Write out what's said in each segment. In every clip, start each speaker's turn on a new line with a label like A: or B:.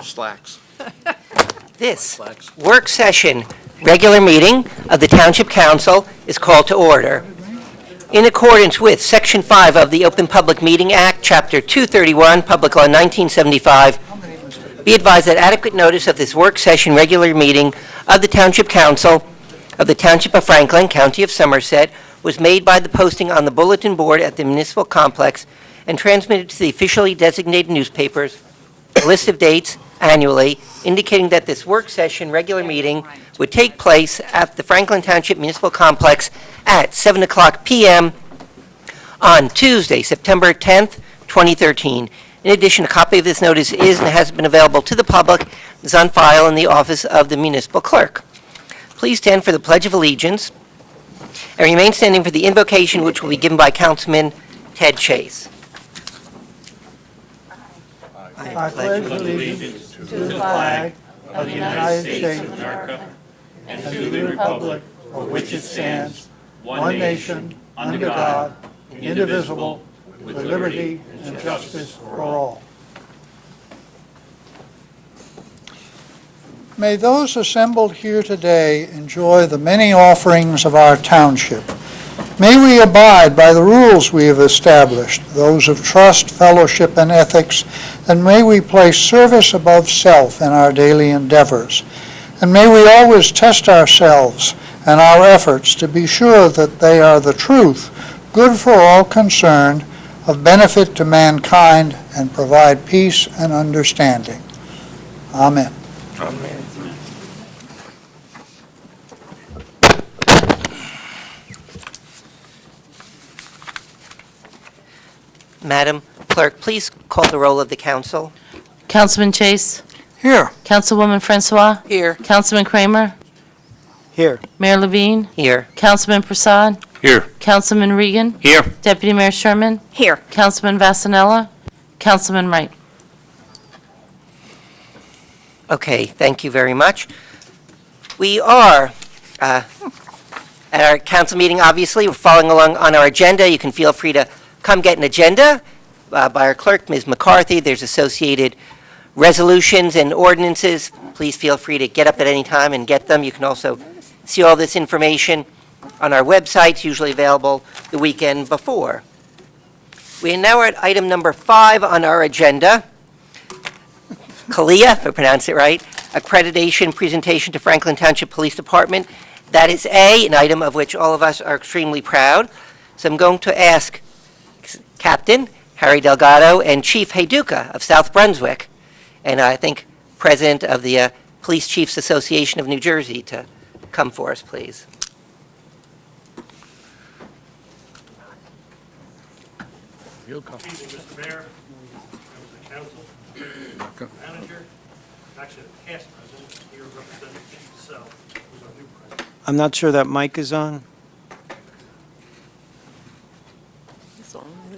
A: Slacks.
B: This work session, regular meeting of the Township Council is called to order. In accordance with Section 5 of the Open Public Meeting Act, Chapter 231, Public Law 1975, be advised that adequate notice of this work session, regular meeting of the Township Council of the Township of Franklin, County of Somerset, was made by the posting on the bulletin board at the municipal complex and transmitted to the officially designated newspapers, a list of dates annually, indicating that this work session, regular meeting, would take place at the Franklin Township Municipal Complex at 7 o'clock p.m. on Tuesday, September 10th, 2013. In addition, a copy of this notice is and has been available to the public, is on file in the office of the municipal clerk. Please stand for the Pledge of Allegiance and remain standing for the invocation, which will be given by Councilman Ted Chase.
C: I pledge allegiance to the flag of the United States of America and to the republic for which it stands, one nation, under God, indivisible, with liberty and justice for all. May those assembled here today enjoy the many offerings of our township. May we abide by the rules we have established, those of trust, fellowship, and ethics, and may we place service above self in our daily endeavors. And may we always test ourselves and our efforts to be sure that they are the truth, good for all concerned, of benefit to mankind, and provide peace and understanding. Amen.
B: Amen. Madam Clerk, please call the roll of the council.
D: Councilman Chase?
C: Here.
D: Councilwoman Francois?
B: Here.
D: Councilman Kramer?
C: Here.
D: Mayor Levine?
B: Here.
D: Councilman Prasad?
A: Here.
D: Councilman Regan?
A: Here.
D: Deputy Mayor Sherman?
B: Here.
D: Councilman Vasanella? Councilman Wright?
B: Okay, thank you very much. We are at our council meeting, obviously. We're following along on our agenda. You can feel free to come get an agenda by our clerk, Ms. McCarthy. There's associated resolutions and ordinances. Please feel free to get up at any time and get them. You can also see all this information on our website. It's usually available the weekend before. We now are at item number 5 on our agenda. CALIA, if I pronounce it right, accreditation presentation to Franklin Township Police Department. That is an item of which all of us are extremely proud. So I'm going to ask Captain Harry Delgado and Chief Hayduka of South Brunswick, and I think President of the Police Chiefs Association of New Jersey, to come for us, please.
E: Mr. Mayor, members of the council, manager, actually the past president, here representing Chief Sell, who's our new president.
F: I'm not sure that mic is on.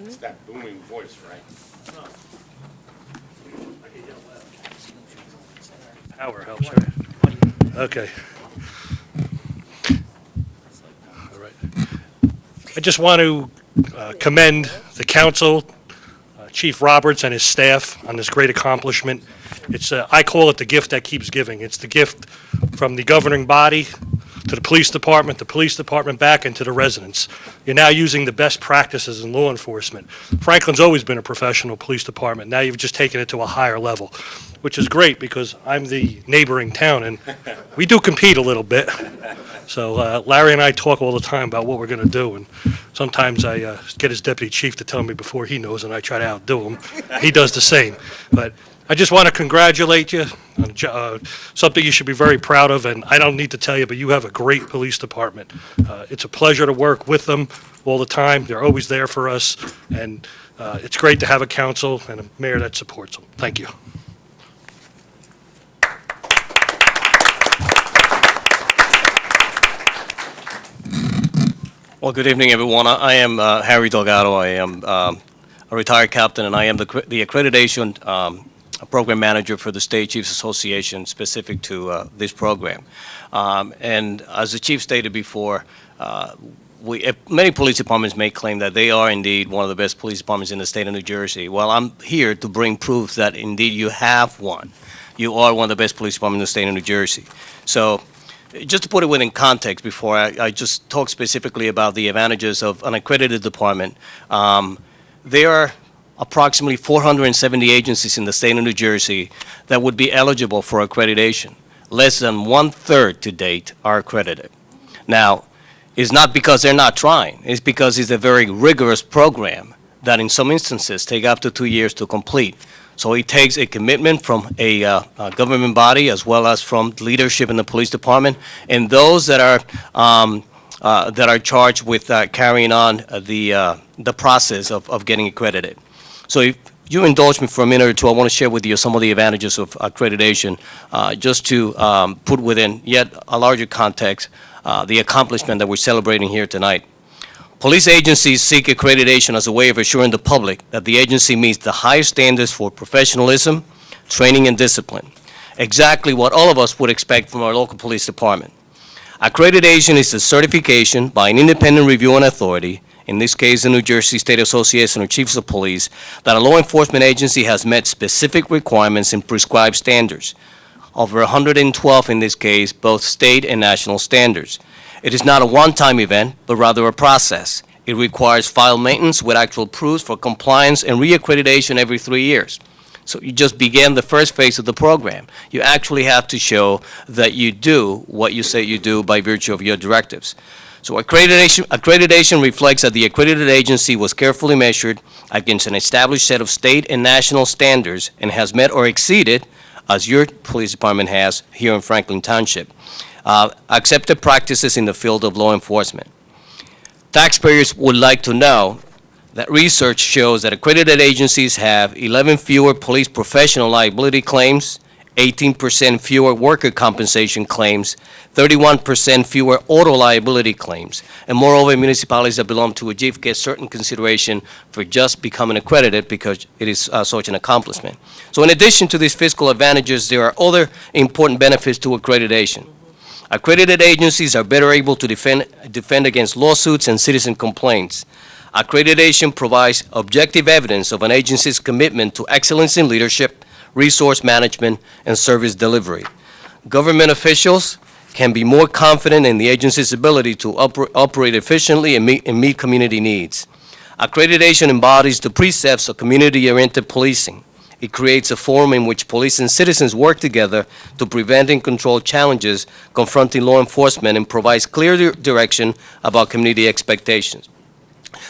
A: It's that booming voice, right?
E: I can yell loud. Power helps, right? Okay. All right. I just want to commend the council, Chief Roberts and his staff on this great accomplishment. It's, I call it the gift that keeps giving. It's the gift from the governing body to the police department back into the residents. You're now using the best practices in law enforcement. Franklin's always been a professional police department. Now you've just taken it to a higher level, which is great because I'm the neighboring town and we do compete a little bit. So Larry and I talk all the time about what we're going to do, and sometimes I get his deputy chief to tell me before he knows, and I try to outdo him. He does the same. But I just want to congratulate you on something you should be very proud of, and I don't need to tell you, but you have a great police department. It's a pleasure to work with them all the time. They're always there for us, and it's great to have a council and a mayor that supports them. Thank you.
G: Well, good evening, everyone. I am Harry Delgado. I am a retired captain, and I am the accreditation program manager for the State Chiefs Association specific to this program. And as the chief stated before, many police departments may claim that they are indeed one of the best police departments in the state of New Jersey. Well, I'm here to bring proof that indeed you have one. you are one of the best police departments in the state of New Jersey. So, just to put it within context before I just talk specifically about the advantages of an accredited department, there are approximately 470 agencies in the state of New Jersey that would be eligible for accreditation. Less than 1/3 to date are accredited. Now, it's not because they're not trying. It's because it's a very rigorous program that in some instances take up to 2 years to complete. So it takes a commitment from a government body as well as from leadership in the police department and those that are charged with carrying on the process of getting accredited. So if you indulge me for a minute or two, I want to share with you some of the advantages of accreditation, just to put within yet a larger context the accomplishment that we're celebrating here tonight. Police agencies seek accreditation as a way of assuring the public that the agency meets the highest standards for professionalism, training, and discipline, exactly what all of us would expect from our local police department. Accreditation is the certification by an independent reviewing authority, in this case the New Jersey State Association of Chiefs of Police, that a law enforcement agency has met specific requirements and prescribed standards. Over 112 in this case, both state and national standards. It is not a one-time event, but rather a process. It requires file maintenance with actual proofs for compliance and reaccreditation every 3 years. So you just began the first phase of the program. You actually have to show that you do what you say you do by virtue of your directives. So accreditation reflects that the accredited agency was carefully measured against an established set of state and national standards and has met or exceeded, as your police department has here in Franklin Township, accepted practices in the field of law enforcement. Taxpayers would like to know that research shows that accredited agencies have 11 fewer police professional liability claims, 18% fewer worker compensation claims, 31% fewer auto liability claims, and moreover, municipalities that belong to a JIF get certain consideration for just becoming accredited because it is such an accomplishment. So in addition to these fiscal advantages, there are other important benefits to accreditation. Accredited agencies are better able to defend against lawsuits and citizen complaints. Accreditation provides objective evidence of an agency's commitment to excellence in leadership, resource management, and service delivery. Government officials can be more confident in the agency's ability to operate efficiently and meet community needs. Accreditation embodies the precepts of community-oriented policing. It creates a forum in which police and citizens work together to prevent and control challenges confronting law enforcement and provides clear direction about community expectations.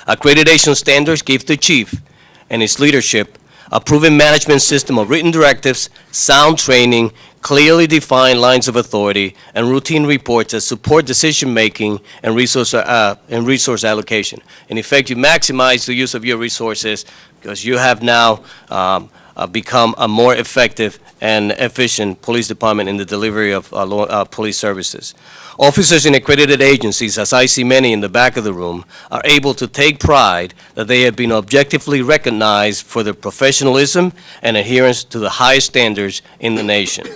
G: Accreditation standards give the chief and his leadership a proven management system of written directives, sound training, clearly defined lines of authority, and routine reports that support decision-making and resource allocation. In effect, you maximize the use of your resources because you have now become a more effective and efficient police department in the delivery of police services. Officers in accredited agencies, as I see many in the back of the room, are able to take pride that they have been objectively recognized for their professionalism and adherence to the highest standards in the nation.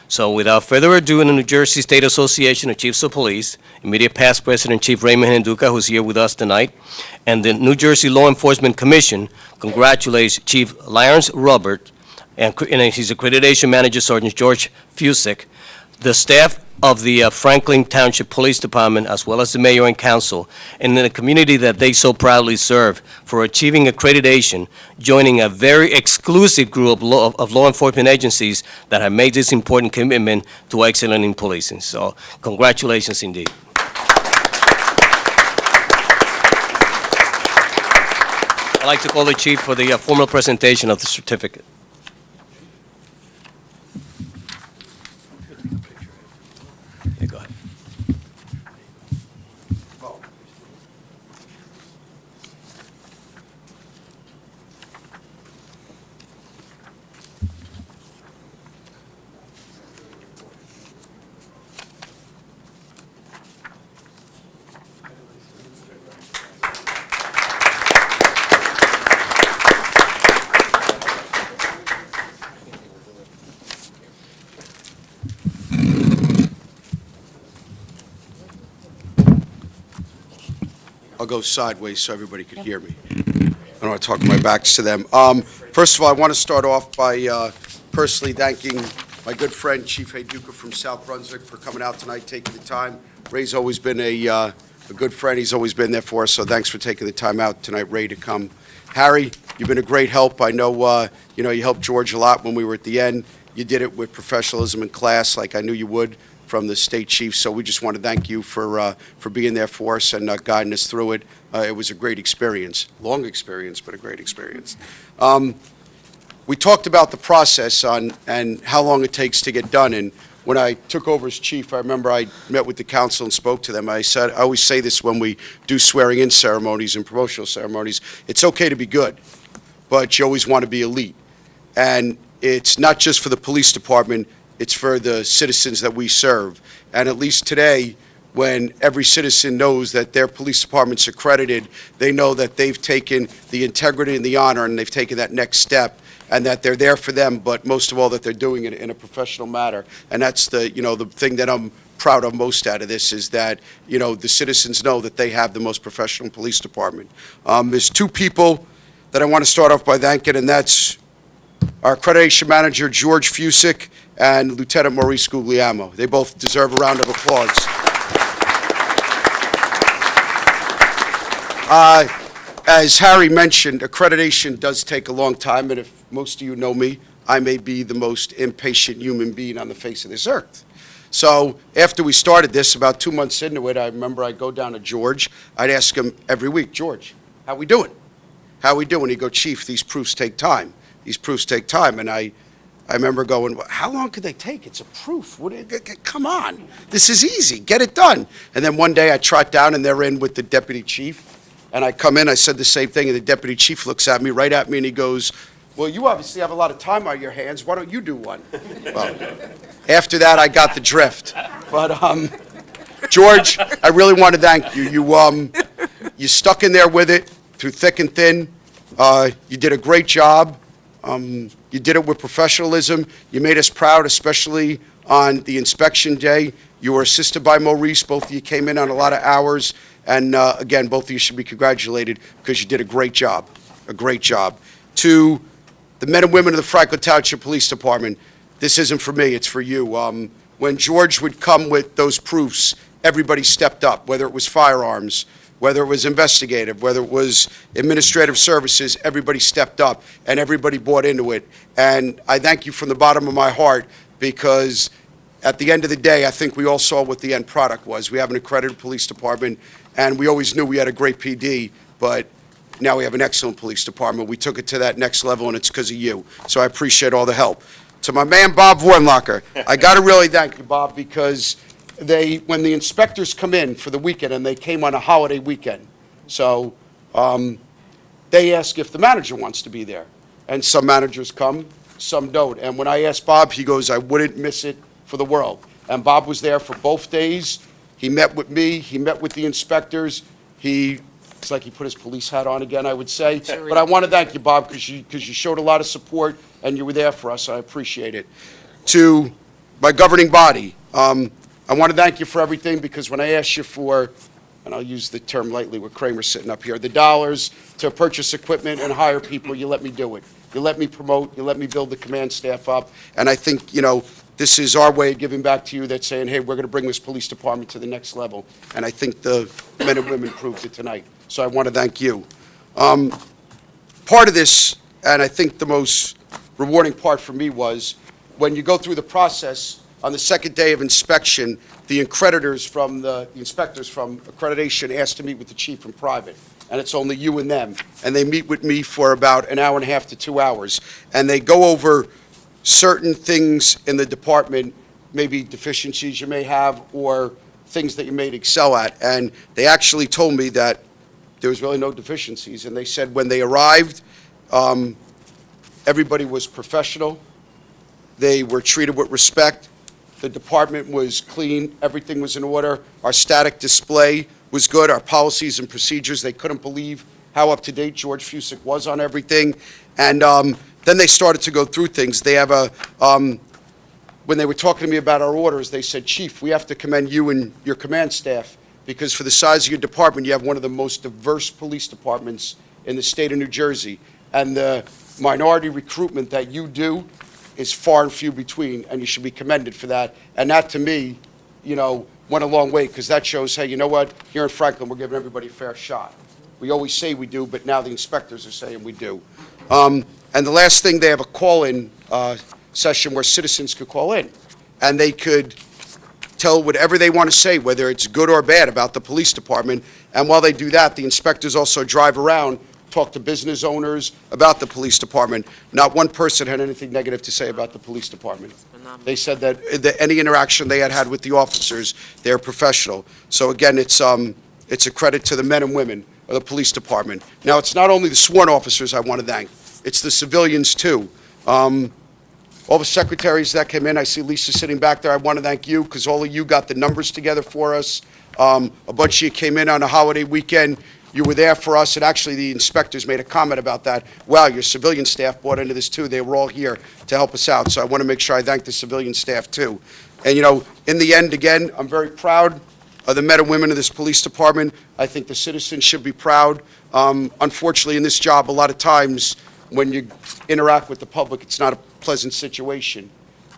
G: So without further ado, in the New Jersey State Association of Chiefs of Police, immediate past President Chief Raymond Henduka, who's here with us tonight, and the New Jersey Law Enforcement Commission congratulates Chief Lawrence Robert and his accreditation manager, Sergeant George Fusek, the staff of the Franklin Township Police Department, as well as the mayor and council, and the community that they so proudly serve for achieving accreditation, joining a very exclusive group of law enforcement agencies that have made this important commitment to excellence in policing. So, congratulations indeed. I'd like to call the chief for the formal presentation of the certificate. Yeah, go ahead.
A: I'll go sideways so everybody could hear me. I don't want to talk my backs to them. First of all, I want to start off by personally thanking my good friend Chief Hayduka from South Brunswick for coming out tonight, taking the time. Ray's always been a good friend. He's always been there for us, so thanks for taking the time out tonight, Ray, to come. Harry, you've been a great help. I know, you helped George a lot when we were at the end. You did it with professionalism in class, like I knew you would, from the state chief. So we just want to thank you for being there for us and guiding us through it. It was a great experience, long experience, but a great experience. We talked about the process and how long it takes to get done. And when I took over as chief, I remember I met with the council and spoke to them. I always say this when we do swearing-in ceremonies and promotional ceremonies, it's okay to be good, but you always want to be elite. And it's not just for the police department, it's for the citizens that we serve. And at least today, when every citizen knows that their police department's accredited, they know that they've taken the integrity and the honor, and they've taken that next step, and that they're there for them, but most of all, that they're doing it in a professional manner. And that's the thing that I'm proud of most out of this, is that, the citizens know that they have the most professional police department. There's two people that I want to start off by thanking, and that's our accreditation manager, George Fusick, and Lieutenant Maurice Guglielmo. They both deserve a round of applause. As Harry mentioned, accreditation does take a long time, and if most of you know me, I may be the most impatient human being on the face of this earth. So after we started this, about 2 months into it, I remember I'd go down to George. I'd ask him every week, George, how we doing? How we doing? He'd go, Chief, these proofs take time. These proofs take time. And I remember going, how long could they take? It's a proof. Come on. This is easy. Get it done. And then one day I trot down, and they're in with the deputy chief. And I come in, I said the same thing, and the deputy chief looks at me, right at me, and he goes, well, you obviously have a lot of time on your hands. Why don't you do one? Well, after that, I got the drift. But, George, I really want to thank you. You stuck in there with it through thick and thin. You did a great job. You did it with professionalism. You made us proud, especially on the inspection day. You were assisted by Maurice. Both of you came in on a lot of hours. And again, both of you should be congratulated because you did a great job, a great job. To the men and women of the Franklin Township Police Department, this isn't for me, it's for you. When George would come with those proofs, everybody stepped up, whether it was firearms, whether it was investigative, whether it was administrative services, everybody stepped up and everybody bought into it. And I thank you from the bottom of my heart, because at the end of the day, I think we all saw what the end product was. We have an accredited police department, and we always knew we had a great PD, but now we have an excellent police department. We took it to that next level, and it's because of you. So I appreciate all the help. To my man, Bob Vornlacher, I got to really thank you, Bob, because when the inspectors come in for the weekend, and they came on a holiday weekend, so they ask if the manager wants to be there. And some managers come, some don't. And when I asked Bob, he goes, I wouldn't miss it for the world. And Bob was there for both days. He met with me, he met with the inspectors. It's like he put his police hat on again, I would say. But I want to thank you, Bob, because you showed a lot of support, and you were there for us. I appreciate it. To my governing body, I want to thank you for everything, because when I asked you for, and I'll use the term lightly with Kramer sitting up here, the dollars to purchase equipment and hire people, you let me do it. You let me promote, you let me build the command staff up, and I think, this is our way of giving back to you, that's saying, hey, we're going to bring this police department to the next level. And I think the men and women proved it tonight. So I want to thank you. Part of this, and I think the most rewarding part for me, was when you go through the process, on the second day of inspection, the inspectors from accreditation asked to meet with the chief in private. And it's only you and them. And they meet with me for about an hour and a half to 2 hours. And they go over certain things in the department, maybe deficiencies you may have or things that you may excel at. And they actually told me that there was really no deficiencies. And they said when they arrived, everybody was professional. They were treated with respect. The department was clean. Everything was in order. Our static display was good. Our policies and procedures, they couldn't believe how up-to-date George Fusick was on everything. And then they started to go through things. They have when they were talking to me about our orders, they said, Chief, we have to commend you and your command staff, because for the size of your department, you have one of the most diverse police departments in the state of New Jersey. And the minority recruitment that you do is far and few between, and you should be commended for that. And that, to me, went a long way, because that shows, hey, you know what? Here in Franklin, we're giving everybody a fair shot. We always say we do, but now the inspectors are saying we do. And the last thing, they have a call-in session where citizens could call in, and they could tell whatever they want to say, whether it's good or bad, about the police department. And while they do that, the inspectors also drive around, talk to business owners about the police department. Not one person had anything negative to say about the police department. They said that any interaction they had with the officers, they're professional. So again, it's a credit to the men and women of the police department. Now, it's not only the sworn officers I want to thank, it's the civilians too. All the secretaries that came in, I see Lisa sitting back there, I want to thank you, because all of you got the numbers together for us. A bunch of you came in on a holiday weekend, you were there for us, and actually the inspectors made a comment about that. Wow, your civilian staff bought into this too, they were all here to help us out, so I want to make sure I thank the civilian staff too. And in the end, again, I'm very proud of the men and women of this police department. I think the citizens should be proud. Unfortunately, in this job, a lot of times, when you interact with the public, it's not a pleasant situation.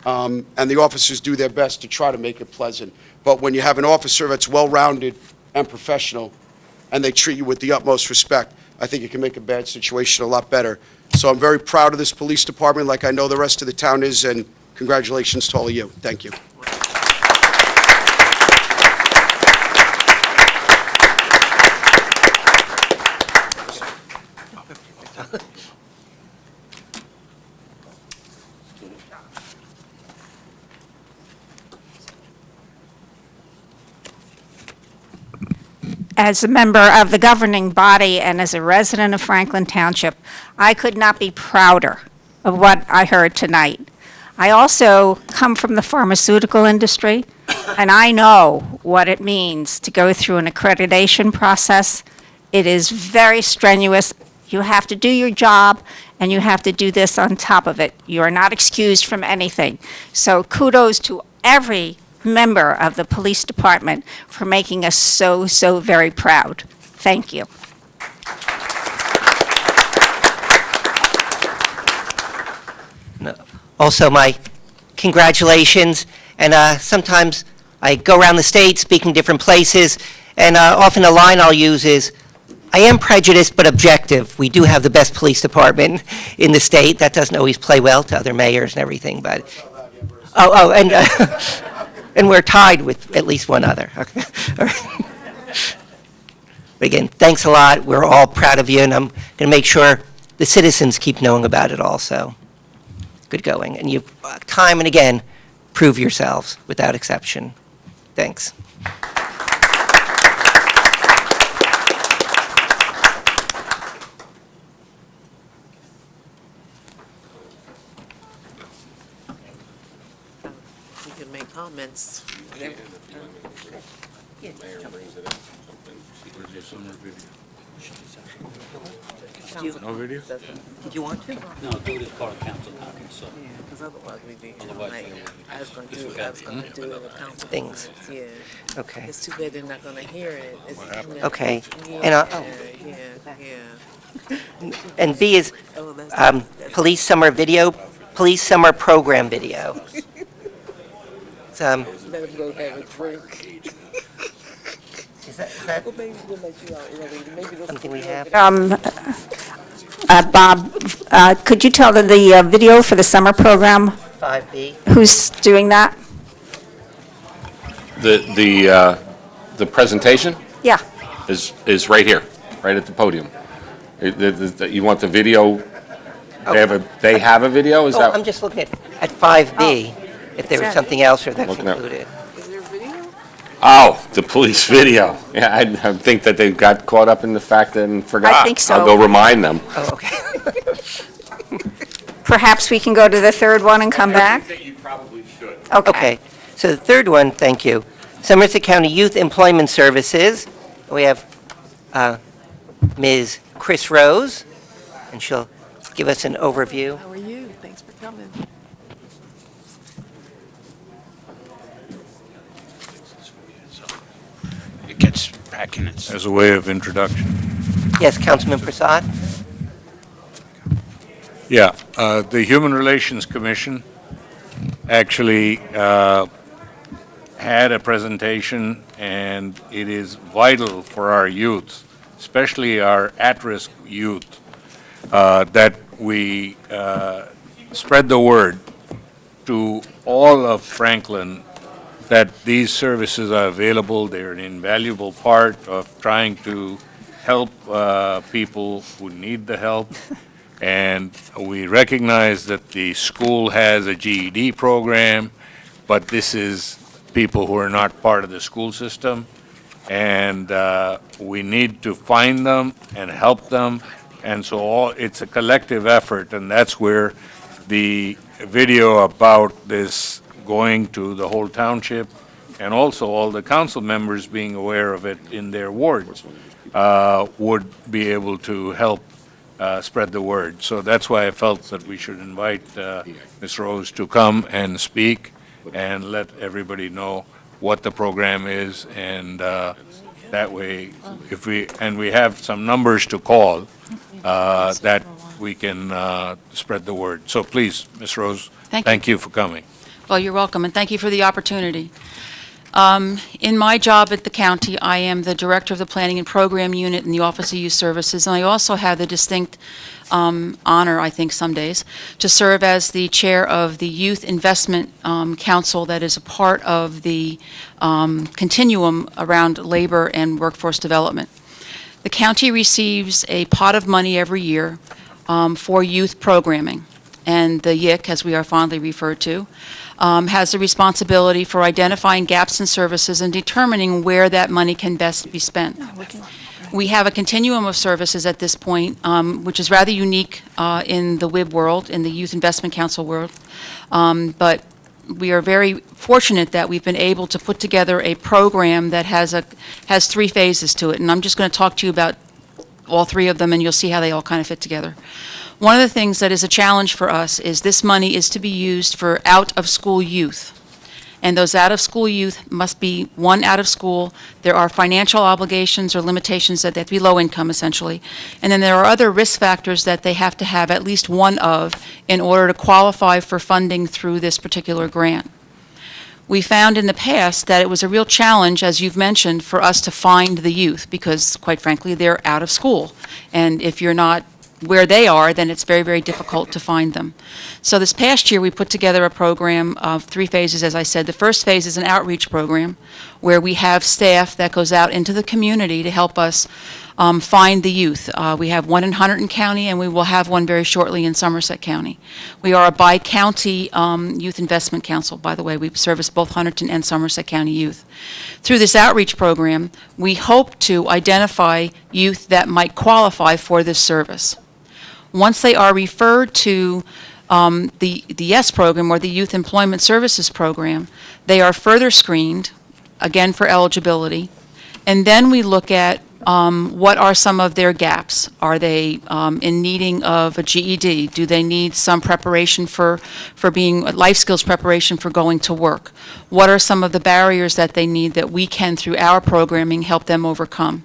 A: And the officers do their best to try to make it pleasant. But when you have an officer that's well-rounded and professional, and they treat you with the utmost respect, I think it can make a bad situation a lot better. So I'm very proud of this police department, like I know the rest of the town is, and congratulations to all of you. Thank you.
H: As a member of the governing body and as a resident of Franklin Township, I could not be prouder of what I heard tonight. I also come from the pharmaceutical industry, and I know what it means to go through an accreditation process. It is very strenuous. You have to do your job, and you have to do this on top of it. You are not excused from anything. So kudos to every member of the police department for making us so, so very proud. Thank you.
B: Also, my congratulations, and sometimes I go around the state speaking different places, and often the line I'll use is, I am prejudiced but objective. We do have the best police department in the state. That doesn't always play well to other mayors and everything, but... and... And we're tied with at least one other. Okay. Again, thanks a lot. We're all proud of you, and I'm going to make sure the citizens keep knowing about it also. Good going. And you, time and again, prove yourselves without exception. Thanks.
I: Comments.
J: No video?
B: Did you want to?
J: No, do it as part of council comments, so.
I: Yeah, because otherwise we'd be,
J: Otherwise,
I: like, I was going to do it in the council.
B: Things.
I: comments, Yeah.
B: Okay.
I: It's too bad they're not going to hear it.
B: Okay.
I: Yeah,
B: And,
I: yeah.
B: And B is
I: Oh, that's
B: police summer video, police summer program video. It's,
I: let them go have a drink.
B: is that
I: Well, maybe we'll let you out early. Maybe they'll-
B: something we have?
H: Bob, could you tell the video for the summer program?
B: 5B?
H: Who's doing that?
K: The presentation
H: Yeah.
K: is right here, right at the podium. You want the video? They have a video? Is
B: Oh,
K: that?
B: I'm just looking at 5B, if there was something else or that's
K: Looking at-
B: included.
I: Is there a video?
K: Oh, the police video. Yeah, I think that they got caught up in the fact and forgot.
H: I think so.
K: I'll go remind them.
B: Oh, okay.
H: Perhaps we can go to the third one and come back?
K: You probably should.
B: Okay, so the third one, thank you. Somerset County Youth Employment Services. We have Ms. Chris Rose, and she'll give us an overview.
I: How are you? Thanks for coming.
J: It gets back in its.
L: As a way of introduction.
B: Yes, Councilman Prasad?
L: Yeah, the Human Relations Commission actually had a presentation, and it is vital for our youth, especially our at-risk youth, that we spread the word to all of Franklin that these services are available. They're an invaluable part of trying to help people who need the help. And we recognize that the school has a GED program, but this is people who are not part of the school system. And we need to find them and help them. And so it's a collective effort, and that's where the video about this going to the whole township, and also all the council members being aware of it in their wards, would be able to help spread the word. So that's why I felt that we should invite Ms. Rose to come and speak and let everybody know what the program is, and that way, if we have some numbers to call, that we can spread the word. So please, Ms. Rose, thank you for coming.
M: Well, you're welcome, and thank you for the opportunity. In my job at the county, I am the Director of the Planning and Program Unit in the Office of Youth Services, and I also have the distinct honor, I think some days, to serve as the Chair of the Youth Investment Council that is a part of the continuum around labor and workforce development. The county receives a pot of money every year for youth programming, and the YIC, as we are fondly referred to, has the responsibility for identifying gaps in services and determining where that money can best be spent. We have a continuum of services at this point, which is rather unique in the WIB world, in the Youth Investment Council world, but we are very fortunate that we've been able to put together a program that has 3 phases to it, and I'm just going to talk to you about all 3 of them, and you'll see how they all kind of fit together. One of the things that is a challenge for us is this money is to be used for out-of-school youth. And those out-of-school youth must be, 1, out of school. There are financial obligations or limitations that they have to be low income, essentially. And then there are other risk factors that they have to have at least one of in order to qualify for funding through this particular grant. We found in the past that it was a real challenge, as you've mentioned, for us to find the youth because, quite frankly, they're out of school. And if you're not where they are, then it's very, very difficult to find them. So this past year, we put together a program of 3 phases, as I said. The first phase is an outreach program where we have staff that goes out into the community to help us find the youth. We have one in Hunterdon County, and we will have one very shortly in Somerset County. We are a bi-county youth investment council, by the way. We service both Hunterdon and Somerset County youth. Through this outreach program, we hope to identify youth that might qualify for this service. Once they are referred to the YES program, or the Youth Employment Services Program, they are further screened, again for eligibility, and then we look at what are some of their gaps. Are they in needing of a GED? Do they need some preparation for being, life skills preparation for going to work? What are some of the barriers that they need that we can, through our programming, help them overcome?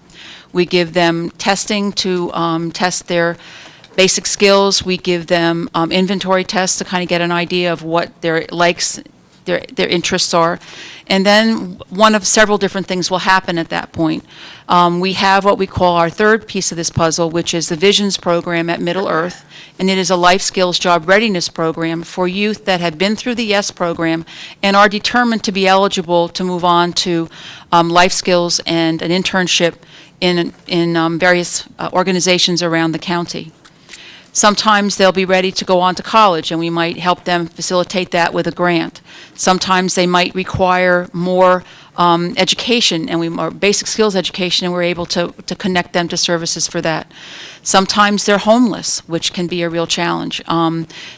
M: We give them testing to test their basic skills. We give them inventory tests to kind of get an idea of what their likes, their interests are. And then one of several different things will happen at that point. We have what we call our third piece of this puzzle, which is the Visions program at Middle Earth, and it is a life skills job readiness program for youth that have been through the YES program and are determined to be eligible to move on to life skills and an internship in various organizations around the county. Sometimes they'll be ready to go on to college, and we might help them facilitate that with a grant. Sometimes they might require more education, and more basic skills education, and we're able to connect them to services for that. Sometimes they're homeless, which can be a real challenge.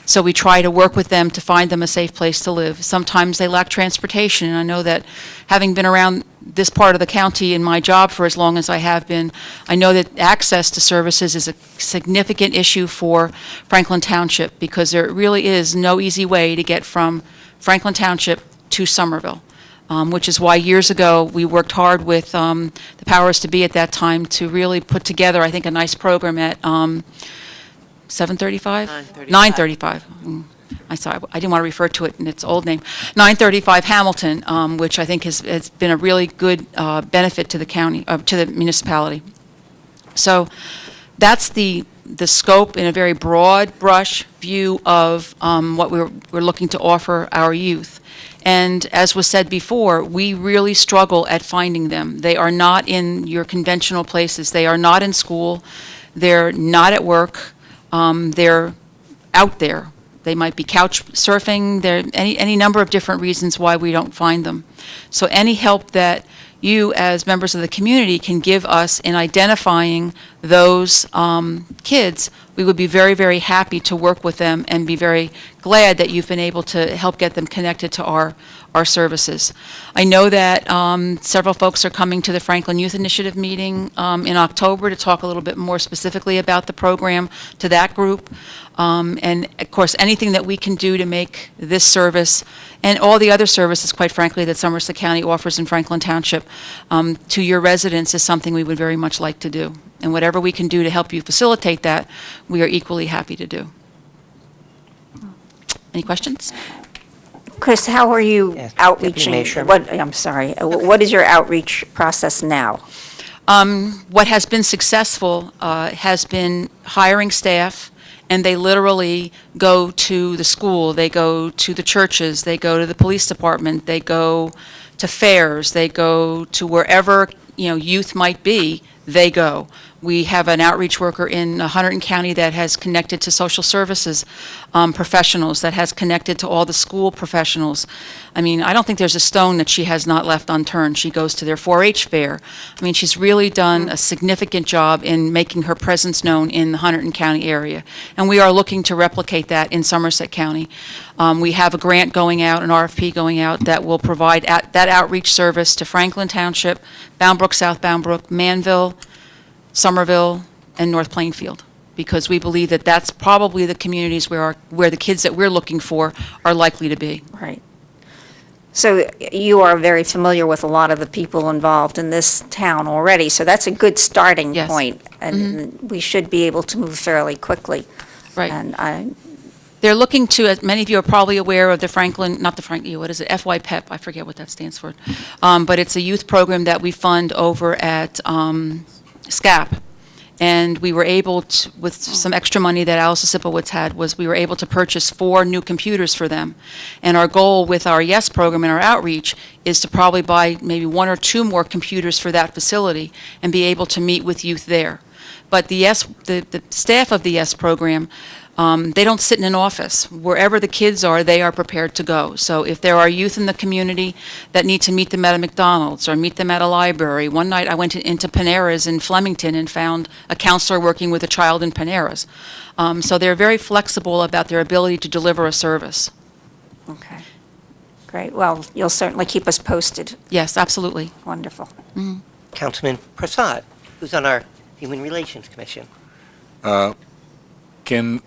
M: So we try to work with them to find them a safe place to live. Sometimes they lack transportation, and I know that having been around this part of the county in my job for as long as I have been, I know that access to services is a significant issue for Franklin Township because there really is no easy way to get from Franklin Township to Somerville, which is why years ago we worked hard with the powers to be at that time to really put together, I think, a nice program at 735?
I: 935.
M: 935. I'm sorry, I didn't want to refer to it in its old name. 935 Hamilton, which I think has been a really good benefit to the county, to the municipality. So that's the scope in a very broad brush view of what we're looking to offer our youth. And as was said before, we really struggle at finding them. They are not in your conventional places. They are not in school. They're not at work. They're out there. They might be couch surfing. There are any number of different reasons why we don't find them. So any help that you, as members of the community, can give us in identifying those kids, we would be very, very happy to work with them and be very glad that you've been able to help get them connected to our services. I know that several folks are coming to the Franklin Youth Initiative meeting in October to talk a little bit more specifically about the program to that group. And, of course, anything that we can do to make this service and all the other services, quite frankly, that Somerset County offers in Franklin Township to your residents is something we would very much like to do. And whatever we can do to help you facilitate that, we are equally happy to do. Any questions?
H: Chris, how are you
B: Yes,
H: outreaching?
B: Deputy Mayor Sherman.
H: I'm sorry. What is your outreach process now?
M: What has been successful has been hiring staff, and they literally go to the school, they go to the churches, they go to the police department, they go to fairs, they go to wherever, youth might be, they go. We have an outreach worker in Hunterdon County that has connected to social services professionals, that has connected to all the school professionals. I mean, I don't think there's a stone that she has not left unturned. She goes to their 4-H fair. I mean, she's really done a significant job in making her presence known in the Hunterdon County area. And we are looking to replicate that in Somerset County. We have a grant going out, an RFP going out, that will provide that outreach service to Franklin Township, Bound Brook, South Bound Brook, Manville, Somerville, and North Plainfield, because we believe that that's probably the communities where the kids that we're looking for are likely to be.
H: Right. So you are very familiar with a lot of the people involved in this town already, so that's a good starting
M: Yes.
H: point, and we should be able to move fairly quickly.
M: Right.
H: And
M: They're looking to, as many of you are probably aware of the what is it, FYPEP, I forget what that stands for. But it's a youth program that we fund over at SCAP. And we were able to, with some extra money that Alice Sipowicz had, we were able to purchase 4 new computers for them. And our goal with our YES program and our outreach is to probably buy maybe 1 or 2 more computers for that facility and be able to meet with youth there. But the staff of the YES program, they don't sit in an office. Wherever the kids are, they are prepared to go. So if there are youth in the community that need to meet them at a McDonald's or meet them at a library. One night I went into Panera's in Flemington and found a counselor working with a child in Panera's. So they're very flexible about their ability to deliver a service.
H: Okay. Great. Well, you'll certainly keep us posted.
M: Yes, absolutely.
H: Wonderful.
B: Councilman Prasad, who's on our Human Relations Commission.
L: Can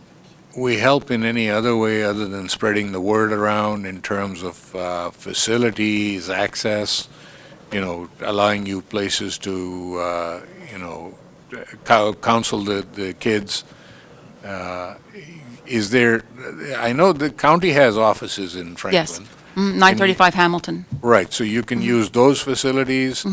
L: we help in any other way other than spreading the word around in terms of facilities, access, allowing you places to, counsel the kids? Is there, I know the county has offices in Franklin.
M: Yes. 935 Hamilton.
L: Right, so you can use those facilities,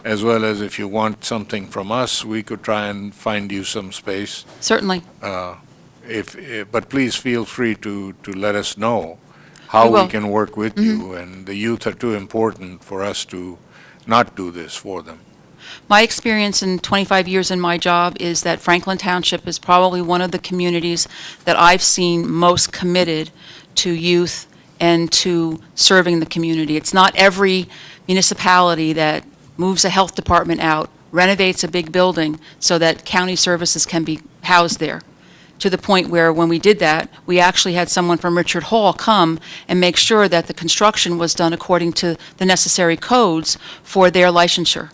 L: as well as if you want something from us, we could try and find you some space.
M: Certainly.
L: But please feel free to let us know how
M: We will.
L: we can work with you, and the youth are too important for us to not do this for them.
M: My experience in 25 years in my job is that Franklin Township is probably one of the communities that I've seen most committed to youth and to serving the community. It's not every municipality that moves a health department out, renovates a big building so that county services can be housed there. To the point where when we did that, we actually had someone from Richard Hall come and make sure that the construction was done according to the necessary codes for their licensure.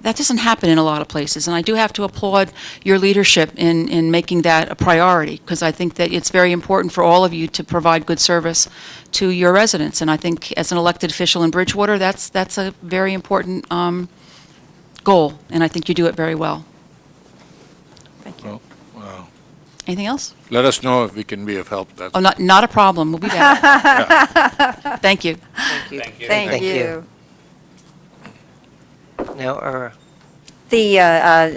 M: That doesn't happen in a lot of places, and I do have to applaud your leadership in making that a priority, because I think that it's very important for all of you to provide good service to your residents, and I think as an elected official in Bridgewater, that's a very important goal, and I think you do it very well.
H: Thank you.
M: Anything else?
L: Let us know if we can be of help. That's
M: Oh, not a problem. We'll be back. Thank you.
B: Thank you.
H: Thank you.
B: Now,
H: The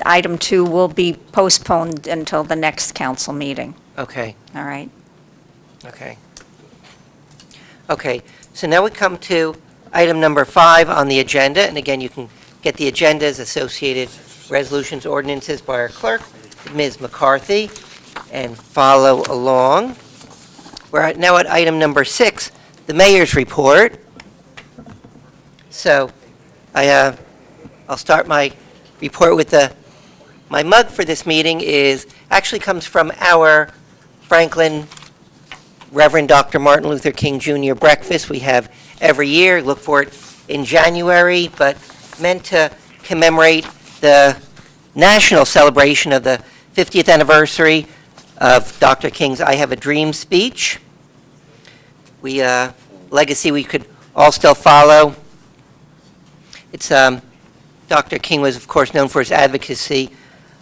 H: item 2 will be postponed until the next council meeting.
B: okay,
H: All right.
B: okay. Okay, so now we come to item number 5 on the agenda, and again, you can get the agendas, associated resolutions, ordinances by our clerk, Ms. McCarthy, and follow along. We're now at item number 6, the mayor's report. So I'll start my report with my mug for this meeting actually comes from our Franklin Reverend Dr. Martin Luther King Jr. breakfast we have every year. Look for it in January, but meant to commemorate the national celebration of the 50th anniversary of Dr. King's I Have a Dream speech. Legacy we could all still follow. It's Dr. King was, of course, known for his advocacy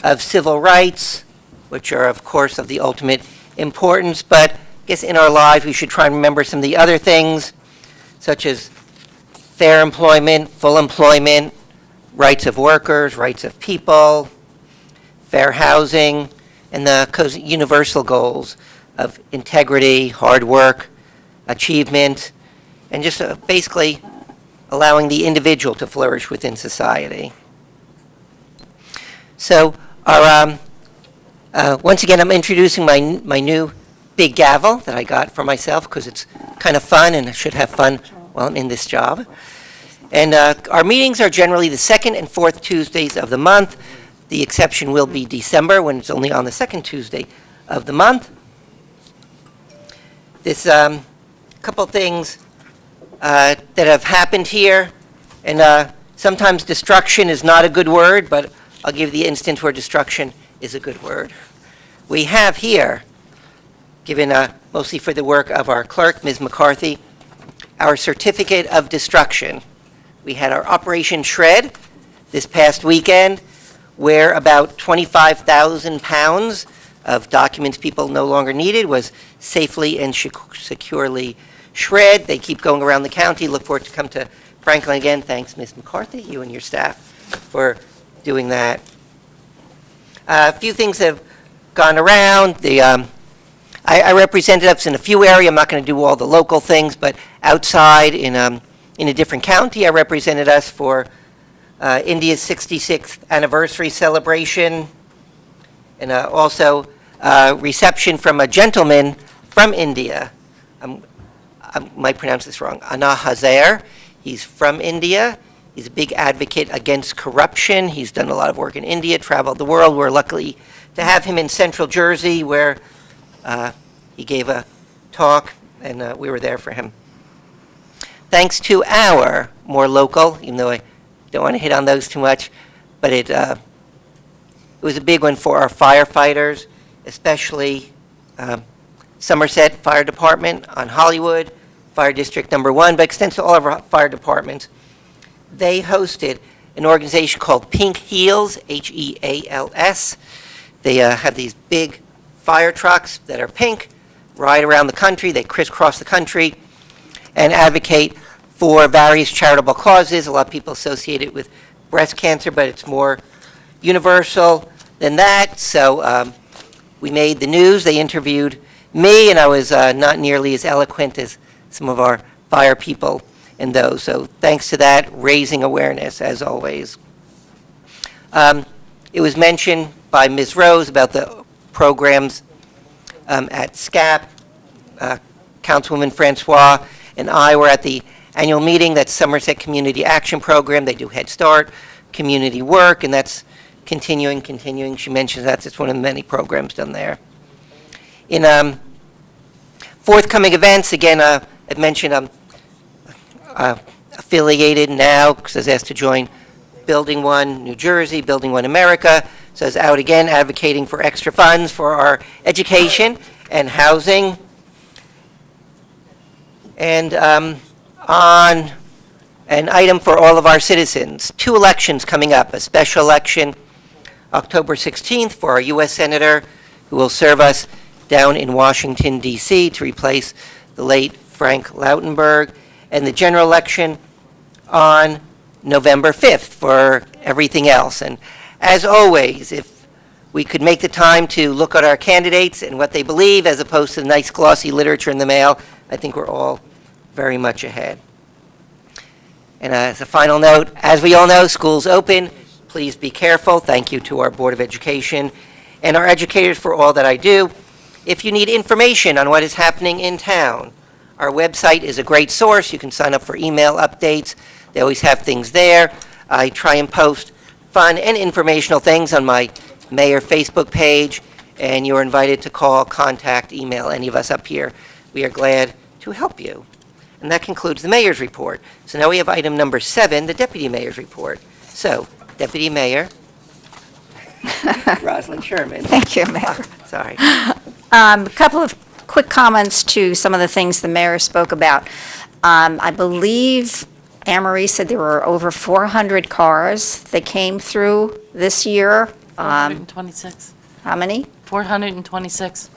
B: of civil rights, which are, of course, of the ultimate importance. But I guess in our lives, we should try and remember some of the other things, such as fair employment, full employment, rights of workers, rights of people, fair housing, and the universal goals of integrity, hard work, achievement, and just basically allowing the individual to flourish within society. So, once again, I'm introducing my new big gavel that I got for myself because it's kind of fun and I should have fun while I'm in this job. And our meetings are generally the second and fourth Tuesdays of the month. The exception will be December when it's only on the second Tuesday of the month. This couple things that have happened here, and sometimes destruction is not a good word, but I'll give the instance where destruction is a good word. We have here, given mostly for the work of our clerk, Ms. McCarthy, our certificate of destruction. We had our Operation Shred this past weekend, where about 25,000 pounds of documents people no longer needed was safely and securely shred. They keep going around the county. Look forward to come to Franklin again. Thanks, Ms. McCarthy, you and your staff for doing that. A few things have gone around. I represented us in a few areas. I'm not going to do all the local things, but outside in a different county, I represented us for India's 66th anniversary celebration, and also reception from a gentleman from India. I might pronounce this wrong, Anna Hazare. He's from India. He's a big advocate against corruption. He's done a lot of work in India, traveled the world. We're lucky to have him in Central Jersey, where he gave a talk, and we were there for him. Thanks to our more local, even though I don't want to hit on those too much, but it was a big one for our firefighters, especially Somerset Fire Department on Hollywood, Fire District Number 1, but extends to all of our fire departments. They hosted an organization called Pink Heals, Heals. They have these big fire trucks that are pink, ride around the country, they crisscross the country, and advocate for various charitable causes. A lot of people associate it with breast cancer, but it's more universal than that. So we made the news. They interviewed me, and I was not nearly as eloquent as some of our fire people in those. So thanks to that, raising awareness, as always. It was mentioned by Ms. Rose about the programs at SCAP. Councilwoman Francois and I were at the annual meeting. That's Somerset Community Action Program. They do Head Start, community work, and that's continuing. She mentions that it's one of the many programs done there. In forthcoming events, again, I mentioned I'm affiliated now because I was asked to join Building One New Jersey, Building One America. So I was out again advocating for extra funds for our education and housing. And on an item for all of our citizens, 2 elections coming up, a special election October 16th for our U.S. Senator who will serve us down in Washington, D.C. to replace the late Frank Lautenberg, and the general election on November 5th for everything else. And as always, if we could make the time to look at our candidates and what they believe as opposed to the nice glossy literature in the mail, I think we're all very much ahead. And as a final note, as we all know, school's open. Please be careful. Thank you to our Board of Education and our educators for all that I do. If you need information on what is happening in town, our website is a great source. You can sign up for email updates. They always have things there. I try and post fun and informational things on my mayor Facebook page, and you're invited to call, contact, email any of us up here. We are glad to help you. And that concludes the mayor's report. So now we have item number 7, the deputy mayor's report. So, Deputy Mayor Rosalind Sherman.
H: Thank you, Mayor.
B: Sorry.
H: A couple of quick comments to some of the things the mayor spoke about. I believe Anne Marie said there were over 400 cars that came through this year.
D: 426.
H: How many?
D: 426.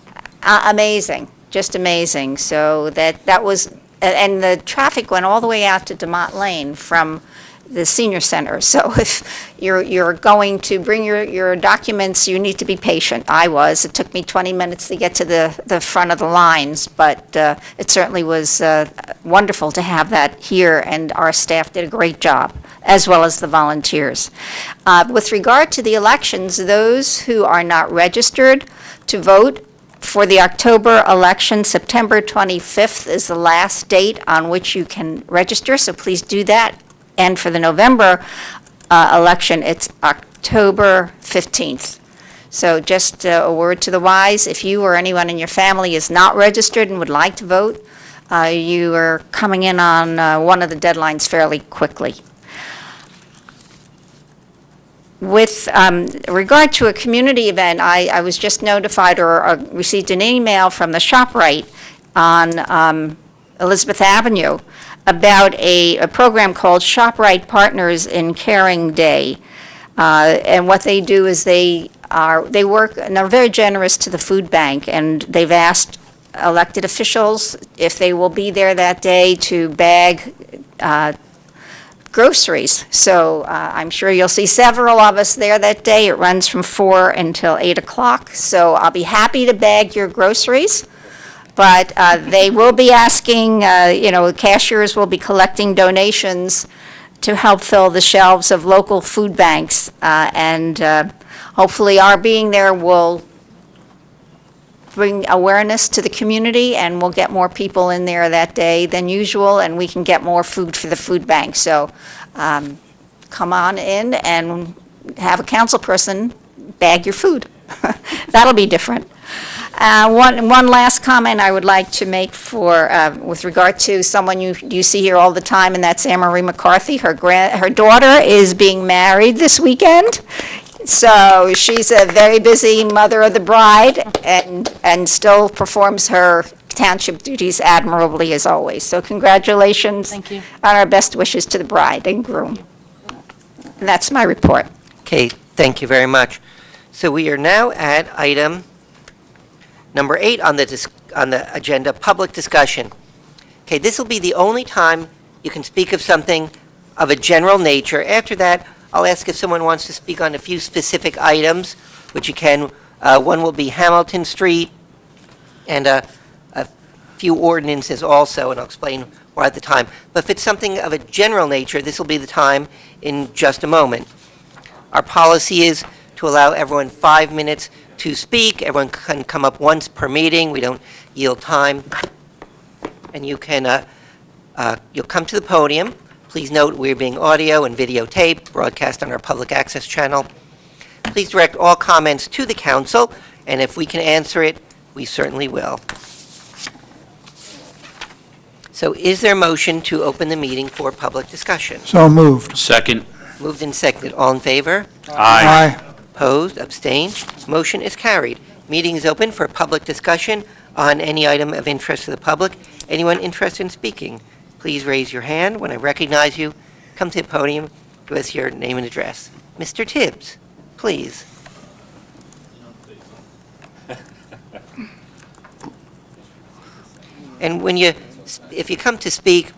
H: Amazing, just amazing. So that was, and the traffic went all the way out to DeMott Lane from the senior center. So if you're going to bring your documents, you need to be patient. I was. It took me 20 minutes to get to the front of the lines, but it certainly was wonderful to have that here, and our staff did a great job, as well as the volunteers. With regard to the elections, those who are not registered to vote for the October election, September 25th is the last date on which you can register, so please do that. And for the November election, it's October 15th. So just a word to the wise, if you or anyone in your family is not registered and would like to vote, you are coming in on one of the deadlines fairly quickly. With regard to a community event, I was just notified or received an email from the ShopRite on Elizabeth Avenue about a program called ShopRite Partners in Caring Day. And what they do is they work, and they're very generous to the food bank, and they've asked elected officials if they will be there that day to bag groceries. So I'm sure you'll see several of us there that day. It runs from 4 until 8 o'clock. So I'll be happy to bag your groceries. But they will be asking, cashiers will be collecting donations to help fill the shelves of local food banks. And hopefully our being there will bring awareness to the community, and we'll get more people in there that day than usual, and we can get more food for the food bank. So come on in and have a council person bag your food. That'll be different. One last comment I would like to make with regard to someone you see here all the time, and that's Anne Marie McCarthy. Her daughter is being married this weekend, so she's a very busy mother of the bride, and still performs her township duties admirably as always. So congratulations.
D: Thank you.
H: And our best wishes to the bride and groom. And that's my report.
B: Okay, thank you very much. So we are now at item number 8 on the agenda, public discussion. Okay, this will be the only time you can speak of something of a general nature. After that, I'll ask if someone wants to speak on a few specific items, which you can. One will be Hamilton Street, and a few ordinances also, and I'll explain why at the time. But if it's something of a general nature, this will be the time in just a moment. Our policy is to allow everyone 5 minutes to speak. Everyone can come up once per meeting. We don't yield time. And you can, you'll come to the podium. Please note we're being audio and videotaped, broadcast on our public access channel. Please direct all comments to the council, and if we can answer it, we certainly will. So is there a motion to open the meeting for public discussion?
C: So moved.
J: Second.
B: Moved and seconded. All in favor?
C: Aye.
B: Opposed? Abstained? Motion is carried. Meeting is open for public discussion on any item of interest to the public. Anyone interested in speaking, please raise your hand. When I recognize you, come to the podium, give us your name and address. Mr. Tibbs, please. And if you come to speak,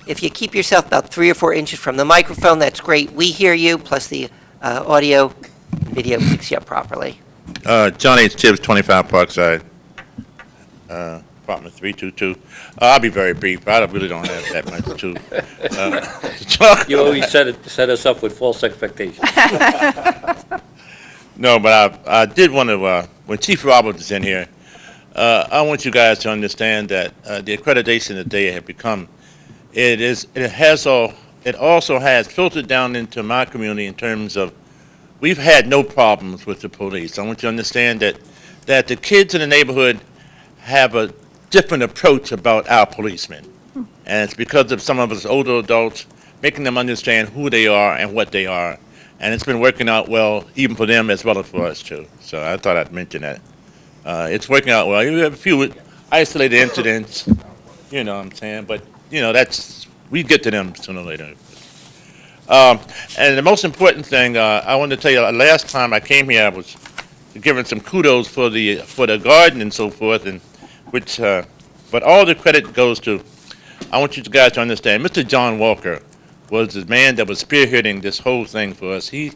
B: if you keep yourself about 3 or 4 inches from the microphone, that's great. We hear you, plus the audio and video picks you up properly.
N: John H. Tibbs, 25 Parkside, apartment 322. I'll be very brief. I really don't have that much to talk.
J: You always set us up with false expectations.
N: No, but I did want to, when Chief Roberts is in here, I want you guys to understand that the accreditation that they have become, it also has filtered down into my community in terms of we've had no problems with the police. I want you to understand that the kids in the neighborhood have a different approach about our policemen. And it's because of some of us older adults making them understand who they are and what they are. And it's been working out well, even for them as well as for us, too. So I thought I'd mention that. It's working out well. You have a few isolated incidents, you know what I'm saying? But, you know, we get to them sooner or later. And the most important thing, I wanted to tell you, last time I came here, I was given some kudos for the garden and so forth, and but all the credit goes to, I want you guys to understand, Mr. John Walker was the man that was spearheading this whole thing for us. He's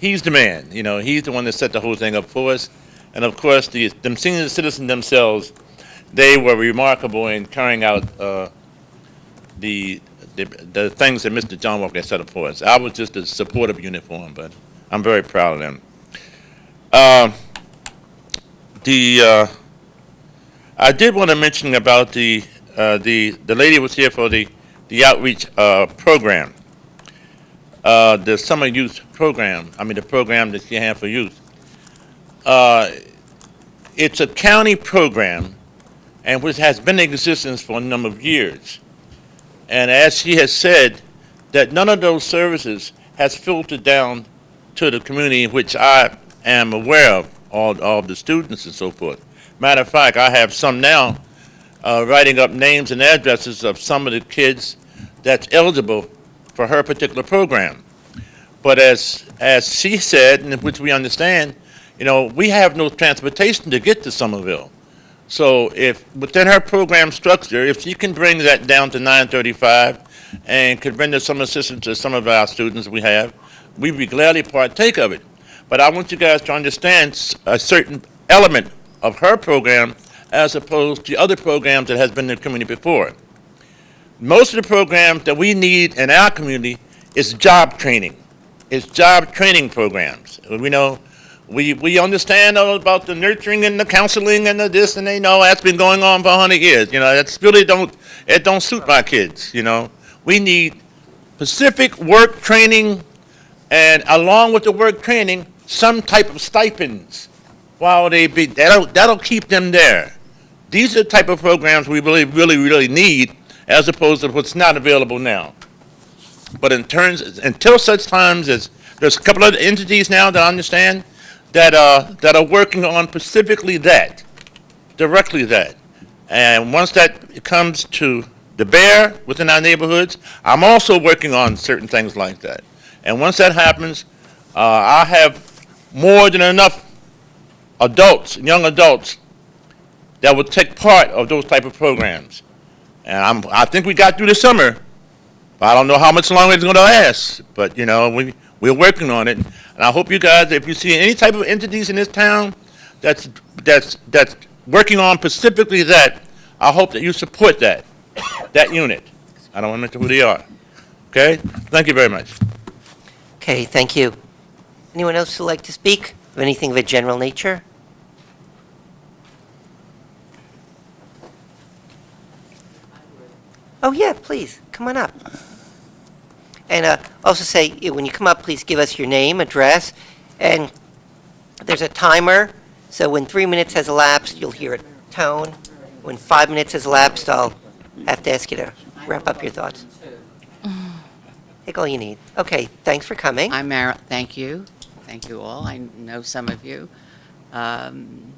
N: the man, you know, he's the one that set the whole thing up for us. And of course, them senior citizens themselves, they were remarkable in carrying out the things that Mr. John Walker set up for us. I was just a supportive unit for him, but I'm very proud of them. I did want to mention about the lady who was here for the outreach program, the summer youth program. I mean, the program that you have for youth. It's a county program, and which has been in existence for a number of years. And as she has said, that none of those services has filtered down to the community in which I am aware of, all the students and so forth. Matter of fact, I have some now writing up names and addresses of some of the kids that's eligible for her particular program. But as she said, and which we understand, you know, we have no transportation to get to Somerville. So if within her program structure, if she can bring that down to 935 and could render some assistance to some of our students we have, we would gladly partake of it. But I want you guys to understand a certain element of her program as opposed to other programs that has been in the community before. Most of the programs that we need in our community is job training. It's job training programs. We know, we understand all about the nurturing and the counseling and the this and they know that's been going on for 100 years. You know, that's really it don't suit my kids, you know. We need specific work training and along with the work training, some type of stipends while that'll keep them there. These are the type of programs we really need as opposed to what's not available now. But until such times as there's a couple of entities now that I understand that are working on specifically that, directly that. And once that comes to the bear within our neighborhoods, I'm also working on certain things like that. And once that happens, I have more than enough adults, young adults, that will take part of those type of programs. And I think we got through the summer. I don't know how much longer it's going to last, but you know, we're working on it. And I hope you guys, if you see any type of entities in this town that's working on specifically that, I hope that you support that unit. I don't want to mention who they are. Okay? Thank you very much.
B: Okay, thank you. Anyone else who'd like to speak of anything of a general nature? Oh, yeah, please, come on up. And also say, when you come up, please give us your name, address, and there's a timer, so when 3 minutes has elapsed, you'll hear a tone. When 5 minutes has elapsed, I'll have to ask you to wrap up your thoughts. Take all you need. Okay, thanks for coming.
O: I'm Marilyn. Thank you. Thank you all. I know some of you. I'm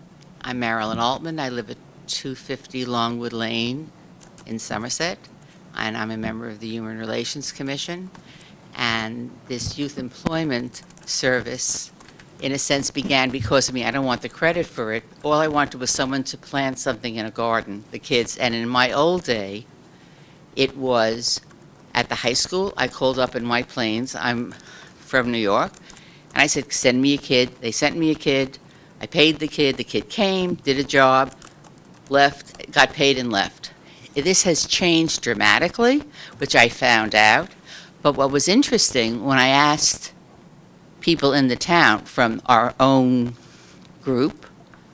O: Marilyn Altman. I live at 250 Longwood Lane in Somerset, and I'm a member of the Human Relations Commission. And this youth employment service in a sense, began because of me. I don't want the credit for it. All I wanted was someone to plant something in a garden, the kids. And in my old day, it was at the high school. I called up in White Plains. I'm from New York. And I said, send me a kid. They sent me a kid. I paid the kid. The kid came, did a job, left, got paid and left. This has changed dramatically, which I found out. But what was interesting, when I asked people in the town from our own group,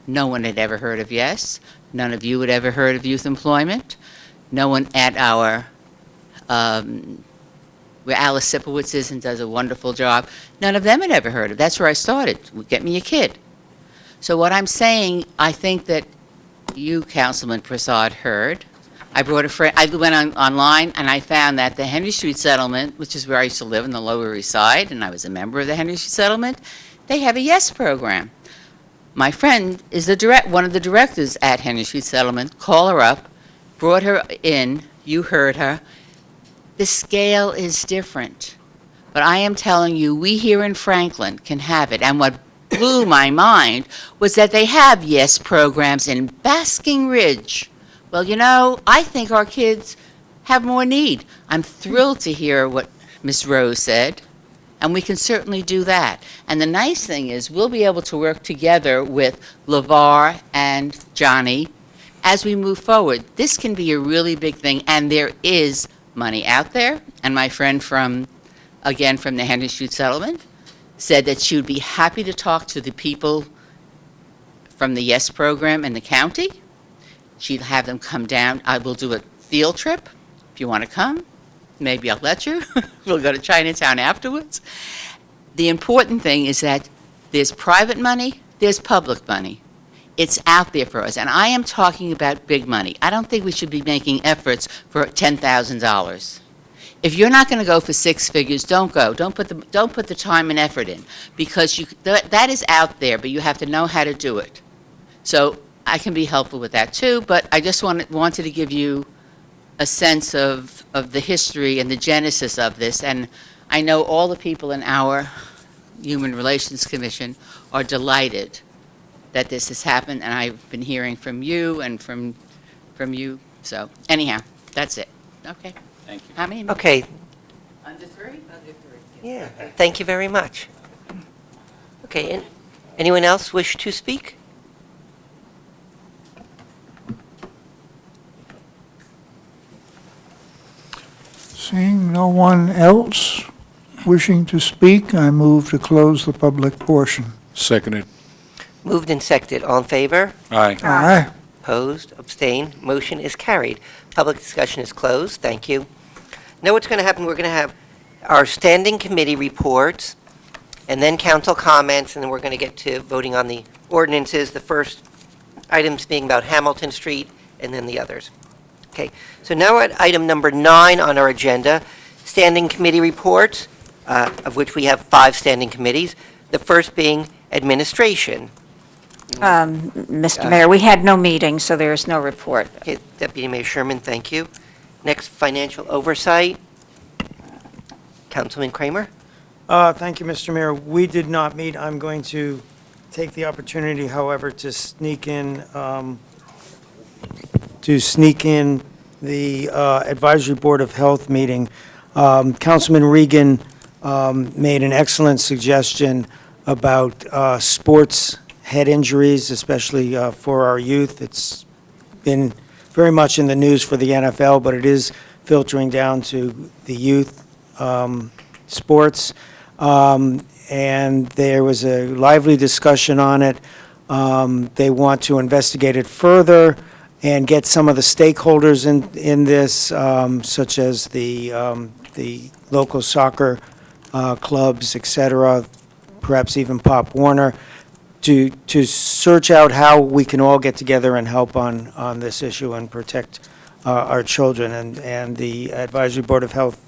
O: no one had ever heard of YES. None of you had ever heard of youth employment. No one at our, where Alice Sipowicz is and does a wonderful job, none of them had ever heard of. That's where I started. Get me a kid. So what I'm saying, I think that you, Councilman Prasad, heard. I brought a friend. I went online and I found that the Henry Street Settlement, which is where I used to live in the Lower East Side, and I was a member of the Henry Street Settlement, they have a YES program. My friend is one of the directors at Henry Street Settlement. Call her up, brought her in. You heard her. The scale is different. But I am telling you, we here in Franklin can have it. And what blew my mind was that they have YES programs in Basking Ridge. Well, you know, I think our kids have more need. I'm thrilled to hear what Ms. Rose said, and we can certainly do that. And the nice thing is we'll be able to work together with LeVar and Johnny as we move forward. This can be a really big thing, and there is money out there. And my friend from the Henry Street Settlement said that she would be happy to talk to the people from the YES program in the county. She'd have them come down. I will do a field trip. If you want to come, maybe I'll let you. We'll go to Chinatown afterwards. The important thing is that there's private money, there's public money. It's out there for us. And I am talking about big money. I don't think we should be making efforts for $10,000. If you're not going to go for six figures, don't go. Don't put the time and effort in, because that is out there, but you have to know how to do it. So I can be helpful with that too, but I just wanted to give you a sense of the history and the genesis of this. And I know all the people in our Human Relations Commission are delighted that this has happened, and I've been hearing from you and from you. So anyhow, that's it. Okay.
K: Thank you.
O: How many?
B: Okay,
O: Under three? Under three.
B: yeah, thank you very much. Okay, and anyone else wish to speak?
C: Seeing no one else wishing to speak, I move to close the public portion.
L: Seconded.
B: Moved and seconded. All in favor?
L: Aye.
C: Aye.
B: Opposed? Abstained? Motion is carried. Public discussion is closed. Thank you. Now what's going to happen, we're going to have our standing committee reports, and then council comments, and then we're going to get to voting on the ordinances, the first items being about Hamilton Street, and then the others. Okay, so now we're at item number 9 on our agenda, standing committee reports, of which we have 5 standing committees, the first being administration.
H: Mr. Mayor, we had no meeting, so there is no report.
B: Okay, Deputy Mayor Sherman, thank you. Next, financial oversight. Councilman Kramer?
F: Thank you, Mr. Mayor. We did not meet. I'm going to take the opportunity, however, to sneak in the Advisory Board of Health meeting. Councilman Regan made an excellent suggestion about sports head injuries, especially for our youth. It's been very much in the news for the NFL, but it is filtering down to the youth sports. And there was a lively discussion on it. They want to investigate it further and get some of the stakeholders in this, such as the local soccer clubs, et cetera, perhaps even Pop Warner, to search out how we can all get together and help on this issue and protect our children. And the Advisory Board of Health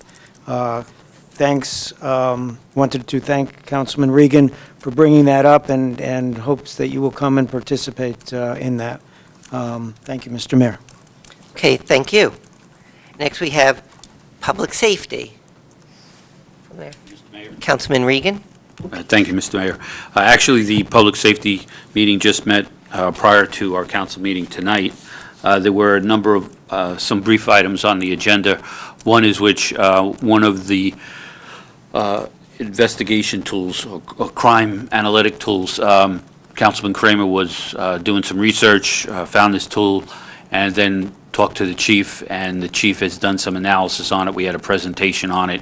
F: wanted to thank Councilman Regan for bringing that up and hopes that you will come and participate in that. Thank you, Mr. Mayor.
B: Okay, thank you. Next, we have public safety. From there.
J: Mr. Mayor,
B: Councilman Regan?
P: Thank you, Mr. Mayor. Actually, the public safety meeting just met prior to our council meeting tonight. There were a number of, some brief items on the agenda. One is which, one of the investigation tools or crime analytic tools, Councilman Kramer was doing some research, found this tool, and then talked to the chief, and the chief has done some analysis on it. We had a presentation on it,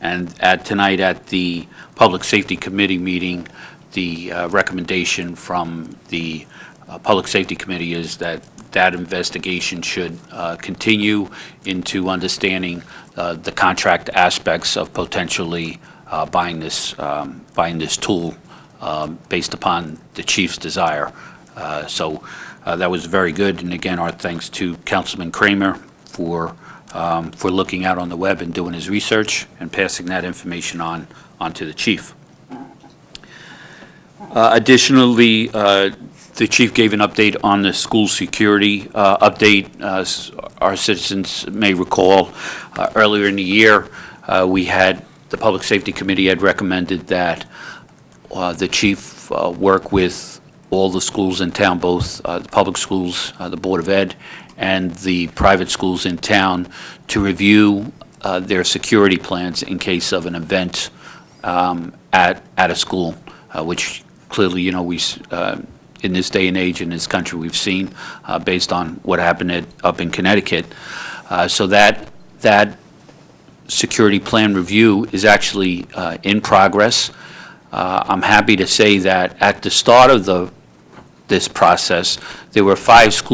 P: and tonight at the Public Safety Committee meeting, the recommendation from the Public Safety Committee is that that investigation should continue into understanding the contract aspects of potentially buying this tool based upon the chief's desire. So that was very good, and again, our thanks to Councilman Kramer for looking out on the web and doing his research and passing that information on to the chief. Additionally, the chief gave an update on the school security update. Our citizens may recall earlier in the year, the Public Safety Committee had recommended that the chief work with all the schools in town, both the public schools, the Board of Ed, and the private schools in town, to review their security plans in case of an event at a school, which clearly, you know, in this day and age in this country, we've seen based on what happened up in Connecticut. So that security plan review is actually in progress. I'm happy to say that at the start of this process, there were 5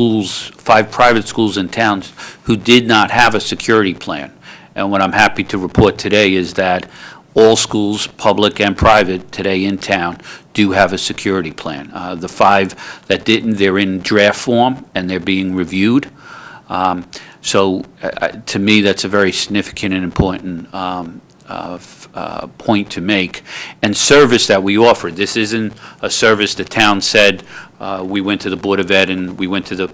P: private schools in town who did not have a security plan. And what I'm happy to report today is that all schools, public and private, today in town do have a security plan. The 5 that didn't, they're in draft form and they're being reviewed. So to me, that's a very significant and important point to make. And service that we offer. This isn't a service the town said, we went to the Board of Ed and we went to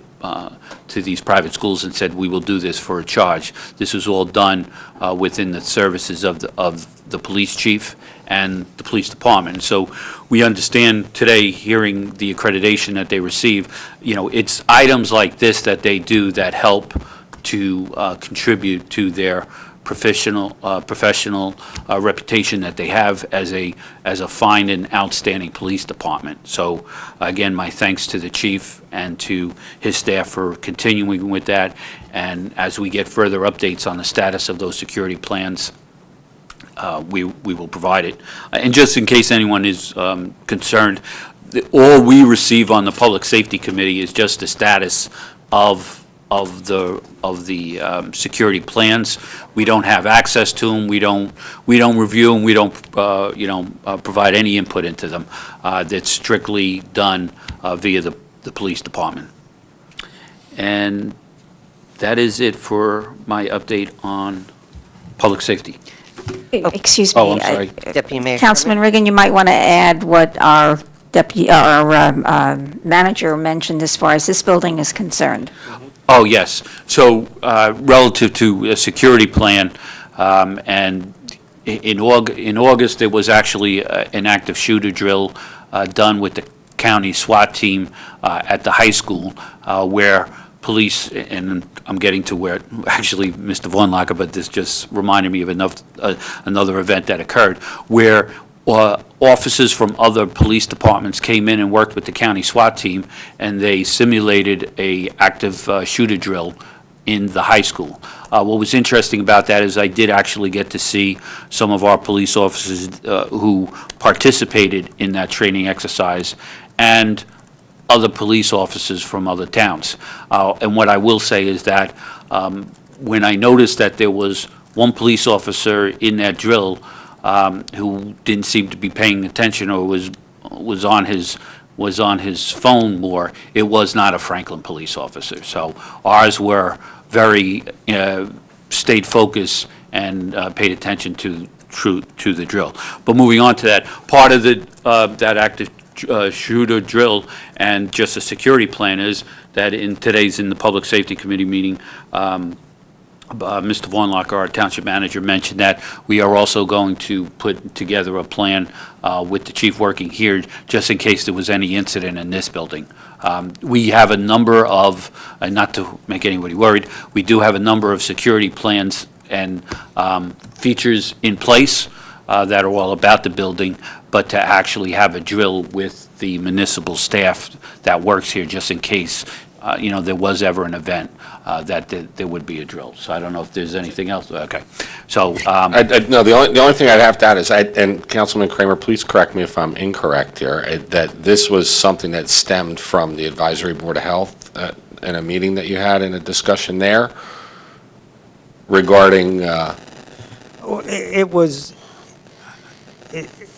P: these private schools and said, we will do this for a charge. This was all done within the services of the police chief and the police department. So we understand today, hearing the accreditation that they receive, you know, it's items like this that they do that help to contribute to their professional reputation that they have as a fine and outstanding police department. So again, my thanks to the chief and to his staff for continuing with that. And as we get further updates on the status of those security plans, we will provide it. And just in case anyone is concerned, all we receive on the Public Safety Committee is just the status of the security plans. We don't have access to them. We don't review them. We don't provide any input into them. That's strictly done via the police department. And that is it for my update on public safety.
H: Excuse me.
P: Oh, I'm sorry.
B: Deputy Mayor.
H: Councilman Regan, you might want to add what our manager mentioned as far as this building is concerned.
P: Oh, yes. So relative to a security plan, and in August, there was actually an active shooter drill done with the county SWAT team at the high school where police, and I'm getting to where, actually, Mr. Vornlacher, but this just reminded me of another event that occurred, where officers from other police departments came in and worked with the county SWAT team, and they simulated a active shooter drill in the high school. What was interesting about that is I did actually get to see some of our police officers who participated in that training exercise, and other police officers from other towns. And what I will say is that when I noticed that there was one police officer in that drill who didn't seem to be paying attention or was on his phone more, it was not a Franklin police officer. So ours were very stayed focused and paid attention to the drill. But moving on to that, part of that active shooter drill and just a security plan is that in the Public Safety Committee meeting, Mr. Vornlocker, our township manager, mentioned that we are also going to put together a plan with the chief working here, just in case there was any incident in this building. We have a number of, and not to make anybody worried, we do have a number of security plans and features in place that are all about the building, but to actually have a drill with the municipal staff that works here, just in case, there was ever an event, that there would be a drill. So I don't know if there's anything else. Okay. So,
K: No, the only thing I'd have to add is, and Councilman Kramer, please correct me if I'm incorrect here, that this was something that stemmed from the Advisory Board of Health in a meeting that you had in a discussion there regarding...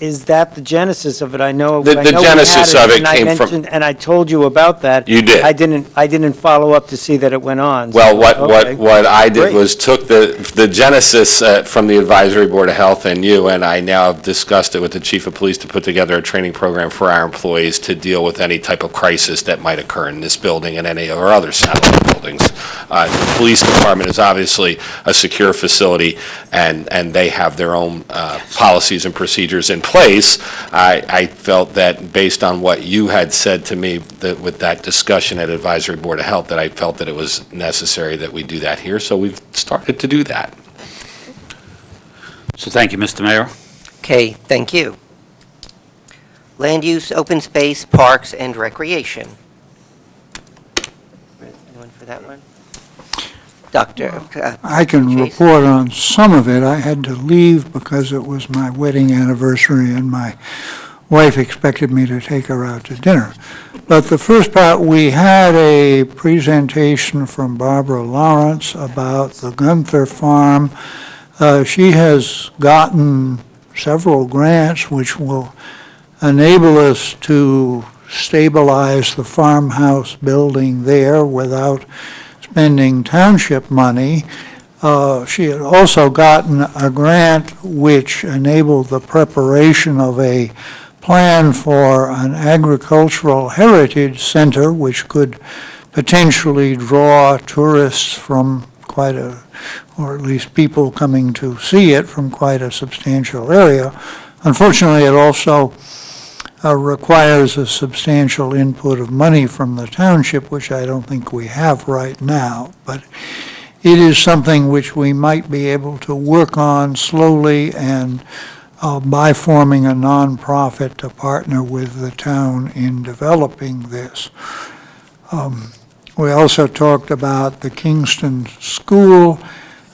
F: Is that the genesis of it? I know.
K: The genesis of it came from...
F: And I told you about that.
K: You did.
F: I didn't follow up to see that it went on.
K: Well,
F: Okay.
K: what I did
F: Great.
K: was took the genesis from the Advisory Board of Health and you, and I now have discussed it with the Chief of Police to put together a training program for our employees to deal with any type of crisis that might occur in this building and any of our other satellite buildings. The Police Department is obviously a secure facility, and they have their own policies and procedures in place. I felt that based on what you had said to me with that discussion at Advisory Board of Health, that I felt that it was necessary that we do that here, so we've started to do that.
P: so thank you, Mr. Mayor.
B: Okay, thank you. Land use, open space, parks, and recreation. Anyone for that one? Dr.
C: I can
B: Chase?
C: report on some of it. I had to leave because it was my wedding anniversary and my wife expected me to take her out to dinner. But the first part, we had a presentation from Barbara Lawrence about the Gunther Farm. She has gotten several grants which will enable us to stabilize the farmhouse building there without spending township money. She had also gotten a grant which enabled the preparation of a plan for an agricultural heritage center which could potentially draw tourists from quite a, or at least people coming to see it from quite a substantial area. Unfortunately, it also requires a substantial input of money from the township, which I don't think we have right now. But it is something which we might be able to work on slowly and by forming a nonprofit to partner with the town in developing this. We also talked about the Kingston School.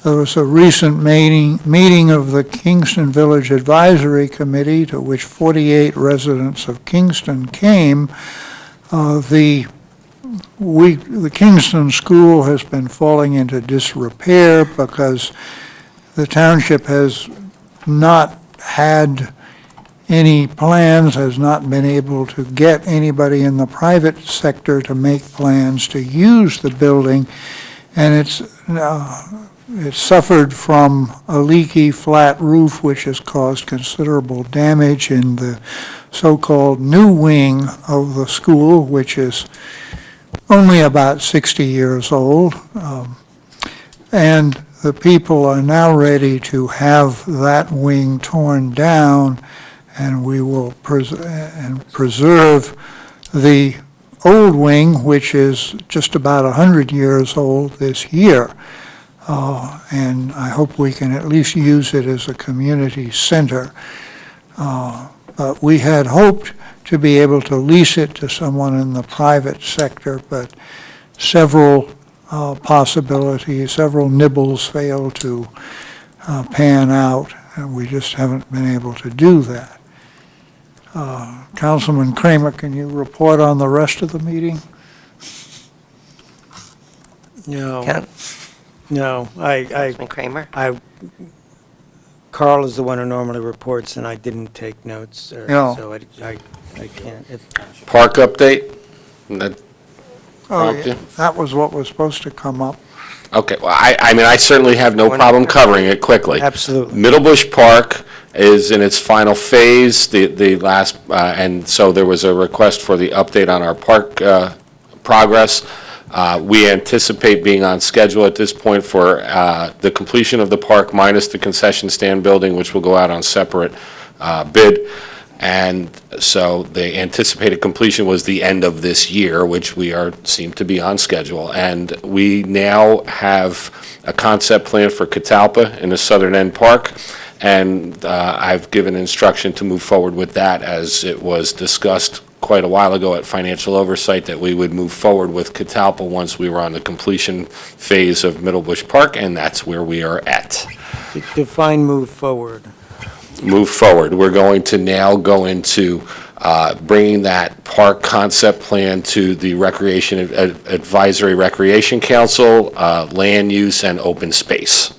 C: There was a recent meeting of the Kingston Village Advisory Committee to which 48 residents of Kingston came. The Kingston School has been falling into disrepair because the township has not had any plans, has not been able to get anybody in the private sector to make plans to use the building, and it's suffered from a leaky flat roof which has caused considerable damage in the so-called new wing of the school, which is only about 60 years old. And the people are now ready to have that wing torn down, and we will preserve the old wing, which is just about 100 years old this year. And I hope we can at least use it as a community center. But we had hoped to be able to lease it to someone in the private sector, but several possibilities, several nibbles failed to pan out, and we just haven't been able to do that. Councilman Kramer, can you report on the rest of the meeting?
F: No.
B: Count-
F: No,
B: Councilman Kramer?
F: Carl is the one who normally reports, and I didn't take notes,
C: No.
F: so I can't.
K: Park update? That
C: Oh,
K: prompt
C: yeah,
K: you?
C: that was what was supposed to come up.
K: Okay, well, I mean, I certainly have no problem covering it quickly.
F: Absolutely.
K: Middlebush Park is in its final phase, the last, and so there was a request for the update on our park progress. We anticipate being on schedule at this point for the completion of the park minus the concession stand building, which will go out on separate bid. And so the anticipated completion was the end of this year, which we seem to be on schedule. And we now have a concept plan for Catalpa in the southern end park. And I've given instruction to move forward with that, as it was discussed quite a while ago at financial oversight, that we would move forward with Catalpa once we were on the completion phase of Middlebush Park, and that's where we are at.
F: Define move forward.
K: Move forward. We're going to now go into bringing that park concept plan to the Recreation Advisory Recreation Council, land use, and open space.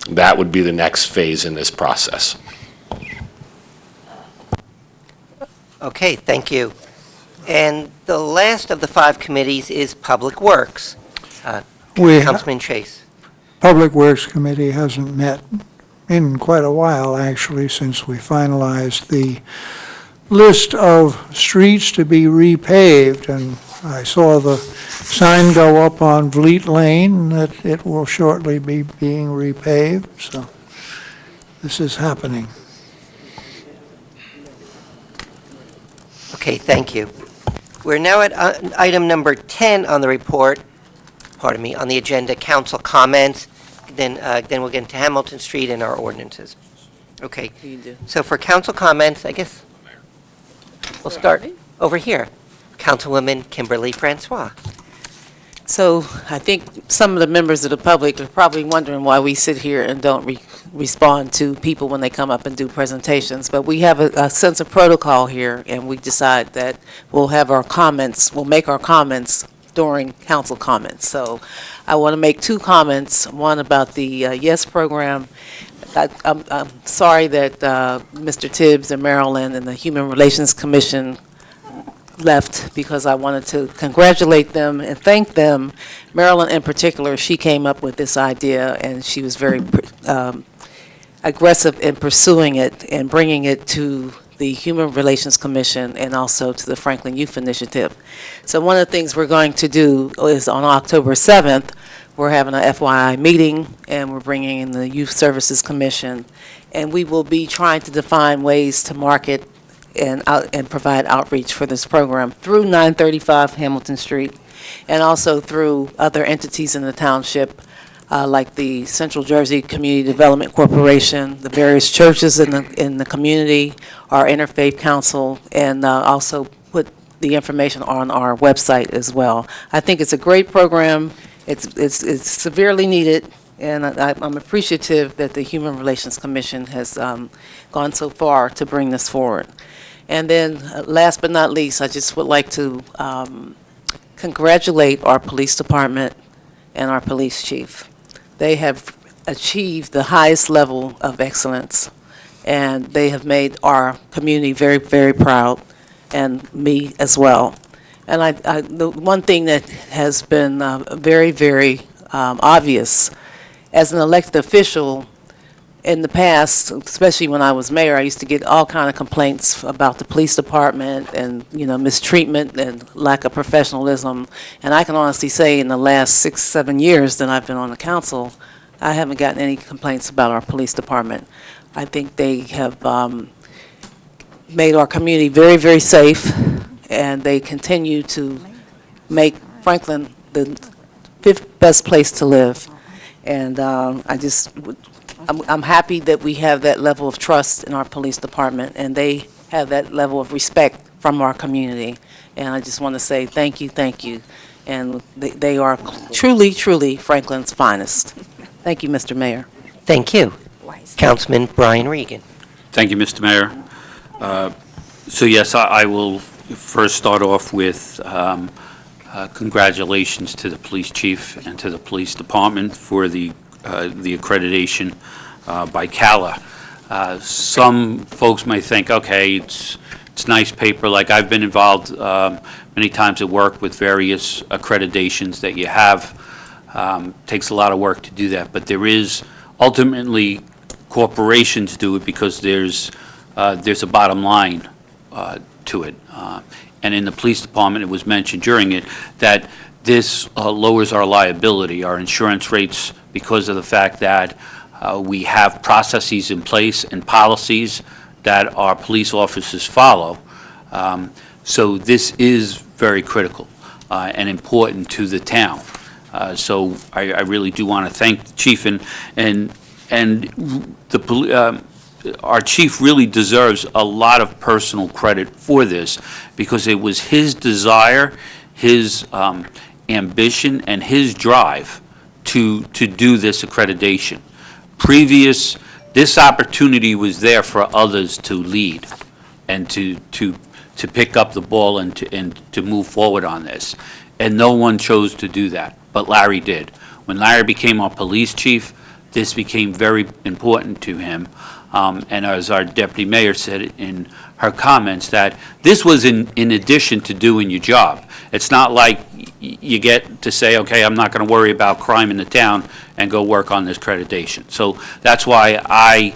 K: That would be the next phase in this process.
B: Okay, thank you. And the last of the 5 committees is Public Works. Councilman Chase.
C: Public Works Committee hasn't met in quite a while, actually, since we finalized the list of streets to be repaved, and I saw the sign go up on Vliet Lane that it will shortly be being repaved, so this is happening.
B: Okay, thank you. We're now at item number 10 on the report, on the agenda, council comments. Then we'll get into Hamilton Street and our ordinances. Okay, so for council comments, I guess we'll start over here. Councilwoman Kimberly Francois.
I: So I think some of the members of the public are probably wondering why we sit here and don't respond to people when they come up and do presentations. But we have a sense of protocol here, and we decide that we'll make our comments during council comments. So I want to make 2 comments, one about the YES program. I'm sorry that Mr. Tibbs and Marilyn and the Human Relations Commission left, because I wanted to congratulate them and thank them. Marilyn in particular, she came up with this idea, and she was very aggressive in pursuing it and bringing it to the Human Relations Commission and also to the Franklin Youth Initiative. So one of the things we're going to do is on October 7th, we're having a FYI meeting, and we're bringing in the Youth Services Commission, and we will be trying to define ways to market and provide outreach for this program through 935 Hamilton Street, and also through other entities in the township, like the Central Jersey Community Development Corporation, the various churches in the community, our Interfaith Council, and also put the information on our website as well. I think it's a great program. It's severely needed, and I'm appreciative that the Human Relations Commission has gone so far to bring this forward. And then, last but not least, I just would like to congratulate our police department and our police chief. They have achieved the highest level of excellence, and they have made our community very, very proud, and me as well. And the one thing that has been very, very obvious, as an elected official, in the past, especially when I was mayor, I used to get all kind of complaints about the police department and, mistreatment and lack of professionalism. And I can honestly say in the last 6-7 years that I've been on the council, I haven't gotten any complaints about our police department. I think they have made our community very, very safe, and they continue to make Franklin the 5th best place to live. And I'm happy that we have that level of trust in our police department, and they have that level of respect from our community. And I just want to say thank you. And they are truly, truly Franklin's finest. Thank you, Mr. Mayor.
B: Thank you. Councilman Brian Regan.
P: Thank you, Mr. Mayor. So yes, I will first start off with congratulations to the police chief and to the police department for the accreditation by CALA. Some folks may think, okay, it's nice paper. Like I've been involved many times at work with various accreditations that you have. Takes a lot of work to do that, but there is ultimately corporations do it because there's a bottom line to it. And in the police department, it was mentioned during it that this lowers our liability, our insurance rates, because of the fact that we have processes in place and policies that our police officers follow. So this is very critical and important to the town. So I really do want to thank the chief, and our chief really deserves a lot of personal credit for this, because it was his desire, his ambition, and his drive to do this accreditation. This opportunity was there for others to lead and to pick up the ball and to move forward on this. And no one chose to do that, but Larry did. When Larry became our police chief, this became very important to him. And as our deputy mayor said in her comments, that this was in addition to doing your job. It's not like you get to say, okay, I'm not going to worry about crime in the town and go work on this accreditation. So that's why I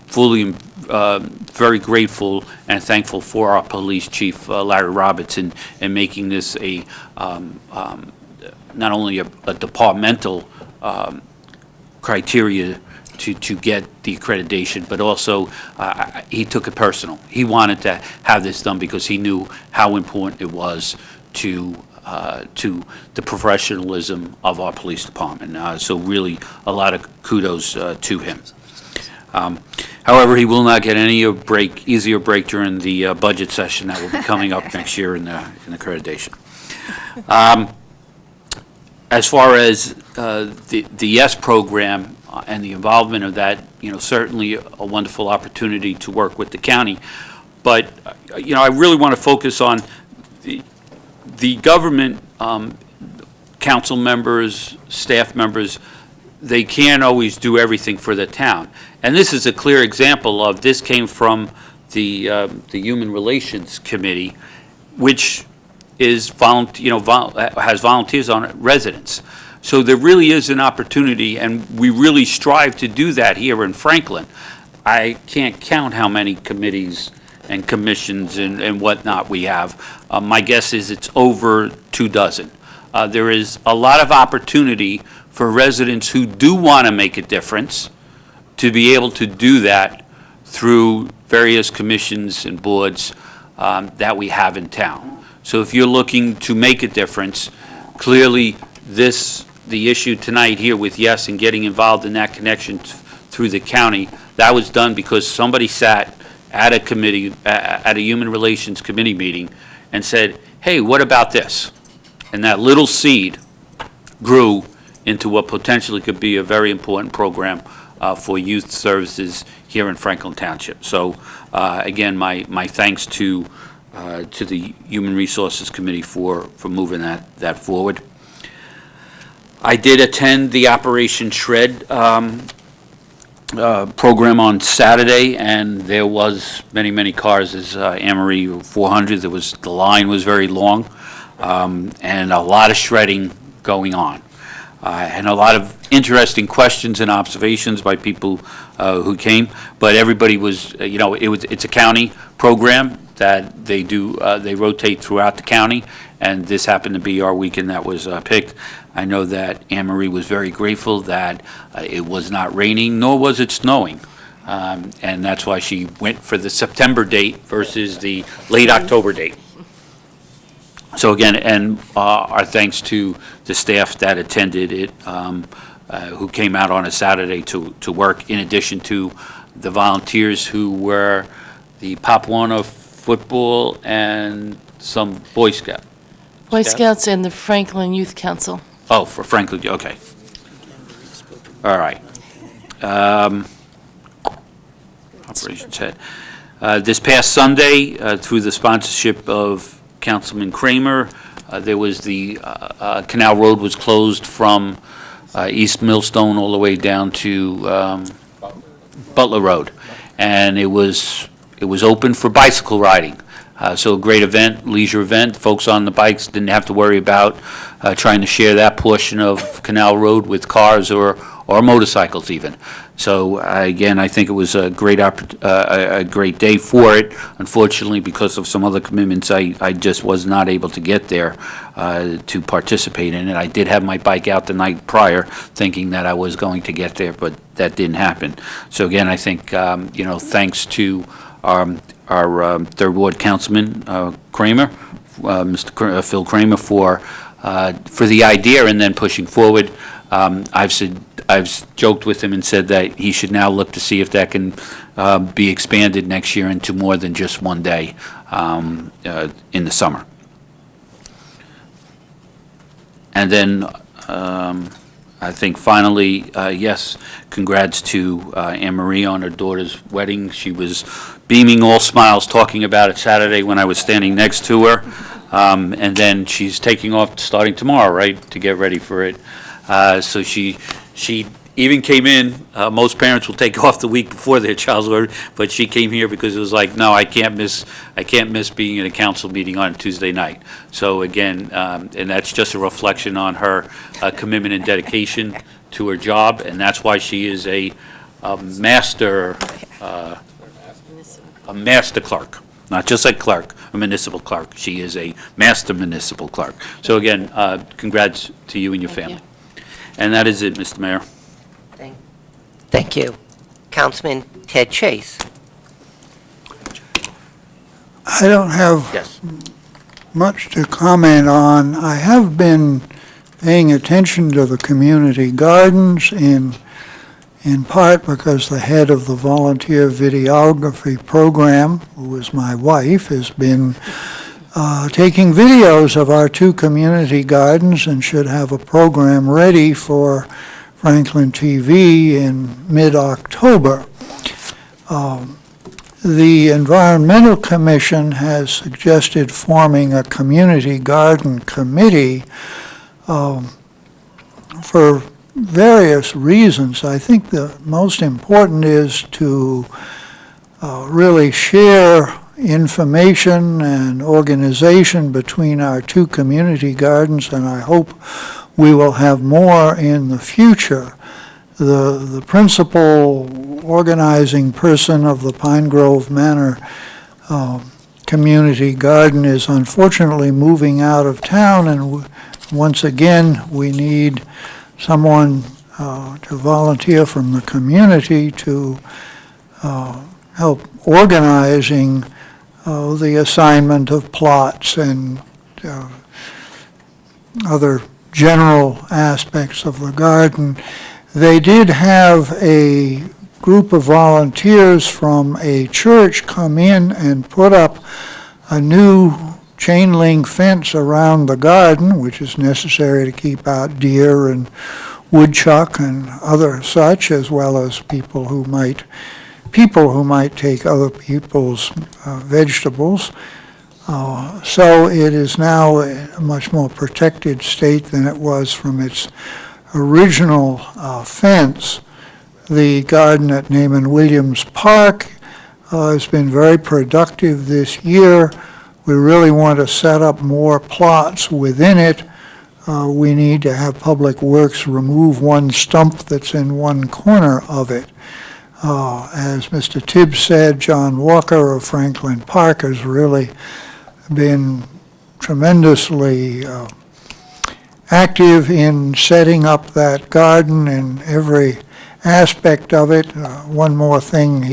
P: fully very grateful and thankful for our police chief, Larry Roberts, in making this a not only a departmental criteria to get the accreditation, but also he took it personal. He wanted to have this done because he knew how important it was to the professionalism of our police department. So really, a lot of kudos to him. However, he will not get any easier break during the budget session that will be coming up next year in the accreditation. As far as the YES program and the involvement of that, certainly a wonderful opportunity to work with the county. But, I really want to focus on the government, council members, staff members. They can't always do everything for the town. And this is a clear example of this came from the Human Relations Committee, which is has volunteers on it, residents. So there really is an opportunity, and we really strive to do that here in Franklin. I can't count how many committees and commissions and whatnot we have. My guess is it's over 24. There is a lot of opportunity for residents who do want to make a difference to be able to do that through various commissions and boards that we have in town. So if you're looking to make a difference, clearly the issue tonight here with YES and getting involved in that connection through the county, that was done because somebody sat at a committee, at a Human Relations Committee meeting and said, hey, what about this? And that little seed grew into what potentially could be a very important program for youth services here in Franklin Township. So again, my thanks to the Human Resources Committee for moving that forward. I did attend the Operation Shred program on Saturday, and there was many cars, as Anne-Marie 400. The line was very long, and a lot of shredding going on. And a lot of interesting questions and observations by people who came, but everybody was, it's a county program that they do, they rotate throughout the county, and this happened to be our weekend that was picked. I know that Anne-Marie was very grateful that it was not raining, nor was it snowing. And that's why she went for the September date versus the late October date. So again, and our thanks to the staff that attended it, who came out on a Saturday to work, in addition to the volunteers who were the Pop Warner football and some Boy Scouts.
D: Boy Scouts and the Franklin Youth Council.
P: Oh, for Franklin, okay. All right. Operations Head. This past Sunday, through the sponsorship of Councilman Kramer, there was the Canal Road was closed from East Millstone all the way down to Butler Road, and it was open for bicycle riding. So a great event, leisure event. Folks on the bikes didn't have to worry about trying to share that portion of Canal Road with cars or motorcycles even. So again, I think it was a great a great day for it. Unfortunately, because of some other commitments, I just was not able to get there to participate in it. I did have my bike out the night prior, thinking that I was going to get there, but that didn't happen. So again, I think thanks to our third ward councilman Kramer, Mr. Phil Kramer, for the idea and then pushing forward. I've joked with him and said that he should now look to see if that can be expanded next year into more than just one day in the summer. And then I think finally, yes, congrats to Anne Marie on her daughter's wedding. She was beaming all smiles talking about it Saturday when I was standing next to her. And then she's taking off starting tomorrow, right, to get ready for it. So she even came in. Most parents will take off the week before their child's wedding, but she came here because it was like, no, I can't miss being in a council meeting on Tuesday night. So again, and that's just a reflection on her commitment and dedication to her job, and that's why she is a master clerk. Not just a clerk, a municipal clerk. She is a master municipal clerk. So again, congrats to you and your family. And that is it, Mr. Mayor.
B: Thank you. Councilman Ted Chase.
C: I don't have much to comment on. I have been paying attention to the community gardens in part because the head of the volunteer videography program, who is my wife, has been taking videos of our two community gardens and should have a program ready for Franklin TV in mid-October. The Environmental Commission has suggested forming a community garden committee for various reasons. I think the most important is to really share information and organization between our two community gardens, and I hope we will have more in the future. The principal organizing person of the Pine Grove Manor Community Garden is unfortunately moving out of town, and once again we need someone to volunteer from the community to help organizing the assignment of plots and other general aspects of the garden. They did have a group of volunteers from a church come in and put up a new chain link fence around the garden, which is necessary to keep out deer and woodchuck and other such, as well as people who might take other people's vegetables. So it is now a much more protected state than it was from its original fence. The garden at Naaman Williams Park has been very productive this year. We really want to set up more plots within it. We need to have Public Works remove one stump that's in one corner of it. As Mr. Tibbs said, John Walker of Franklin Park has really been tremendously active in setting up that garden in every aspect of it. One more thing,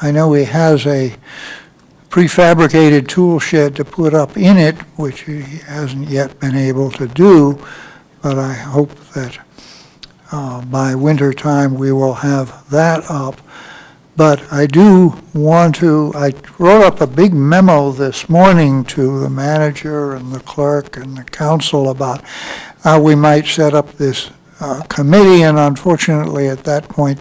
C: I know he has a prefabricated tool shed to put up in it, which he hasn't yet been able to do, but I hope that by winter time we will have that up. But I do want to, I wrote up a big memo this morning to the manager and the clerk and the council about how we might set up this committee, and unfortunately at that point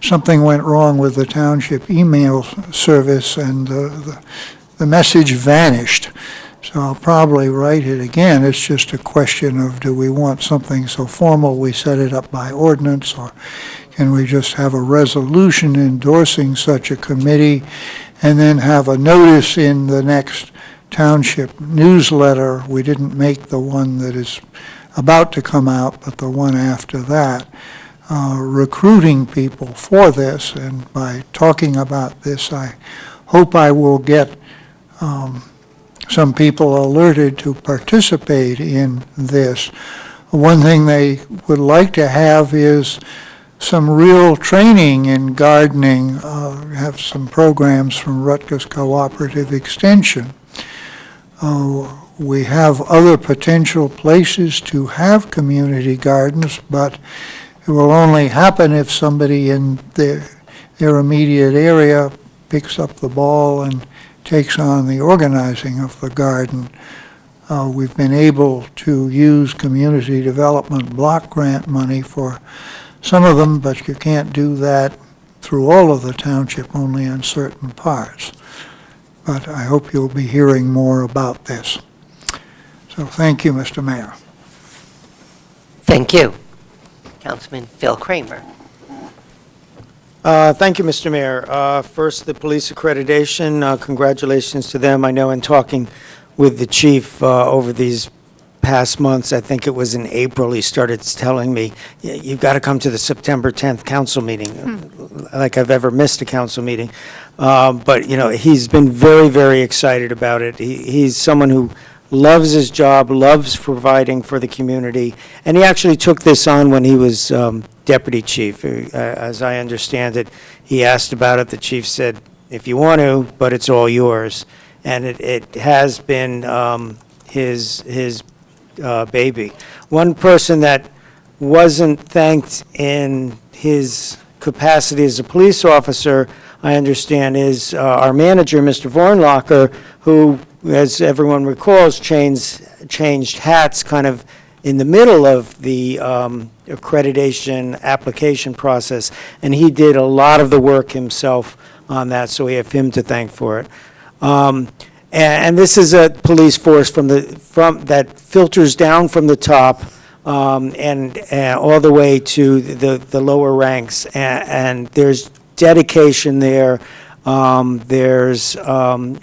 C: something went wrong with the township email service and the message vanished. So I'll probably write it again. It's just a question of, do we want something so formal we set it up by ordinance, or can we just have a resolution endorsing such a committee and then have a notice in the next township newsletter? We didn't make the one that is about to come out, but the one after that, recruiting people for this, and by talking about this, I hope I will get some people alerted to participate in this. One thing they would like to have is some real training in gardening, have some programs from Rutgers Cooperative Extension. We have other potential places to have community gardens, but it will only happen if somebody in their immediate area picks up the ball and takes on the organizing of the garden. We've been able to use community development block grant money for some of them, but you can't do that through all of the township, only in certain parts. But I hope you'll be hearing more about this. So thank you, Mr. Mayor.
B: Thank you. Councilman Phil Kramer.
F: Thank you, Mr. Mayor. First, the police accreditation, congratulations to them. I know in talking with the chief over these past months, I think it was in April, he started telling me, you've got to come to the September 10th council meeting, like I've ever missed a council meeting. But, you know, he's been very, very excited about it. He's someone who loves his job, loves providing for the community, and he actually took this on when he was deputy chief. As I understand it, he asked about it. The chief said, if you want to, but it's all yours. And it has been his baby. One person that wasn't thanked in his capacity as a police officer, I understand, is our manager, Mr. Vornlocker, who, as everyone recalls, changed hats kind of in the middle of the accreditation application process, and he did a lot of the work himself on that, so we have him to thank for it. And this is a police force that filters down from the top and all the way to the lower ranks, and there's dedication there. There's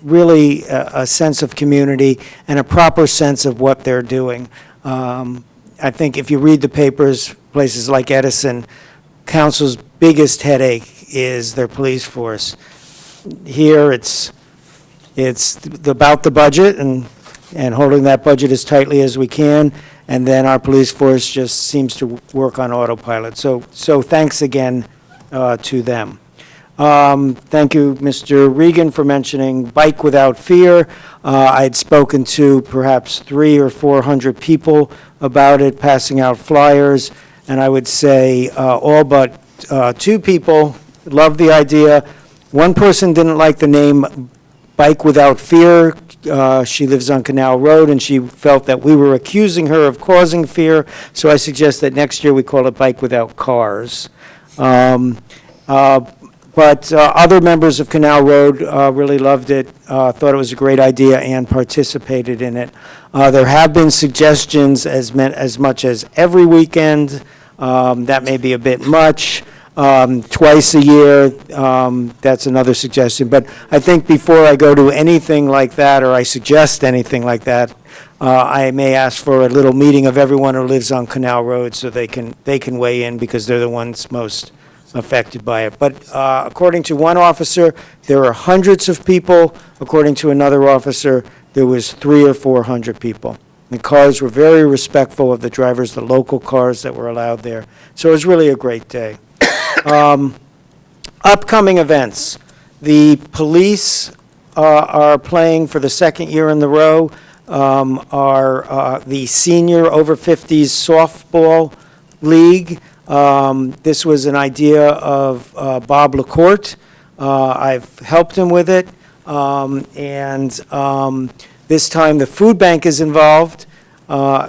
F: really a sense of community and a proper sense of what they're doing. I think if you read the papers, places like Edison, council's biggest headache is their police force. Here, it's about the budget and holding that budget as tightly as we can, and then our police force just seems to work on autopilot. So thanks again to them. Thank you, Mr. Regan, for mentioning Bike Without Fear. I had spoken to perhaps 300 or 400 people about it, passing out flyers, and I would say all but 2 people loved the idea. One person didn't like the name Bike Without Fear. She lives on Canal Road, and she felt that we were accusing her of causing fear, so I suggest that next year we call it Bike Without Cars. But other members of Canal Road really loved it, thought it was a great idea, and participated in it. There have been suggestions as much as every weekend. That may be a bit much. Twice a year, that's another suggestion. But I think before I go to anything like that, or I suggest anything like that, I may ask for a little meeting of everyone who lives on Canal Road so they can weigh in, because they're the ones most affected by it. But according to one officer, there are hundreds of people. According to another officer, there was 300 or 400 people. The cars were very respectful of the drivers, the local cars that were allowed there. So it was really a great day. Upcoming events. The police are playing for the second year in the row. The senior over 50s softball league. This was an idea of Bob LaCourte. I've helped him with it. This time the food bank is involved.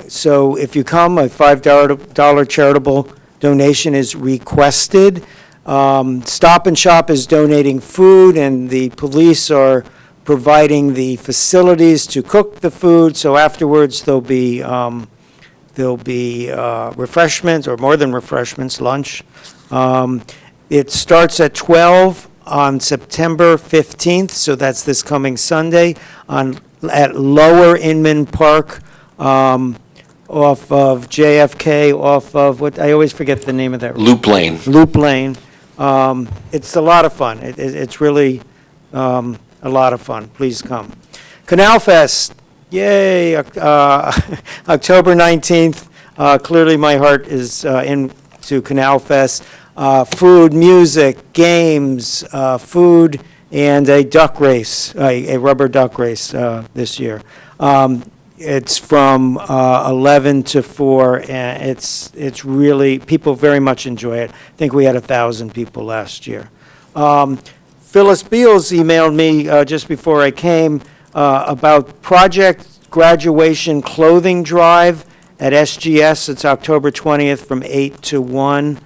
F: So if you come, a $5 charitable donation is requested. Stop and Shop is donating food, and the police are providing the facilities to cook the food. So afterwards there'll be refreshments, or more than refreshments, lunch. It starts at 12 on September 15th, so that's this coming Sunday, at Lower Inman Park, off of JFK, off of, what, I always forget the name of that road.
K: Loop Lane.
F: Loop Lane. It's a lot of fun. It's really a lot of fun. Please come. Canal Fest, yay, October 19th. Clearly, my heart is into Canal Fest. Food, music, games, food, and a duck race, a rubber duck race this year. It's from 11 to 4, and it's really, people very much enjoy it. I think we had 1,000 people last year. Phyllis Beals emailed me just before I came about Project Graduation Clothing Drive at SGS. It's October 20th from 8 to 1.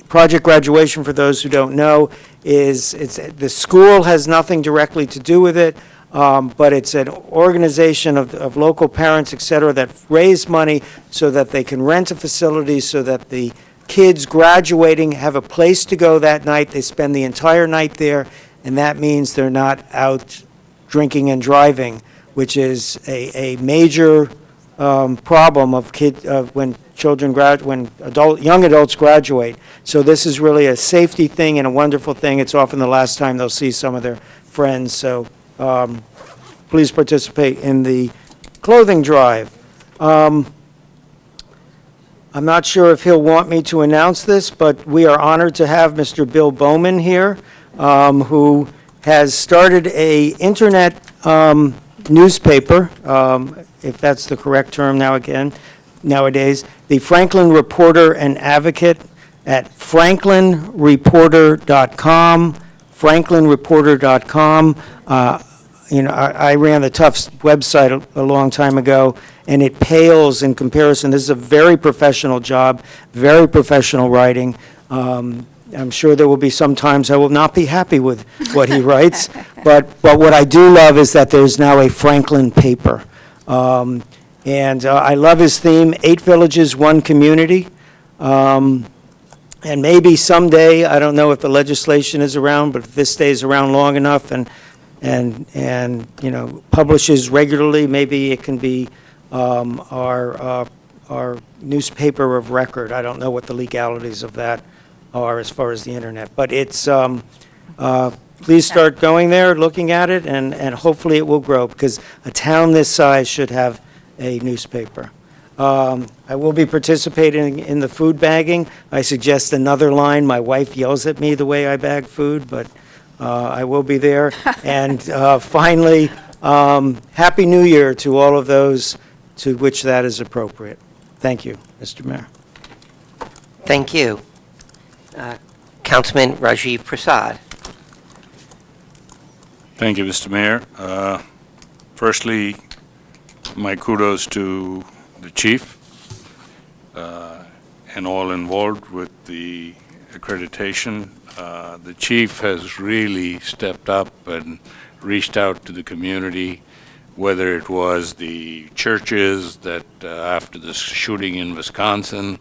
F: Project Graduation, for those who don't know, the school has nothing directly to do with it, but it's an organization of local parents, et cetera, that raise money so that they can rent a facility so that the kids graduating have a place to go that night. They spend the entire night there, and that means they're not out drinking and driving, which is a major problem of when children young adults graduate. So this is really a safety thing and a wonderful thing. It's often the last time they'll see some of their friends. So please participate in the clothing drive. I'm not sure if he'll want me to announce this, but we are honored to have Mr. Bill Bowman here, who has started a internet newspaper, if that's the correct term nowadays, the Franklin Reporter and Advocate at franklinreporter.com, franklinreporter.com. I ran the Tufts website a long time ago, and it pales in comparison. This is a very professional job, very professional writing. I'm sure there will be some times I will not be happy with what he writes, but what I do love is that there's now a Franklin paper. And I love his theme, 8 villages, 1 community. And maybe someday, I don't know if the legislation is around, but if this stays around long enough and publishes regularly, maybe it can be our newspaper of record. I don't know what the legalities of that are as far as the internet, but it's please start going there, looking at it, and hopefully it will grow, because a town this size should have a newspaper. I will be participating in the food bagging. I suggest another line. My wife yells at me the way I bag food, but I will be there. And finally, Happy New Year to all of those to which that is appropriate. Thank you, Mr. Mayor.
B: Thank you. Councilman Rajiv Prasad.
L: Thank you, Mr. Mayor. Firstly, my kudos to the chief and all involved with the accreditation. The chief has really stepped up and reached out to the community, whether it was the churches that after the shooting in Wisconsin,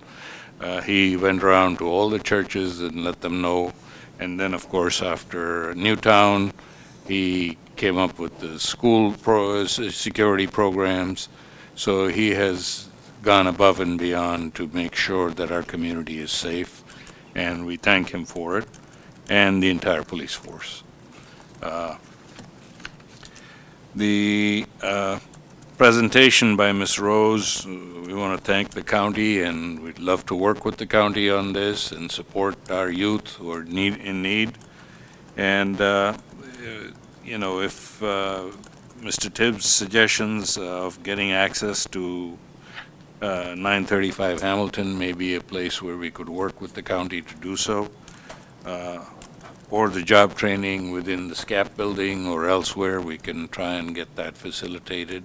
L: he went around to all the churches and let them know. And then, of course, after Newtown, he came up with the school security programs. So he has gone above and beyond to make sure that our community is safe, and we thank him for it, and the entire police force. The presentation by Ms. Rose, we want to thank the county, and we'd love to work with the county on this and support our youth who are in need. And, if Mr. Tibbs' suggestions of getting access to 935 Hamilton may be a place where we could work with the county to do so, or the job training within the SCAP building or elsewhere, we can try and get that facilitated.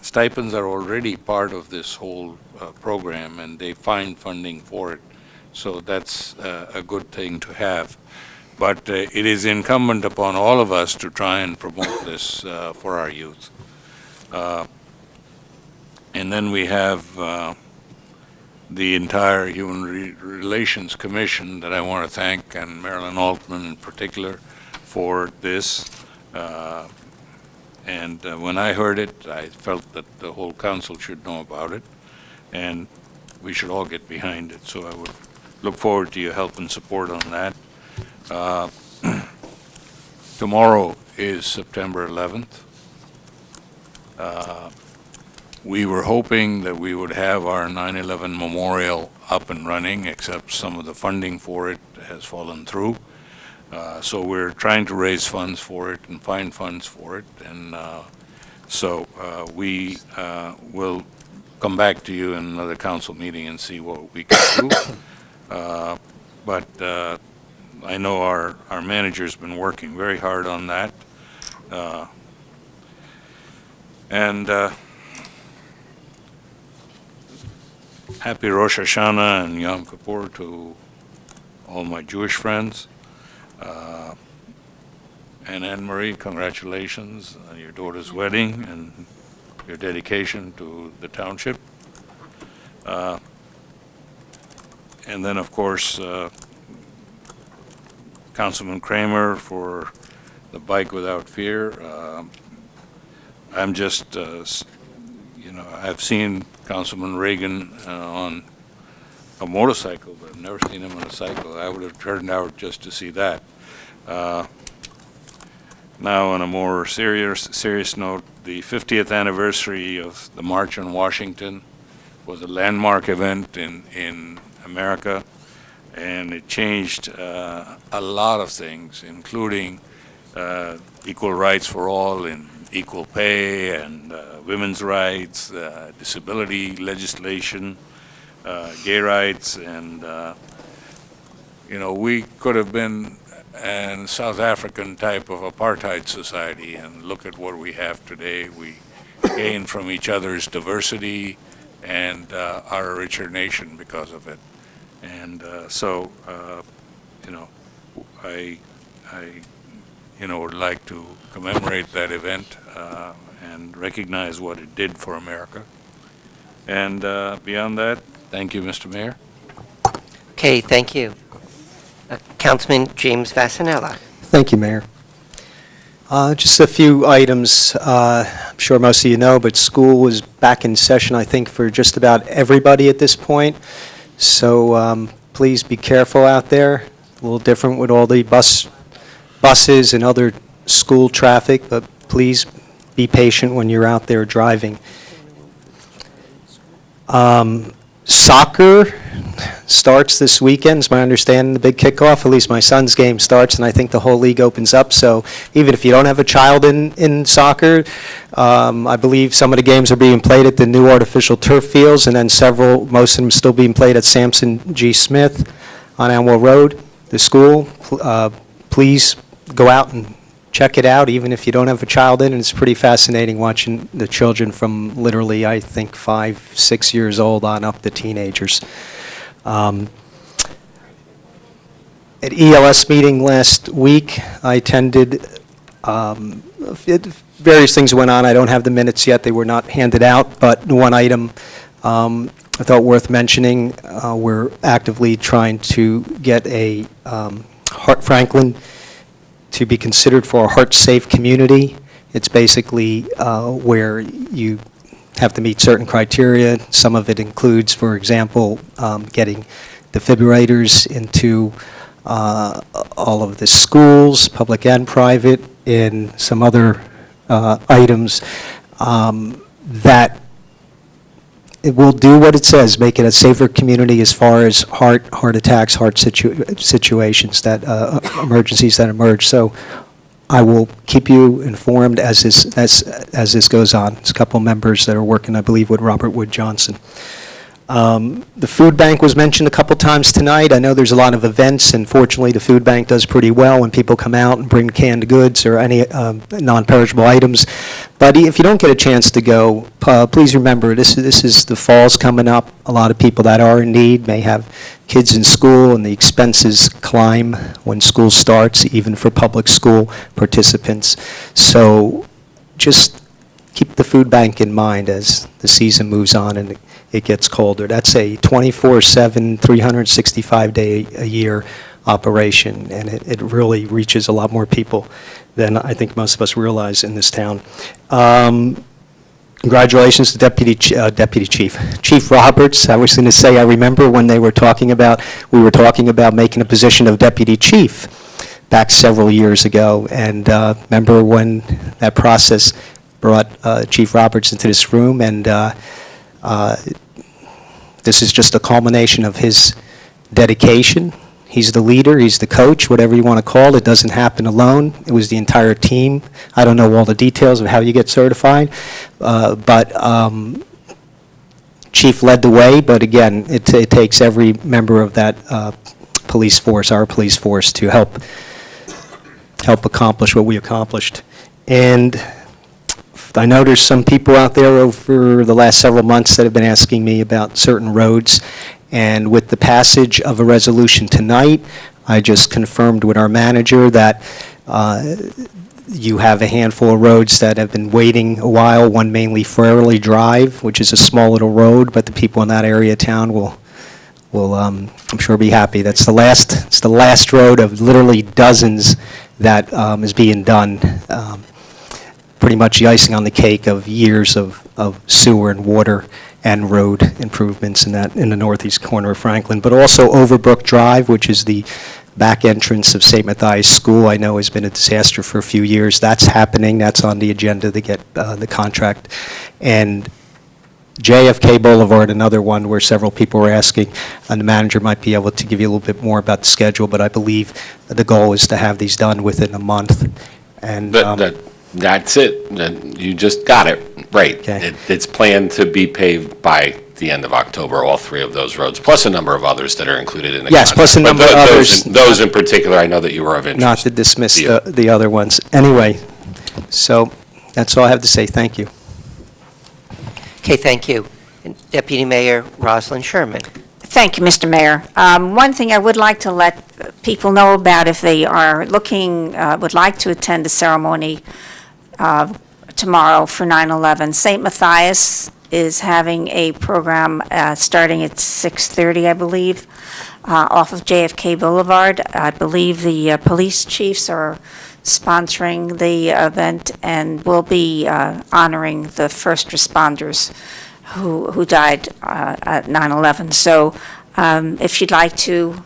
L: Stipends are already part of this whole program, and they find funding for it, so that's a good thing to have. But it is incumbent upon all of us to try and promote this for our youth. And then we have the entire Human Relations Commission that I want to thank, and Marilyn Altman in particular, for this. And when I heard it, I felt that the whole council should know about it, and we should all get behind it. So I would look forward to your help and support on that. Tomorrow is September 11th. We were hoping that we would have our 9/11 memorial up and running, except some of the funding for it has fallen through. So we're trying to raise funds for it and find funds for it. And so we will come back to you in another council meeting and see what we can do. But I know our manager's been working very hard on that. And happy Rosh Hashanah and Yom Kippur to all my Jewish friends. And Anne-Marie, congratulations on your daughter's wedding and your dedication to the township. And then, of course, Councilman Kramer for the Bike Without Fear. I'm just, I've seen Councilman Reagan on a motorcycle, but I've never seen him on a cycle. I would have turned out just to see that. Now, on a more serious note, the 50th anniversary of the March on Washington was a landmark event in America, and it changed a lot of things, including equal rights for all and equal pay and women's rights, disability legislation, gay rights, and we could have been a South African type of apartheid society, and look at what we have today. We gain from each other's diversity and are a richer nation because of it. And so, I would like to commemorate that event and recognize what it did for America. And beyond that, thank you, Mr. Mayor.
B: Okay, thank you. Councilman James Vassanella.
Q: Thank you, Mayor. Just a few items. I'm sure most of you know, but school was back in session, I think, for just about everybody at this point. So please be careful out there. A little different with all the buses and other school traffic, but please be patient when you're out there driving. Soccer starts this weekend, is my understanding, the big kickoff. At least my son's game starts, and I think the whole league opens up. So even if you don't have a child in soccer, I believe some of the games are being played at the new artificial turf fields, and then most of them still being played at Sampson G. Smith on Elmwell Road, the school. Please go out and check it out, even if you don't have a child in. And it's pretty fascinating watching the children from literally, I think, 5, 6 years old on up to teenagers. At ELS meeting last week, I attended. Various things went on. I don't have the minutes yet. They were not handed out. But one item I thought worth mentioning, we're actively trying to get a Franklin to be considered for a heart-safe community. It's basically where you have to meet certain criteria. Some of it includes, for example, getting defibrillators into all of the schools, public and private, and some other items that it will do what it says, make it a safer community as far as heart attacks, situations, that emergencies that emerge. So I will keep you informed as this goes on. There's a couple members that are working, I believe, with Robert Wood Johnson. The food bank was mentioned a couple times tonight. I know there's a lot of events, and fortunately the food bank does pretty well when people come out and bring canned goods or any non-perishable items. But if you don't get a chance to go, please remember this is the fall's coming up. A lot of people that are in need may have kids in school, and the expenses climb when school starts, even for public school participants. So just keep the food bank in mind as the season moves on and it gets colder. That's a 24/7, 365-day a year operation, and it really reaches a lot more people than I think most of us realize in this town. Congratulations to Chief Roberts. I was going to say, I remember when we were talking about making a position of deputy chief back several years ago, and remember when that process brought Chief Roberts into this room, and this is just a culmination of his dedication. He's the leader, he's the coach, whatever you want to call it. It doesn't happen alone. It was the entire team. I don't know all the details of how you get certified, but Chief led the way. But again, it takes every member of that police force, our police force, to help accomplish what we accomplished. And I know there's some people out there over the last several months that have been asking me about certain roads. And with the passage of a resolution tonight, I just confirmed with our manager that you have a handful of roads that have been waiting a while, one mainly Fairley Drive, which is a small little road, but the people in that area of town will I'm sure be happy. It's the last road of literally dozens that is being done. Pretty much the icing on the cake of years of sewer and water and road improvements in the northeast corner of Franklin, but also Overbrook Drive, which is the back entrance of St. Matthias School. I know has been a disaster for a few years. That's happening. That's on the agenda to get the contract. And JFK Boulevard, another one where several people were asking, and the manager might be able to give you a little bit more about the schedule, but I believe the goal is to have these done within a month. And
K: That's it. You just got it right.
Q: Okay.
K: It's planned to be paved by the end of October, all three of those roads, plus a number of others that are included in the
Q: Yes, plus a
K: contract.
Q: number
K: But
Q: of others.
K: Those in particular, I know that you were of interest.
Q: Not to dismiss
K: to you.
Q: the other ones. Anyway, so that's all I have to say. Thank you.
B: Okay, thank you. And Deputy Mayor Rosalind Sherman.
H: Thank you, Mr. Mayor. One thing I would like to let people know about if they are would like to attend the ceremony tomorrow for 9/11. St. Matthias is having a program starting at 6:30, I believe, off of JFK Boulevard. I believe the police chiefs are sponsoring the event and will be honoring the first responders who died at 9/11. So if you'd like to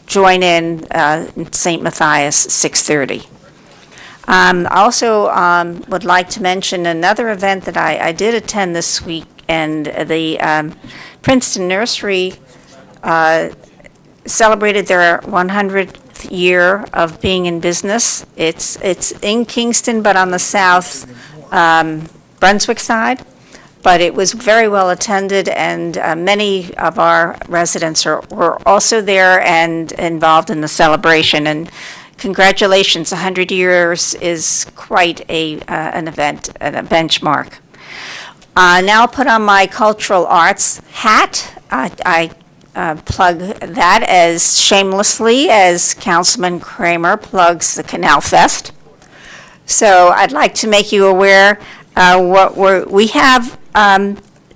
H: join in St. Matthias, 6:30. I also would like to mention another event that I did attend this week, and the Princeton Nursery celebrated their 100th year of being in business. It's in Kingston, but on the south Brunswick side. But it was very well attended, and many of our residents were also there and involved in the celebration. And congratulations, 100 years is quite an event and a benchmark. Now I'll put on my cultural arts hat. I plug that as shamelessly as Councilman Kramer plugs the Canal Fest. So I'd like to make you aware we have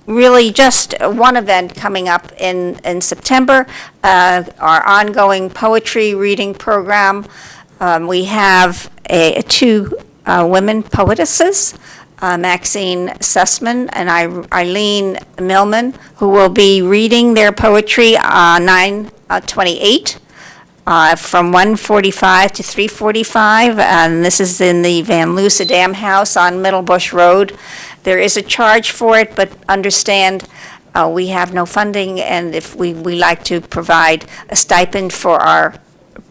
H: really just one event coming up in September, our ongoing poetry reading program. We have two women poetesses, Maxine Sussman and Eileen Millman, who will be reading their poetry on 9/28 from 1:45 to 3:45, and this is in the Van Luce Dam House on Middlebush Road. There is a charge for it, but understand we have no funding, and if we like to provide a stipend for our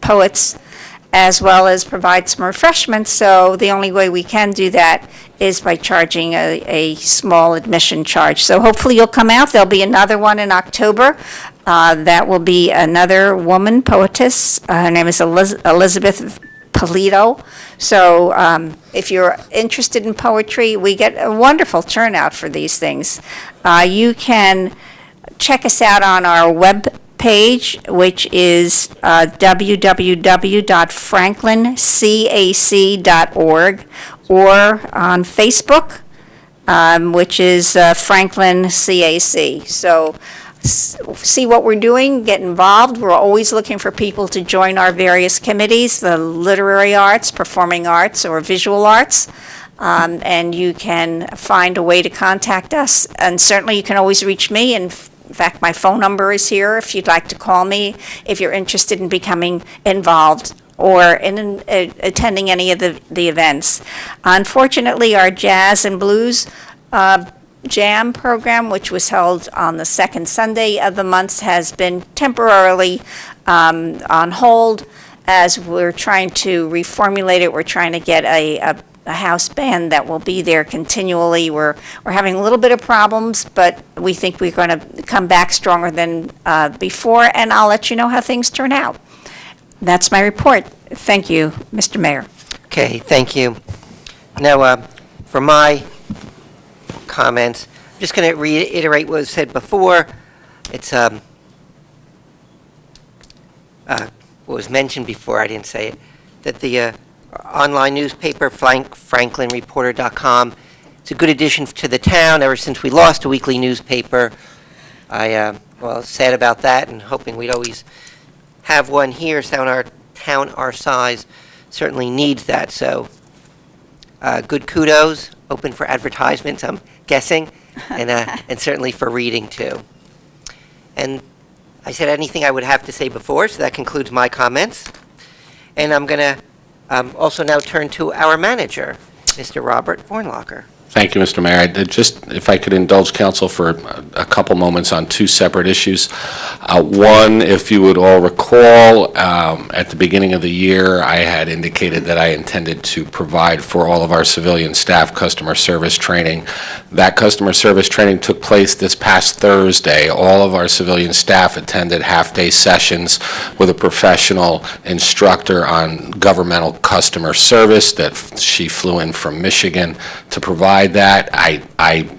H: poets, as well as provide some refreshments, so the only way we can do that is by charging a small admission charge. So hopefully you'll come out. There'll be another one in October. That will be another woman poetess. Her name is Elizabeth Polito. So if you're interested in poetry, we get a wonderful turnout for these things. You can check us out on our web page, which is www.franklincac.org, or on Facebook, which is Franklin CAC. So see what we're doing, get involved. We're always looking for people to join our various committees, the literary arts, performing arts, or visual arts. And you can find a way to contact us. And certainly you can always reach me. In fact, my phone number is here if you'd like to call me if you're interested in becoming involved or in attending any of the events. Unfortunately, our jazz and blues jam program, which was held on the second Sunday of the month, has been temporarily on hold as we're trying to reformulate it. We're trying to get a house band that will be there continually. We're having a little bit of problems, but we think we're going to come back stronger than before, and I'll let you know how things turn out. That's my report. Thank you, Mr. Mayor.
B: Okay, thank you. Now, for my comments, I'm just going to reiterate what was said before. It's what was mentioned before, I didn't say it, that the online newspaper, franklinreporter.com, it's a good addition to the town. Ever since we lost a weekly newspaper, I sad about that, and hoping we'd always have one here. So our town our size certainly needs that. So good kudos, open for advertisements, I'm guessing, and certainly for reading too. And I said anything I would have to say before, so that concludes my comments. And I'm going to also now turn to our manager, Mr. Robert Vornlocker.
K: Thank you, Mr. Mayor. If I could indulge council for a couple moments on two separate issues. One, if you would all recall, at the beginning of the year, I had indicated that I intended to provide for all of our civilian staff customer service training. That customer service training took place this past Thursday. All of our civilian staff attended half-day sessions with a professional instructor on governmental customer service that she flew in from Michigan to provide that. I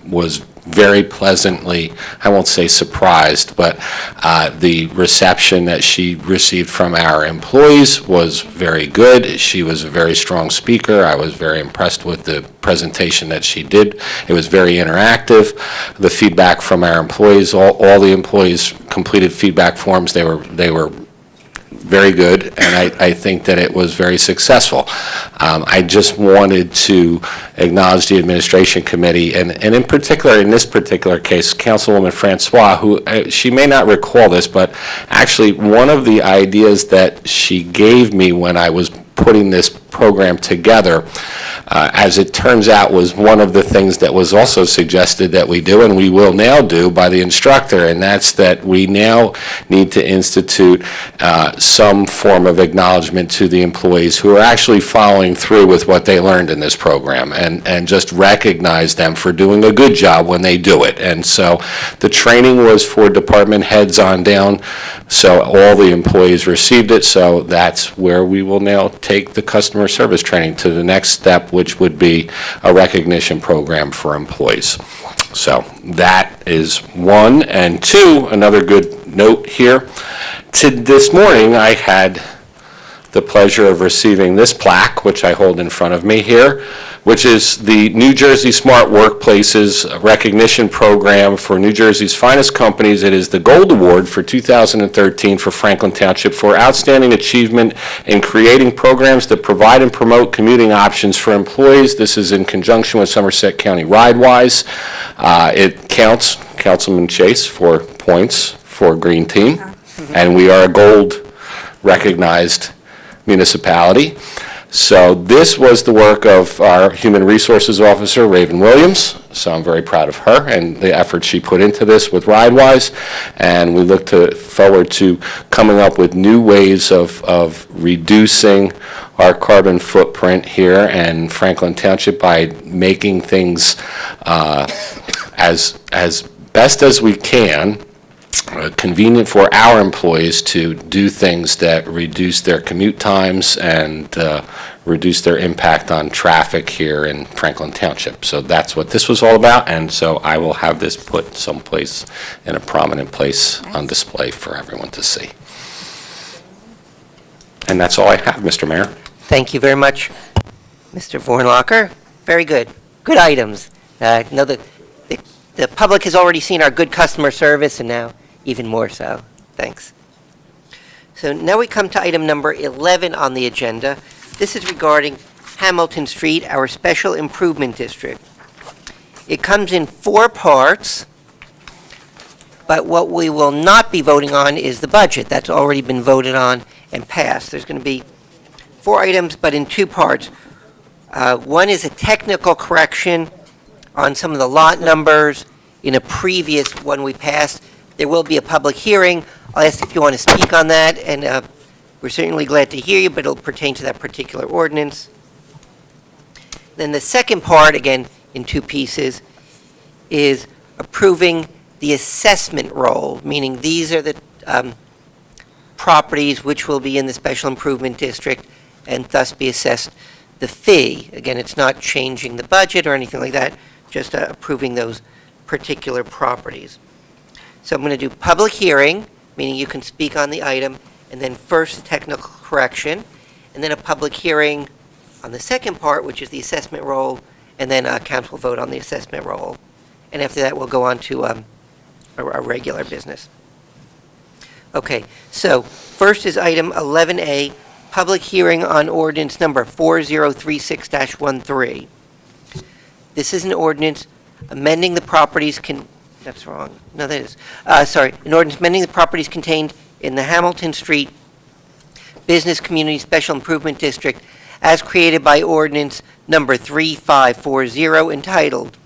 K: was very pleasantly, I won't say surprised, but the reception that she received from our employees was very good. She was a very strong speaker. I was very impressed with the presentation that she did. It was very interactive. The feedback from our employees, all the employees completed feedback forms. They were very good, and I think that it was very successful. I just wanted to acknowledge the administration committee, and in particular, in this particular case, Councilwoman Francois, who she may not recall this, but actually one of the ideas that she gave me when I was putting this program together, as it turns out, was one of the things that was also suggested that we do, and we will now do by the instructor, and that's that we now need to institute some form of acknowledgement to the employees who are actually following through with what they learned in this program, and just recognize them for doing a good job when they do it. And so the training was for department heads on down, so all the employees received it, so that's where we will now take the customer service training to the next step, which would be a recognition program for employees. So that is one. And two, another good note here. This morning I had the pleasure of receiving this plaque, which I hold in front of me here, which is the New Jersey Smart Workplaces Recognition Program for New Jersey's finest companies. It is the Gold Award for 2013 for Franklin Township for outstanding achievement in creating programs that provide and promote commuting options for employees. This is in conjunction with Somerset County RideWise. It counts Councilman Chase for points for Green Team, and we are a gold recognized municipality. So this was the work of our Human Resources Officer, Raven Williams. So I'm very proud of her and the effort she put into this with RideWise. And we look forward to coming up with new ways of reducing our carbon footprint here in Franklin Township by making things as best as we can convenient for our employees to do things that reduce their commute times and reduce their impact on traffic here in Franklin Township. So that's what this was all about, and so I will have this put someplace in a prominent place on display for everyone to see. And that's all I have, Mr. Mayor.
B: Thank you very much, Mr. Vornlocker. Very good. Good items. I know that the public has already seen our good customer service, and now even more so. Thanks. So now we come to item number 11 on the agenda. This is regarding Hamilton Street, our special improvement district. It comes in 4 parts, but what we will not be voting on is the budget. That's already been voted on and passed. There's going to be 4 items, but in 2 parts. One is a technical correction on some of the lot numbers in a previous one we passed. There will be a public hearing. I'll ask if you want to speak on that, and we're certainly glad to hear you, but it'll pertain to that particular ordinance. Then the second part, again, in 2 pieces, is approving the assessment roll, meaning these are the properties which will be in the special improvement district and thus be assessed the fee. Again, it's not changing the budget or anything like that, just approving those particular properties. So I'm going to do public hearing, meaning you can speak on the item, and then first the technical correction, and then a public hearing on the second part, which is the assessment roll, and then council will vote on the assessment roll. And after that, we'll go on to a regular business. Okay, so first is item 11A, public hearing on ordinance number 4036-13. This is an ordinance amending the properties that's wrong. No, that is. An ordinance amending the properties contained in the Hamilton Street Business Community Special Improvement District as created by ordinance number 3540 entitled,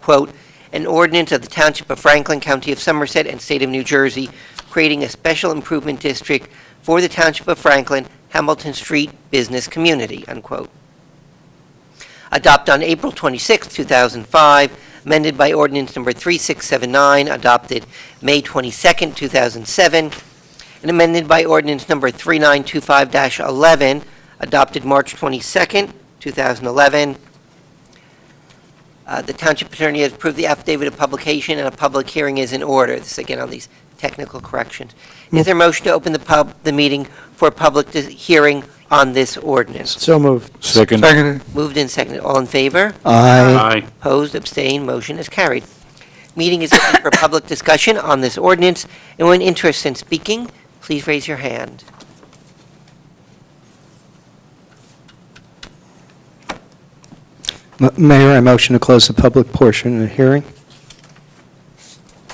B: quote, an ordinance of the Township of Franklin, County of Somerset, and State of New Jersey, creating a special improvement district for the Township of Franklin, Hamilton Street Business Community, unquote. Adopted on April 26, 2005, amended by ordinance number 3679, adopted May 22, 2007, and amended by ordinance number 3925-11, adopted March 22, 2011. The Township Attorney has approved the affidavit of publication, and a public hearing is in order. This is again on these technical corrections. Is there a motion to open the meeting for a public hearing on this ordinance?
F: So moved.
L: Second.
B: Moved and seconded. All in favor?
P: Aye.
B: Opposed, abstained, motion is carried. Meeting is open for public discussion on this ordinance. Anyone interested in speaking, please raise your hand.
Q: Mayor, I motion to close the public portion of the hearing.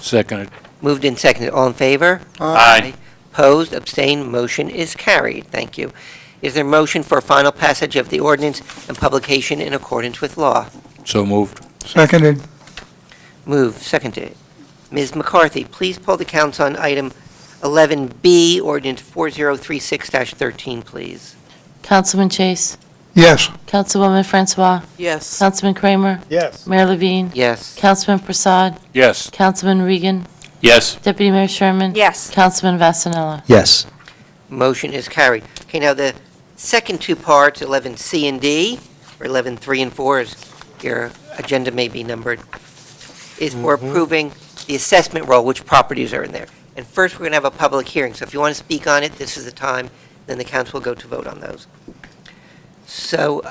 L: Seconded.
B: Moved and seconded. All in favor?
P: Aye.
B: Opposed, abstained, motion is carried. Thank you. Is there a motion for final passage of the ordinance and publication in accordance with law?
L: So moved.
C: Seconded.
B: Moved, seconded. Ms. McCarthy, please poll the council on item 11B, ordinance 4036-13, please.
D: Councilman Chase.
C: Yes.
D: Councilwoman Francois.
I: Yes.
D: Councilman Kramer.
C: Yes.
D: Mayor Levine.
B: Yes.
D: Councilman Prasad.
L: Yes.
D: Councilman Regan.
P: Yes.
D: Deputy Mayor Sherman.
H: Yes.
D: Councilman Vasanella.
Q: Yes.
B: Motion is carried. Okay, now the second 2 parts, 11C and D, or 11.3 and 4, as your agenda may be numbered, is for approving the assessment roll, which properties are in there. And first, we're going to have a public hearing. So if you want to speak on it, this is the time. Then the council will go to vote on those. So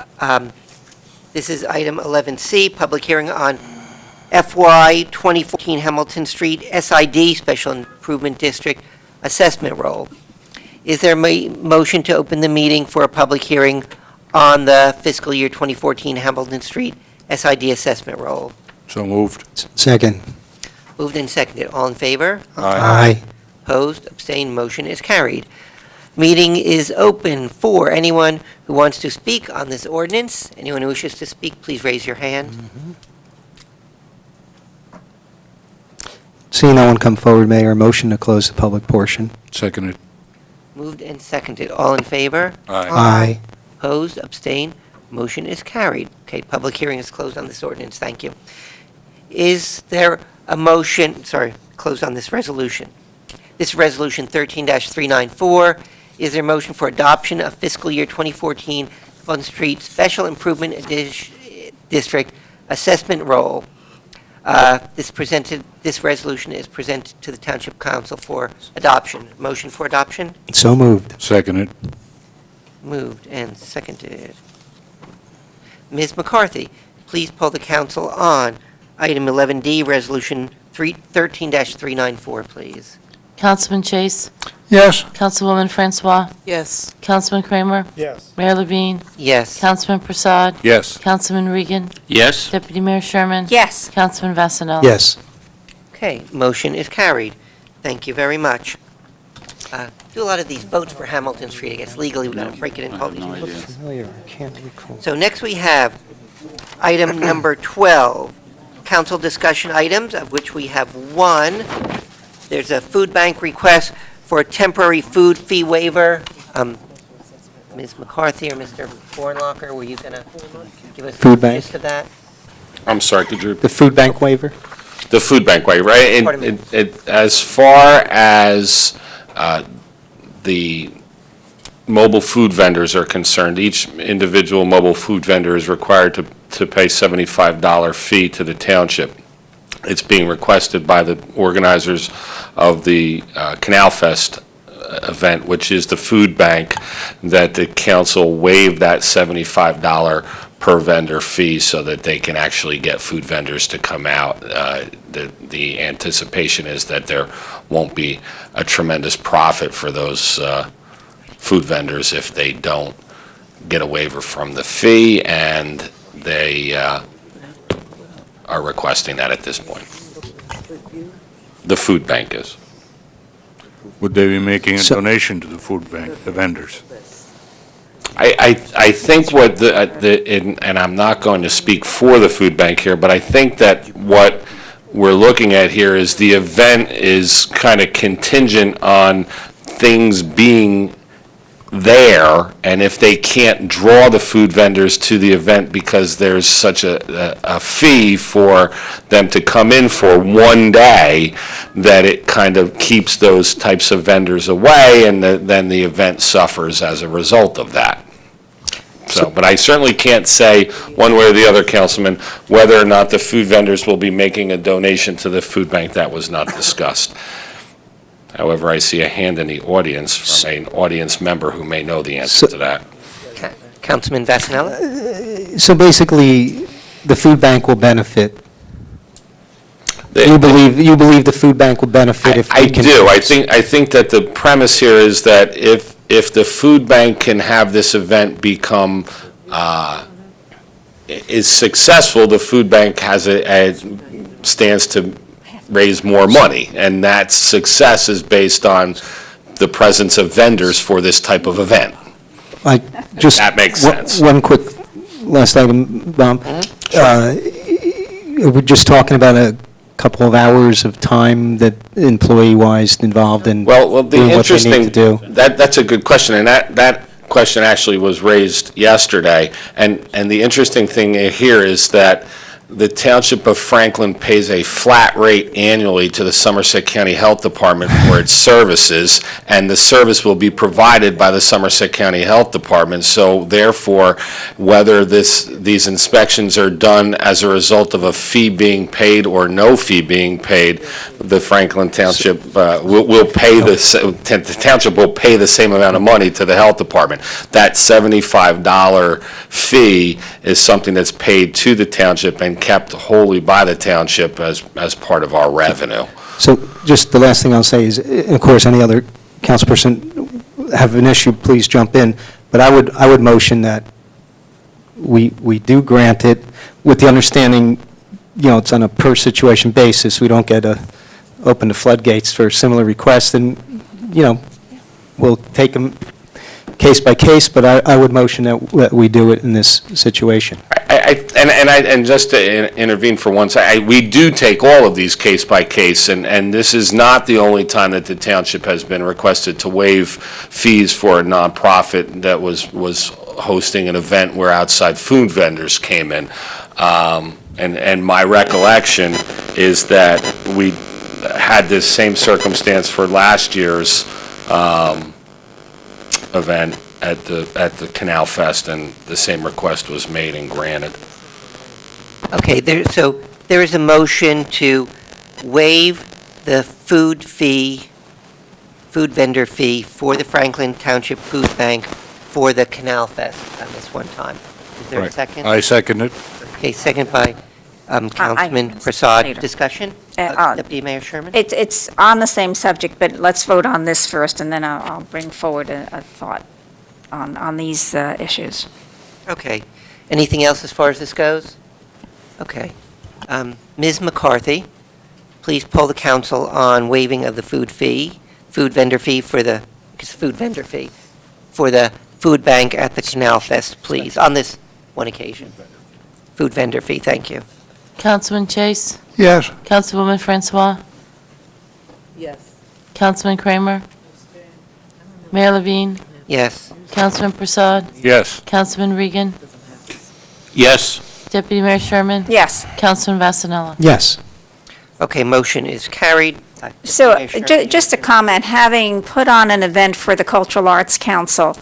B: this is item 11C, public hearing on FY 2014 Hamilton Street SID Special Improvement District Assessment Roll. Is there a motion to open the meeting for a public hearing on the fiscal year 2014 Hamilton Street SID Assessment Roll?
L: So moved.
Q: Second.
B: Moved and seconded. All in favor?
Q: Aye.
B: Opposed? Abstained? Motion is carried. Meeting is open for anyone who wants to speak on this ordinance. Anyone who wishes to speak, please raise your hand.
Q: Seeing no one come forward, Mayor, motion to close the public portion.
L: Seconded.
B: Moved and seconded. All in favor?
Q: Aye.
B: Opposed? Abstained? Motion is carried. Okay, public hearing is closed on this ordinance. Thank you. Is there a motion, closed on this resolution? This is Resolution 13-394. Is there a motion for adoption of fiscal year 2014 Hamilton Street Special Improvement District Assessment Roll? This resolution is presented to the Township Council for adoption. Motion for adoption?
Q: So moved.
L: Seconded.
B: Moved and seconded. Ms. McCarthy, please poll the council on item 11D, Resolution 13-394, please.
D: Councilman Chase,
C: Yes.
D: Councilwoman Francois,
I: Yes.
D: Councilman Kramer,
C: Yes.
D: Mayor Levine,
B: Yes.
D: Councilman Prasad,
L: Yes.
D: Councilman Regan,
P: Yes?
D: Deputy Mayor Sherman.
H: Yes.
D: Councilman Vasanella.
Q: Yes.
B: Okay, motion is carried. Thank you very much. Do a lot of these votes for Hamilton Street, I guess legally we've got to break it in ponies.
Q: Familiar, I can't recall.
B: So next we have item number 12, council discussion items, of which we have one. There's a food bank request for a temporary food fee waiver. Ms. McCarthy or Mr. Bornlocker, were you going to give us
Q: Food
B: the
Q: bank.
B: gist of that?
K: I'm sorry, could you?
Q: The food bank waiver?
K: The food bank waiver, right? And
B: Pardon me.
K: as far as the mobile food vendors are concerned, each individual mobile food vendor is required to pay $75 fee to the township. It's being requested by the organizers of the Canal Fest event, which is the food bank, that the council waive that $75 per vendor fee so that they can actually get food vendors to come out. The anticipation is that there won't be a tremendous profit for those food vendors if they don't get a waiver from the fee, and they are requesting that at this point. The food bank is.
L: Would they be making a
Q: So-
L: donation to the food bank, the vendors?
K: I think what and I'm not going to speak for the food bank here, but I think that what we're looking at here is the event is kind of contingent on things being there, and if they can't draw the food vendors to the event because there's such a fee for them to come in for one day, that it kind of keeps those types of vendors away, and then the event suffers as a result of that. So, but I certainly can't say one way or the other, Councilman, whether or not the food vendors will be making a donation to the food bank. That was not discussed. However, I see a hand in the audience from an audience member who may know the answer to that.
B: Councilman Vasanella?
Q: So basically, the food bank will benefit. You believe the food bank will benefit if
K: I
Q: we can...
K: do. I think that the premise here is that if the food bank can have this event become, is successful, the food bank stands to raise more money, and that success is based on the presence of vendors for this type of event. That makes sense.
Q: One quick last item, Bob. We're just talking about a couple of hours of time that employee-wise involved in
K: Well, the
Q: doing what they need
K: interesting,
Q: to do.
K: that's a good question, and that question actually was raised yesterday, and the interesting thing here is that the Township of Franklin pays a flat rate annually to the Somerset County Health Department for its services, and the service will be provided by the Somerset County Health Department. So therefore, whether these inspections are done as a result of a fee being paid or no fee being paid, the Franklin Township will pay the township will pay the same amount of money to the health department. That $75 fee is something that's paid to the township and kept wholly by the township as part of our revenue.
Q: So just the last thing I'll say is, of course, any other councilperson have an issue, please jump in, but I would motion that we do grant it with the understanding, it's on a per-situation basis. We don't get open the floodgates for similar requests, and, we'll take them case by case, but I would motion that we do it in this situation.
K: And just to intervene for one second, we do take all of these case by case, and this is not the only time that the township has been requested to waive fees for a nonprofit that was hosting an event where outside food vendors came in. And my recollection is that we had this same circumstance for last year's event at the Canal Fest, and the same request was made and granted.
B: Okay, so there is a motion to waive the food vendor fee for the Franklin Township Food Bank for the Canal Fest on this one time. Is there a
L: Right.
B: second?
L: I second it.
B: Okay, second by Councilman Prasad, discussion? Deputy Mayor Sherman?
H: It's on the same subject, but let's vote on this first, and then I'll bring forward a thought on these issues.
B: Okay. Anything else as far as this goes? Okay. Ms. McCarthy, please poll the council on waiving of the food vendor fee for the food bank at the Canal Fest, please, on this one occasion. Food vendor fee, thank you.
D: Councilman Chase?
C: Yes.
D: Councilwoman Francois?
I: Yes.
D: Councilman Kramer? Mayor Levine?
B: Yes.
D: Councilman Prasad?
L: Yes.
D: Councilman Regan?
P: Yes.
D: Deputy Mayor Sherman?
H: Yes.
D: Councilman Vasanella?
Q: Yes.
B: Okay, motion is carried.
H: So,
B: Mayor Sherman?
H: just a comment, having put on an event for the Cultural Arts Council,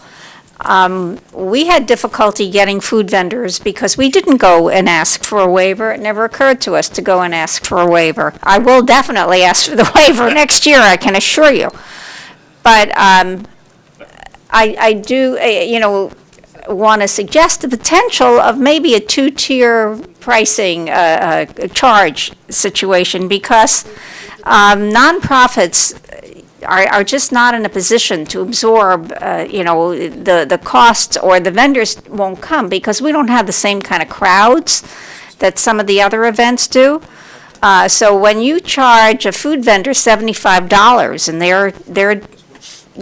H: we had difficulty getting food vendors because we didn't go and ask for a waiver. It never occurred to us to go and ask for a waiver. I will definitely ask for the waiver next year, I can assure you. But I do, want to suggest the potential of maybe a two-tier pricing charge situation, because nonprofits are just not in a position to absorb, the costs, or the vendors won't come because we don't have the same kind of crowds that some of the other events do. So when you charge a food vendor $75 and they're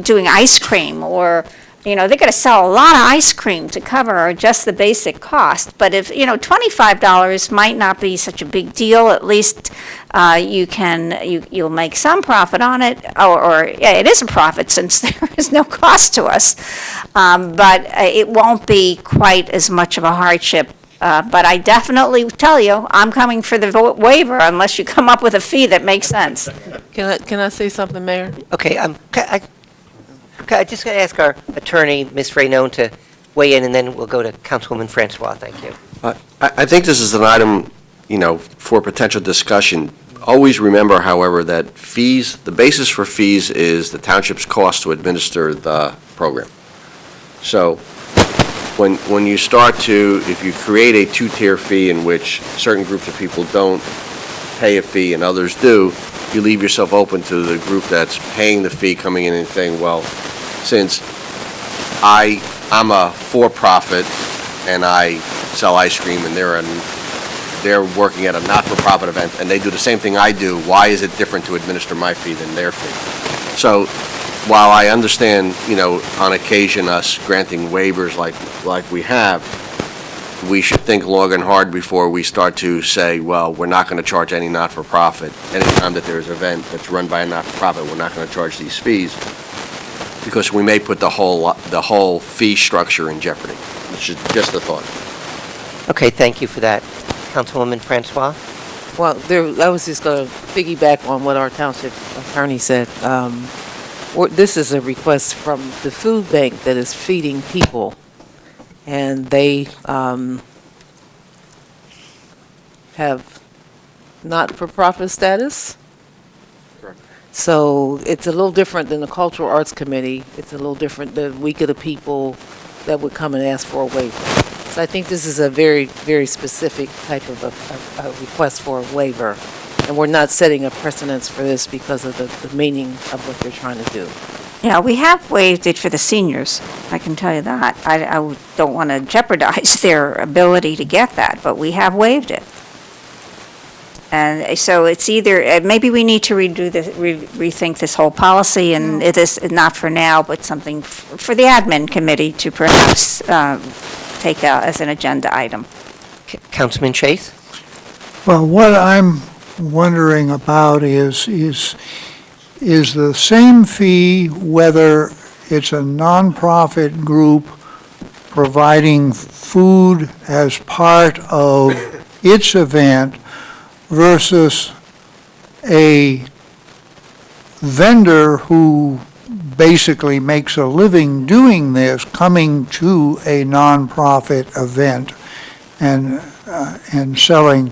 H: doing ice cream, or they're going to sell a lot of ice cream to cover just the basic cost. But if, $25 might not be such a big deal, at least you'll make some profit on it, or it is a profit since there is no cost to us. But it won't be quite as much of a hardship. But I definitely tell you, I'm coming for the waiver unless you come up with a fee that makes sense.
I: Can I say something, Mayor?
B: Okay, I just going to ask our attorney, Ms. Raynon, to weigh in, and then we'll go to Councilwoman Francois. Thank you.
R: I think this is an item, for potential discussion. Always remember, however, that fees, the basis for fees is the township's cost to administer the program. So when you if you create a two-tier fee in which certain groups of people don't pay a fee and others do, you leave yourself open to the group that's paying the fee coming in and saying, well, since I'm a for-profit and I sell ice cream and they're working at a not-for-profit event and they do the same thing I do, why is it different to administer my fee than their fee? So while I understand, on occasion us granting waivers like we have, we should think long and hard before we start to say, well, we're not going to charge any not-for-profit. Anytime that there's an event that's run by a not-for-profit, we're not going to charge these fees, because we may put the whole fee structure in jeopardy. It's just a thought.
B: Okay, thank you for that. Councilwoman Francois?
I: Well, I was just going to piggyback on what our township attorney said. This is a request from the food bank that is feeding people, and they have not-for-profit status.
R: Correct.
I: So it's a little different than the Cultural Arts Committee. It's a little different than We Could the People that would come and ask for a waiver. So I think this is a very, very specific type of a request for a waiver. And we're not setting a precedence for this because of the meaning of what they're trying to do.
H: Yeah, we have waived it for the seniors, I can tell you that. I don't want to jeopardize their ability to get that, but we have waived it. And so it's either, maybe we need to rethink this whole policy, and it is not for now, but something for the admin committee to perhaps take out as an agenda item.
B: Councilman Chase?
C: Well, what I'm wondering about is the same fee whether it's a nonprofit group providing food as part of its event versus a vendor who basically makes a living doing this, coming to a nonprofit event and selling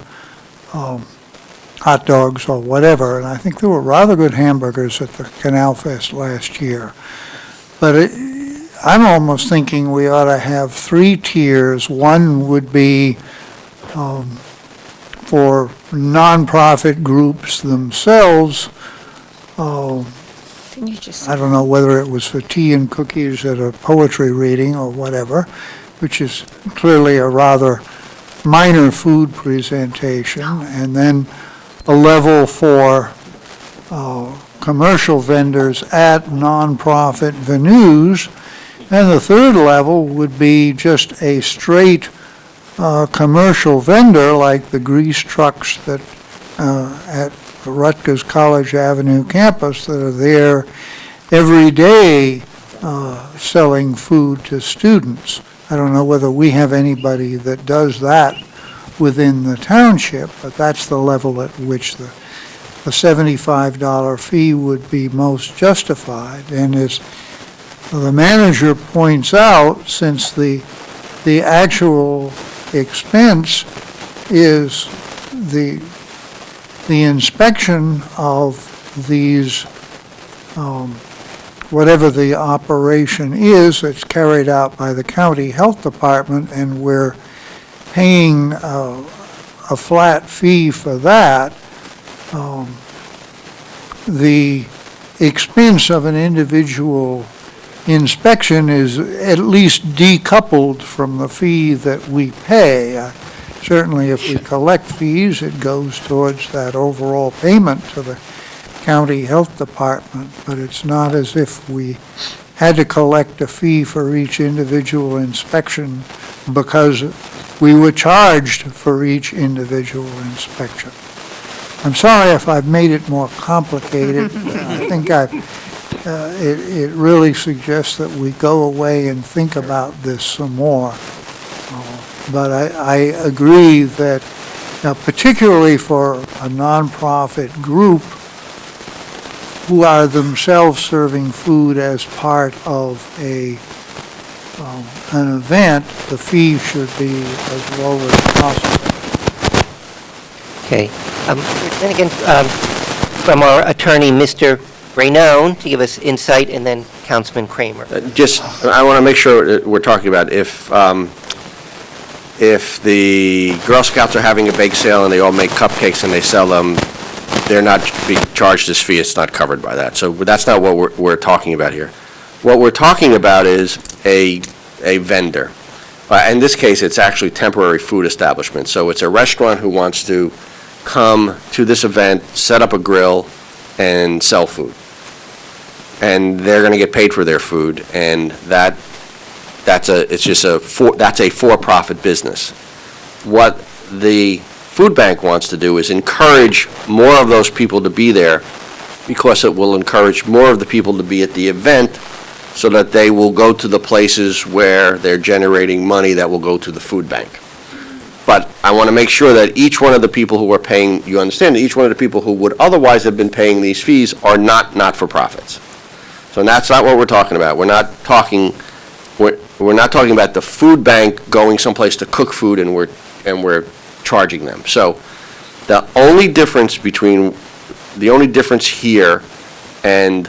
C: hot dogs or whatever. And I think there were rather good hamburgers at the Canal Fest last year. But I'm almost thinking we ought to have three tiers. One would be for nonprofit groups themselves,
H: Didn't you just?
C: I don't know whether it was for tea and cookies at a poetry reading or whatever, which is clearly a rather minor food presentation, and then a level for commercial vendors at nonprofit venues, and the third level would be just a straight commercial vendor like the grease trucks that at the Rutgers College Avenue campus that are there every day selling food to students. I don't know whether we have anybody that does that within the township, but that's the level at which the $75 fee would be most justified. And as the manager points out, since the actual expense is the inspection of these, whatever the operation is, it's carried out by the county health department, and we're paying a flat fee for that. The expense of an individual inspection is at least decoupled from the fee that we pay. Certainly, if we collect fees, it goes towards that overall payment to the county health department, but it's not as if we had to collect a fee for each individual inspection because we were charged for each individual inspection. I'm sorry if I've made it more complicated. I think it really suggests that we go away and think about this some more. But I agree that, particularly for a nonprofit group who are themselves serving food as part of an event, the fee should be as low as possible.
B: Okay. Then again, from our attorney, Mr. Rainone, to give us insight, and then Councilman Kramer.
R: I want to make sure we're talking about if the Girl Scouts are having a bake sale and they all make cupcakes and they sell them, they're not being charged this fee. It's not covered by that. So that's not what we're talking about here. What we're talking about is a vendor. In this case, it's actually temporary food establishment. So it's a restaurant who wants to come to this event, set up a grill, and sell food. And they're going to get paid for their food, and that's a for-profit business. What the food bank wants to do is encourage more of those people to be there, because it will encourage more of the people to be at the event, so that they will go to the places where they're generating money that will go to the food bank. But I want to make sure that each one of the people who are paying, you understand that each one of the people who would otherwise have been paying these fees are not-for-profits. So that's not what we're talking about. We're not talking about the food bank going someplace to cook food and we're charging them. So the only difference here and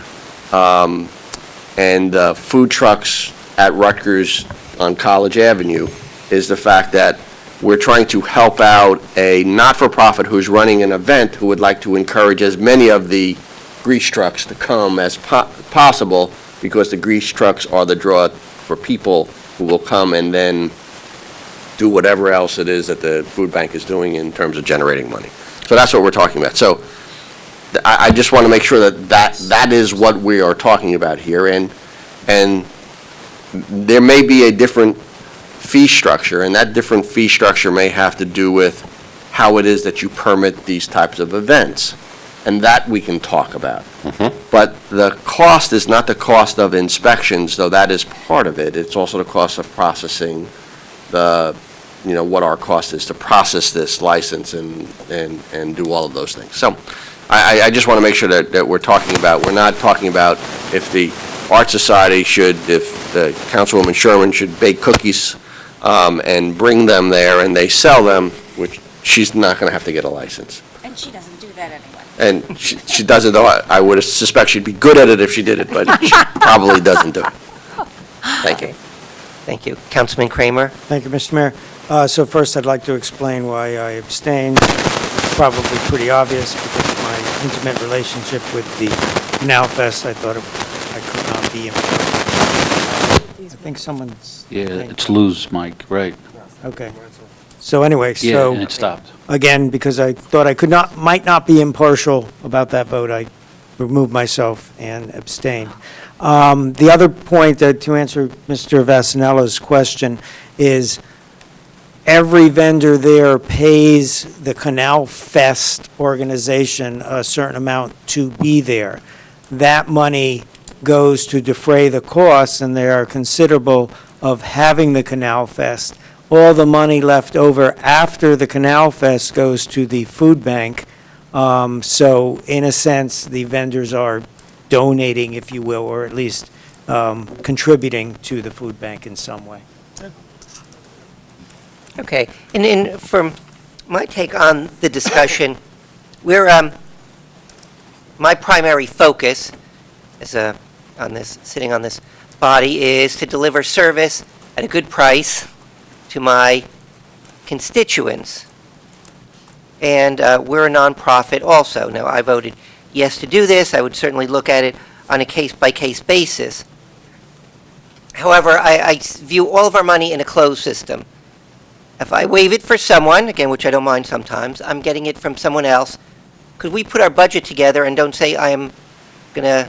R: food trucks at Rutgers on College Avenue is the fact that we're trying to help out a not-for-profit who's running an event who would like to encourage as many of the grease trucks to come as possible, because the grease trucks are the draw for people who will come and then do whatever else it is that the food bank is doing in terms of generating money. So that's what we're talking about. So I just want to make sure that is what we are talking about here, and there may be a different fee structure, and that different fee structure may have to do with how it is that you permit these types of events, and that we can talk about. But the cost is not the cost of inspections, though that is part of it. It's also the cost of processing what our cost is to process this license and do all of those things. So I just want to make sure that we're not talking about if the Art Society if the Councilwoman Sherman should bake cookies and bring them there and they sell them, which she's not going to have to get a license.
H: And she doesn't do that anyway.
R: And she doesn't, though. I would suspect she'd be good at it if she did it, but she probably doesn't do it. Thank you.
B: Thank you. Councilman Kramer?
F: Thank you, Mr. Mayor. So first, I'd like to explain why I abstained. It's probably pretty obvious because of my intimate relationship with the Canal Fest. I thought I could not be involved. I think someone's...
P: Yeah, it's Lou's mic, right.
F: Okay. So anyway,
P: Yeah, and it stopped.
F: again, because I thought I might not be impartial about that vote, I removed myself and abstained. The other point to answer Mr. Vassinella's question is every vendor there pays the Canal Fest organization a certain amount to be there. That money goes to defray the costs, and they are considerable, of having the Canal Fest. All the money left over after the Canal Fest goes to the food bank. So in a sense, the vendors are donating, if you will, or at least contributing to the food bank in some way.
B: Okay, and from my take on the discussion, we're, my primary focus as sitting on this body is to deliver service at a good price to my constituents. And we're a nonprofit also. Now, I voted yes to do this. I would certainly look at it on a case-by-case basis. However, I view all of our money in a closed system. If I waive it for someone, again, which I don't mind sometimes, I'm getting it from someone else. Could we put our budget together and don't say I am going to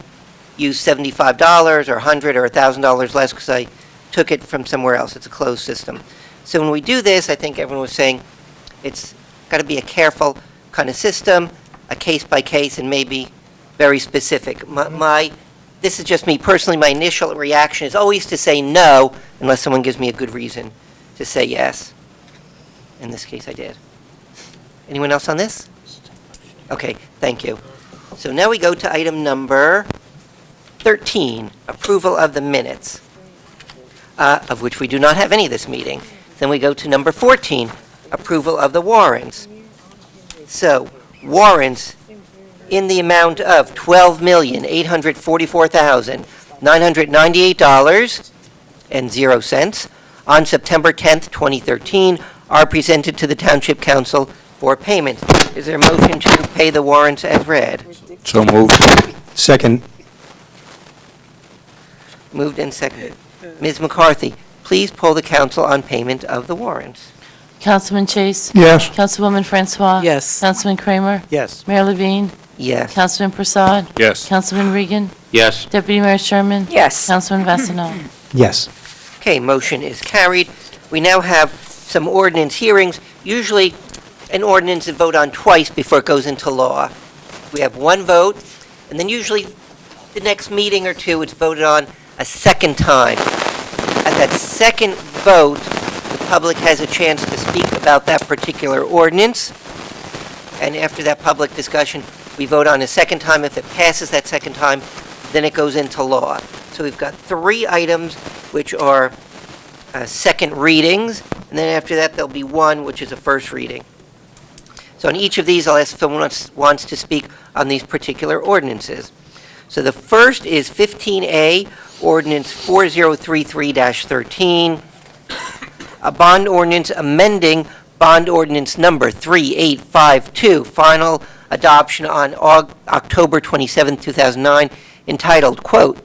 B: use $75 or $100 or $1,000 less because I took it from somewhere else? It's a closed system. So when we do this, I think everyone was saying it's got to be a careful kind of system, a case-by-case, and maybe very specific. This is just me personally. My initial reaction is always to say no unless someone gives me a good reason to say yes. In this case, I did. Anyone else on this? Okay, thank you. So now we go to item number 13, approval of the minutes, of which we do not have any this meeting. Then we go to number 14, approval of the warrants. So, warrants in the amount of $12,844,998.00 on September 10th, 2013, are presented to the Township Council for payment. Is there a motion to pay the warrants as read?
L: So moved.
Q: Second.
B: Moved and seconded. Ms. McCarthy, please poll the council on payment of the warrants.
D: Councilman Chase?
C: Yes.
D: Councilwoman Francois?
I: Yes.
D: Councilman Kramer?
F: Yes.
D: Mayor Levine?
B: Yes.
D: Councilman Prasad?
L: Yes.
D: Councilman Regan?
P: Yes.
D: Deputy Mayor Sherman?
H: Yes.
D: Councilman Vasanella?
Q: Yes.
B: Okay, motion is carried. We now have some ordinance hearings. Usually, an ordinance is voted on twice before it goes into law. We have one vote, and then usually the next meeting or two, it's voted on a second time. At that second vote, the public has a chance to speak about that particular ordinance. And after that public discussion, we vote on a second time. If it passes that second time, then it goes into law. So we've got 3 items which are second readings, and then after that there'll be one which is a first reading. So on each of these, I'll ask if someone wants to speak on these particular ordinances. So the first is 15A, Ordinance 4033-13, a bond ordinance amending Bond Ordinance Number 3852, final adoption on October 27, 2009, entitled, quote,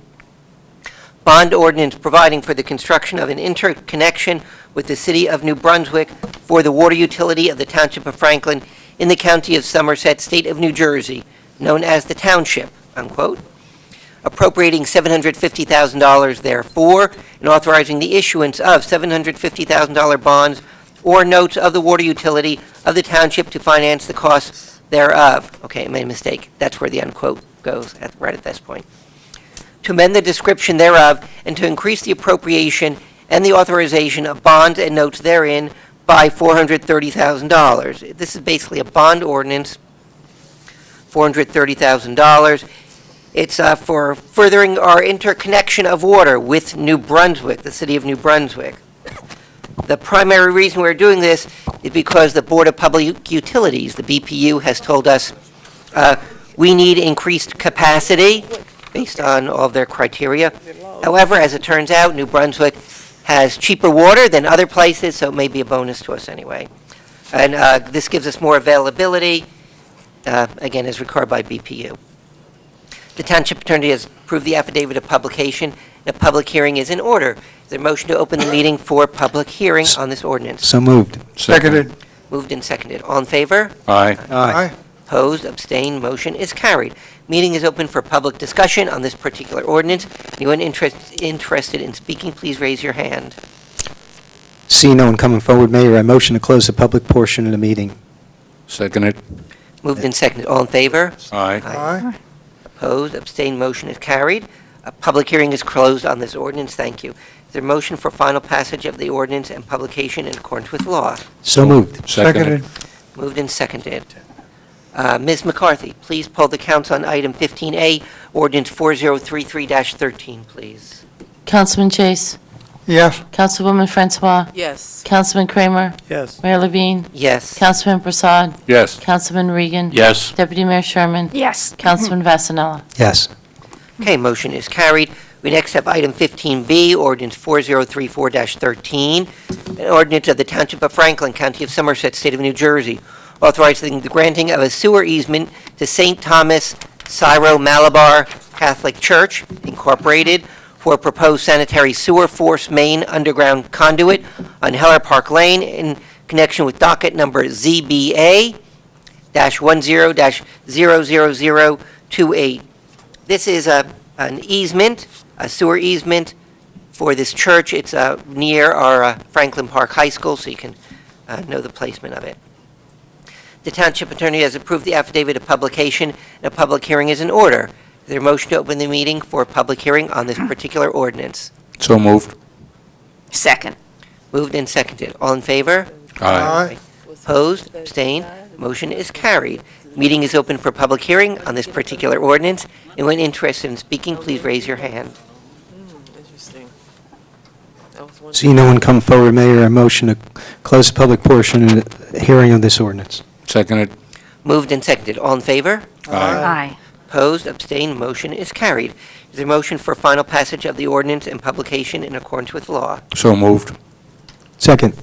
B: Bond Ordinance providing for the construction of an interconnection with the City of New Brunswick for the water utility of the Township of Franklin in the County of Somerset, State of New Jersey, known as the Township, unquote, appropriating $750,000 therefore, and authorizing the issuance of $750,000 bonds or notes of the water utility of the township to finance the costs thereof. Okay, I made a mistake. That's where the unquote goes, right at this point. To amend the description thereof and to increase the appropriation and the authorization of bonds and notes therein by $430,000. This is basically a bond ordinance, $430,000. It's for furthering our interconnection of water with New Brunswick, the City of New Brunswick. The primary reason we're doing this is because the Board of Public Utilities, the BPU, has told us we need increased capacity based on all of their criteria. However, as it turns out, New Brunswick has cheaper water than other places, so it may be a bonus to us anyway. And this gives us more availability, again, as required by BPU. The Township Attorney has approved the affidavit of publication. The public hearing is in order. Is there a motion to open the meeting for public hearing on this ordinance?
Q: So moved.
L: Seconded.
B: Moved and seconded. All in favor?
L: Aye.
C: Aye.
B: Opposed, abstained, motion is carried. Meeting is open for public discussion on this particular ordinance. Anyone interested in speaking, please raise your hand.
Q: See no one coming forward, Mayor, I motion to close the public portion of the meeting.
L: Seconded.
B: Moved and seconded. All in favor?
L: Aye.
C: Aye.
B: Opposed, abstained, motion is carried. A public hearing is closed on this ordinance. Thank you. Is there a motion for final passage of the ordinance and publication in accordance with law?
Q: So moved.
L: Seconded.
B: Moved and seconded. Ms. McCarthy, please poll the council on item 15A, ordinance 4033-13, please.
D: Councilman Chase.
C: Yes.
D: Councilwoman Francois.
I: Yes.
D: Councilman Kramer.
F: Yes.
D: Mayor Levine.
B: Yes.
D: Councilman Prasad.
L: Yes.
D: Councilman Regan.
P: Yes.
D: Deputy Mayor Sherman.
H: Yes.
D: Councilman Vasanella.
Q: Yes.
B: Okay, motion is carried. We next have item 15B, ordinance 4034-13, an ordinance of the Township of Franklin, County of Somerset, State of New Jersey, authorizing the granting of a sewer easement to St. Thomas Syro-Malabar Catholic Church, Incorporated, for proposed sanitary sewer force main underground conduit on Heller Park Lane in connection with docket number ZBA-10-00028. This is an easement, a sewer easement for this church. It's near our Franklin Park High School, so you can know the placement of it. The Township Attorney has approved the affidavit of publication, and a public hearing is in order. Is there a motion to open the meeting for a public hearing on this particular ordinance?
L: So moved.
H: Second.
B: Moved and seconded. All in favor?
L: Aye.
B: Opposed? Abstained? Motion is carried. Meeting is open for public hearing on this particular ordinance. Anyone interested in speaking, please raise your hand.
I: Interesting.
Q: See no one come forward, Mayor, I motion to close the public portion of the hearing of this ordinance.
L: Seconded.
B: Moved and seconded. All in favor?
H: Aye.
B: Opposed? Abstained? Motion is carried. Is there a motion for final passage of the ordinance and publication in accordance with law?
L: So moved.
Q: Second.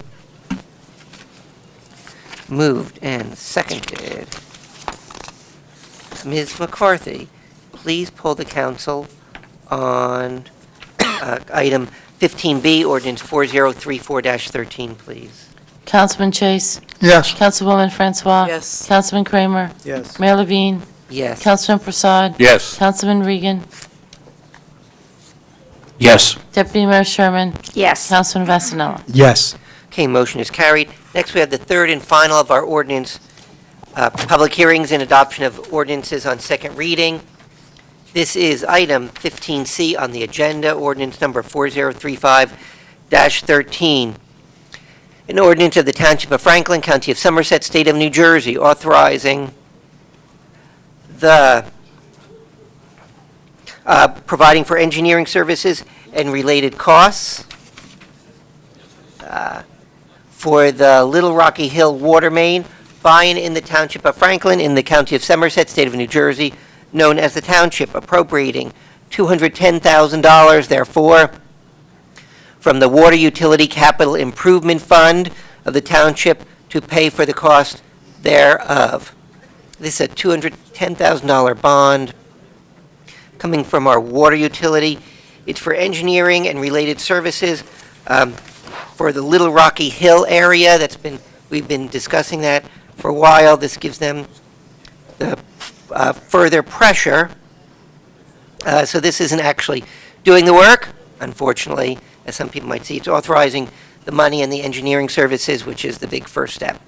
B: Moved and seconded. Ms. McCarthy, please poll the council on item 15B, ordinance 4034-13, please.
D: Councilman Chase.
C: Yes.
D: Councilwoman Francois.
I: Yes.
D: Councilman Kramer.
F: Yes.
D: Mayor Levine.
B: Yes.
D: Councilman Prasad.
L: Yes.
D: Councilman Regan.
P: Yes.
D: Deputy Mayor Sherman.
H: Yes.
D: Councilman Vasanella.
Q: Yes.
B: Okay, motion is carried. Next, we have the third and final of our ordinance, public hearings and adoption of ordinances on second reading. This is item 15C on the agenda, ordinance number 4035-13. An ordinance of the Township of Franklin, County of Somerset, State of New Jersey, authorizing the providing for engineering services and related costs for the Little Rocky Hill water main by and in the Township of Franklin in the County of Somerset, State of New Jersey, known as the Township, appropriating $210,000, therefore, from the Water Utility Capital Improvement Fund of the Township to pay for the cost thereof. This is a $210,000 bond coming from our water utility. It's for engineering and related services for the Little Rocky Hill area. We've been discussing that for a while. This gives them the further pressure. So this isn't actually doing the work, unfortunately, as some people might see. It's authorizing the money and the engineering services, which is the big first step.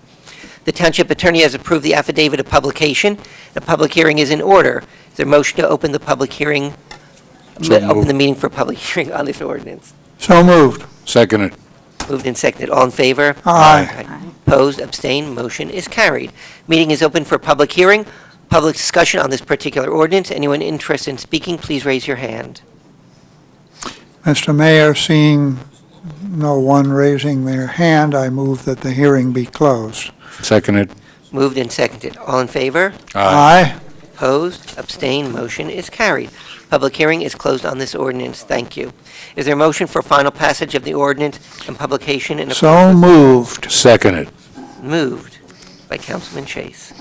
B: The Township Attorney has approved the affidavit of publication. The public hearing is in order. Is there a motion to open the public hearing, open the meeting for public hearing on this ordinance?
C: So moved.
L: Seconded.
B: Moved and seconded. All in favor?
C: Aye.
B: Opposed? Abstained? Motion is carried. Meeting is open for public hearing. Public discussion on this particular ordinance. Anyone interested in speaking, please raise your hand.
C: Mr. Mayor, seeing no one raising their hand, I move that the hearing be closed.
L: Seconded.
B: Moved and seconded. All in favor?
C: Aye.
B: Opposed? Abstained? Motion is carried. Public hearing is closed on this ordinance. Thank you. Is there a motion for final passage of the ordinance and publication in
C: So
B: accordance
C: moved.
L: Seconded.
B: Moved by Councilman Chase.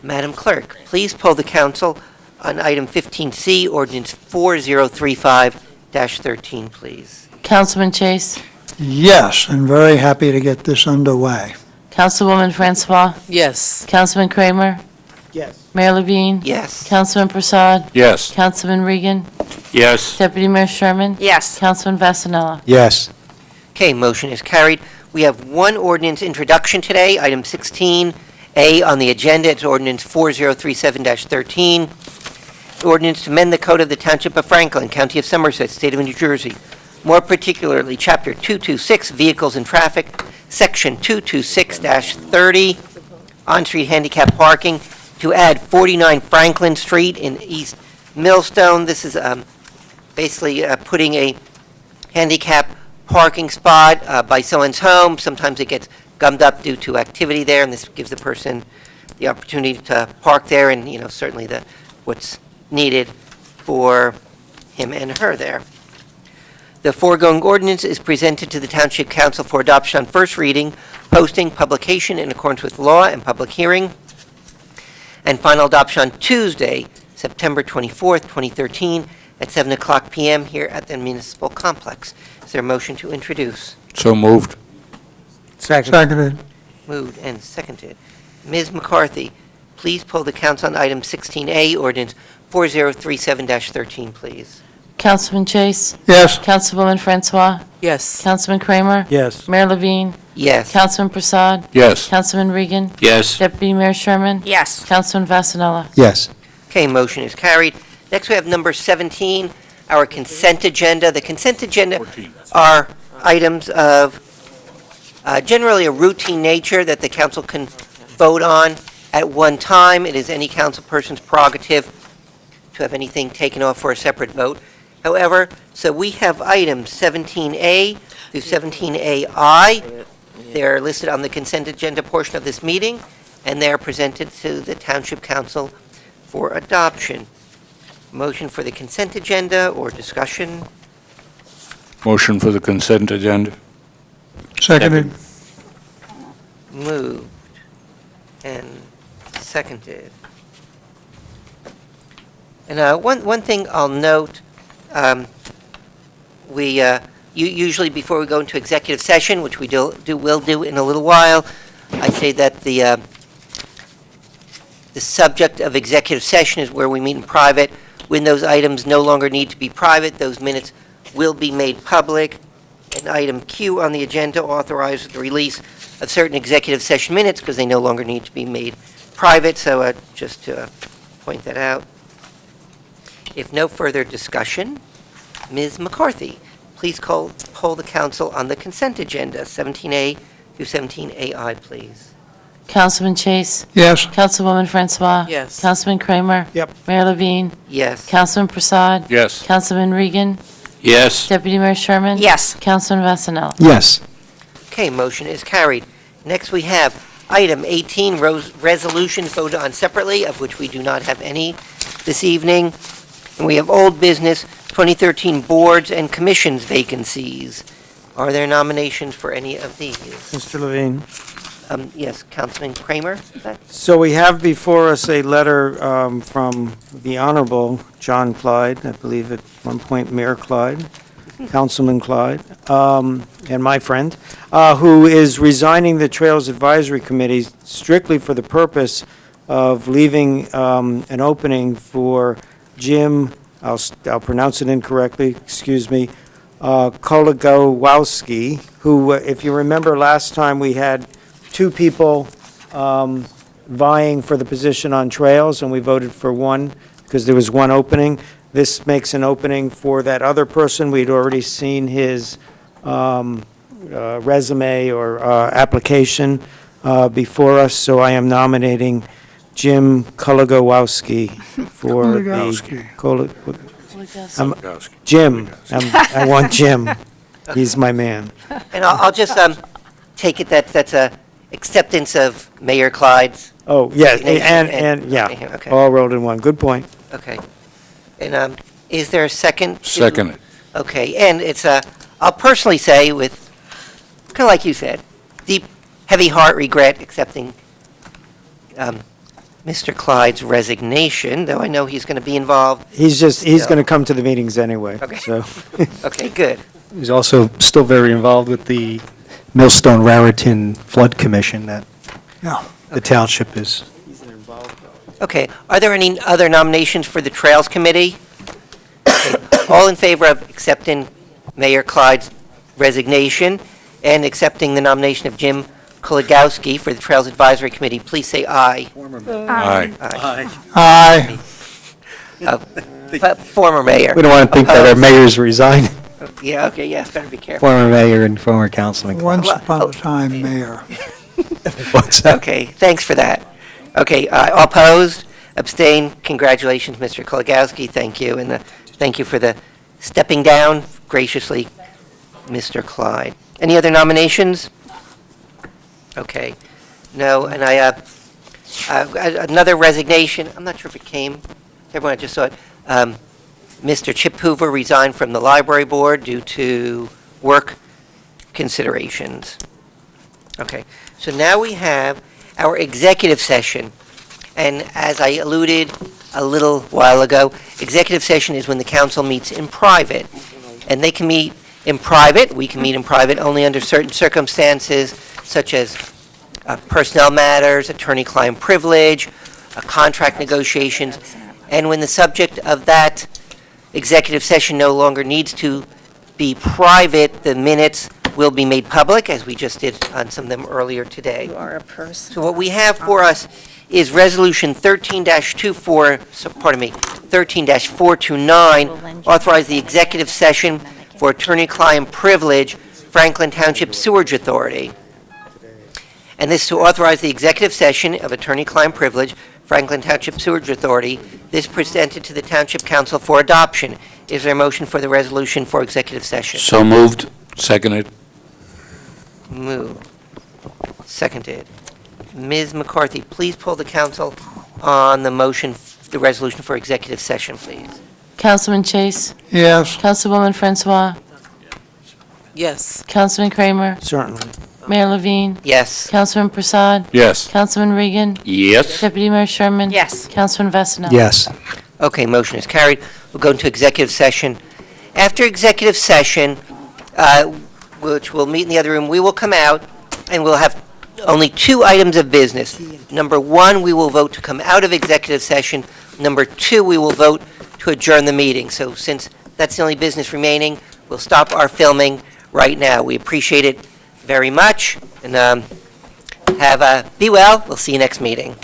B: Madam Clerk, please poll the council on item 15C, ordinance 4035-13, please.
D: Councilman Chase.
C: Yes, and very happy to get this underway.
D: Councilwoman Francois.
I: Yes.
D: Councilman Kramer.
F: Yes.
D: Mayor Levine.
B: Yes.
D: Councilman Prasad.
L: Yes.
D: Councilman Regan.
P: Yes.
D: Deputy Mayor Sherman.
H: Yes.
D: Councilman Vasanella.
Q: Yes.
B: Okay, motion is carried. We have one ordinance introduction today, item 16A on the agenda. It's ordinance 4037-13. Ordinance to amend the code of the Township of Franklin, County of Somerset, State of New Jersey. More particularly, Chapter 226, Vehicles and Traffic, Section 226-30, on-street handicap parking, to add 49 Franklin Street in East Millstone. This is basically putting a handicap parking spot by someone's home. Sometimes it gets gummed up due to activity there, and this gives the person the opportunity to park there and, certainly what's needed for him and her there. The foregoing ordinance is presented to the Township Council for adoption on first reading, posting, publication in accordance with law, and public hearing, and final adoption on Tuesday, September 24th, 2013, at 7 o'clock p.m. here at the Municipal Complex. Is there a motion to introduce?
L: So moved.
C: Seconded.
B: Moved and seconded. Ms. McCarthy, please poll the council on item 16A, ordinance 4037-13, please.
D: Councilman Chase.
C: Yes.
D: Councilwoman Francois.
I: Yes.
D: Councilman Kramer.
F: Yes.
D: Mayor Levine.
B: Yes.
D: Councilman Prasad.
L: Yes.
D: Councilman Regan.
P: Yes.
D: Deputy Mayor Sherman.
H: Yes.
D: Councilman Vasanella.
Q: Yes.
B: Okay, motion is carried. Next, we have number 17, our consent agenda. The consent agenda
L: 14.
B: are items of generally a routine nature that the council can vote on at one time. It is any council person's prerogative to have anything taken off for a separate vote. However, so we have items 17A through 17AI. They're listed on the consent agenda portion of this meeting, and they're presented to the Township Council for adoption. Motion for the consent agenda or discussion?
L: Motion for the consent agenda.
C: Seconded.
B: Moved and seconded. And one thing I'll note, usually before we go into executive session, which we will do in a little while, I say that the subject of executive session is where we meet in private. When those items no longer need to be private, those minutes will be made public. And item Q on the agenda authorizes the release of certain executive session minutes because they no longer need to be made private. So just to point that out. If no further discussion, Ms. McCarthy, please poll the council on the consent agenda, 17A through 17AI, please.
D: Councilman Chase.
C: Yes.
D: Councilwoman Francois.
I: Yes.
D: Councilman Kramer.
F: Yep.
D: Mayor Levine.
B: Yes.
D: Councilman Prasad.
L: Yes.
D: Councilman Regan.
P: Yes.
D: Deputy Mayor Sherman.
H: Yes.
D: Councilman Vasanella.
Q: Yes.
B: Okay, motion is carried. Next, we have item 18, resolutions voted on separately, of which we do not have any this evening. And we have old business, 2013 boards and commissions vacancies. Are there nominations for any of these?
F: Mr. Levine.
B: Yes, Councilman Kramer? is that-
F: So we have before us a letter from the Honorable John Clyde, I believe at one point Mayor Clyde, Councilman Clyde, and my friend, who is resigning the Trails Advisory Committee strictly for the purpose of leaving an opening for Jim, I'll pronounce it incorrectly, excuse me, Kolegowski, who, if you remember last time, we had two people vying for the position on Trails, and we voted for one because there was one opening. This makes an opening for that other person. We'd already seen his resume or application before us, so I am nominating Jim Kolegowski for the... Jim. I want Jim. He's my man.
B: And I'll just take it that that's a acceptance of Mayor Clyde's.
F: Oh, yes,
B: resignation
F: and, yeah,
B: Okay.
F: all rolled in one. Good point.
B: Okay. And is there a second?
L: Second it.
B: Okay, and it's, I'll personally say with, kind of like you said, deep, heavy heart regret accepting Mr. Clyde's resignation, though I know he's going to be involved.
F: He's
B: Yeah.
F: going to come to the meetings anyway,
B: Okay.
F: so.
B: Okay, good.
Q: He's also still very involved with the Millstone Raritan Flood Commission that
C: Yeah.
Q: the township is.
B: Okay, are there any other nominations for the Trails Committee? Okay, all in favor of accepting Mayor Clyde's resignation and accepting the nomination of Jim Kuligowski for the Trails Advisory Committee, please say aye.
L: Aye.
C: Aye.
B: Former mayor.
Q: We don't want to think that our
B: Opposed?
Q: mayors resign,
B: Yeah, okay, yes, better be careful.
Q: former mayor and former councilman.
C: Once upon a time, mayor.
Q: What's that?
B: Okay, thanks for that. Okay, all opposed, abstain, congratulations, Mr. Kuligowski, thank you, and thank you for the stepping down graciously, Mr. Clyde. Any other nominations? Okay, no, and another resignation, I'm not sure if it came, everyone, I just saw it. Mr. Chip Hoover resigned from the library board due to work considerations. Okay, so now we have our executive session. And as I alluded a little while ago, executive session is when the council meets in private. And they can meet in private, we can meet in private only under certain circumstances, such as personnel matters, attorney-client privilege, contract negotiations. And when the subject of that executive session no longer needs to be private, the minutes will be made public, as we just did on some of them earlier today.
H: You are a person.
B: So what we have for us is Resolution 13-429, authorize the executive session for attorney-client privilege, Franklin Township Sewerage Authority. And this is to authorize the executive session of attorney-client privilege, Franklin Township Sewerage Authority. This presented to the Township Council for adoption. Is there a motion for the resolution for executive session?
L: So moved. Second it.
B: Moved. Seconded. Ms. McCarthy, please pull the council on the motion, the resolution for executive session, please.
D: Councilman Chase,
C: Yes.
D: Councilwoman Francois,
I: Yes.
D: Councilman Kramer,
F: Certainly.
D: Mayor Levine,
B: Yes.
D: Councilman Prasad,
L: Yes.
D: Councilman Regan,
P: Yes.
D: Deputy Mayor Sherman.
H: Yes.
D: Councilman Vasanel.
Q: Yes.
B: Okay, motion is carried. We'll go into executive session. After executive session, which we'll meet in the other room, we will come out and we'll have only 2 items of business. Number 1, we will vote to come out of executive session. Number 2, we will vote to adjourn the meeting. So since that's the only business remaining, we'll stop our filming right now. We appreciate it very much, and be well. We'll see you next meeting.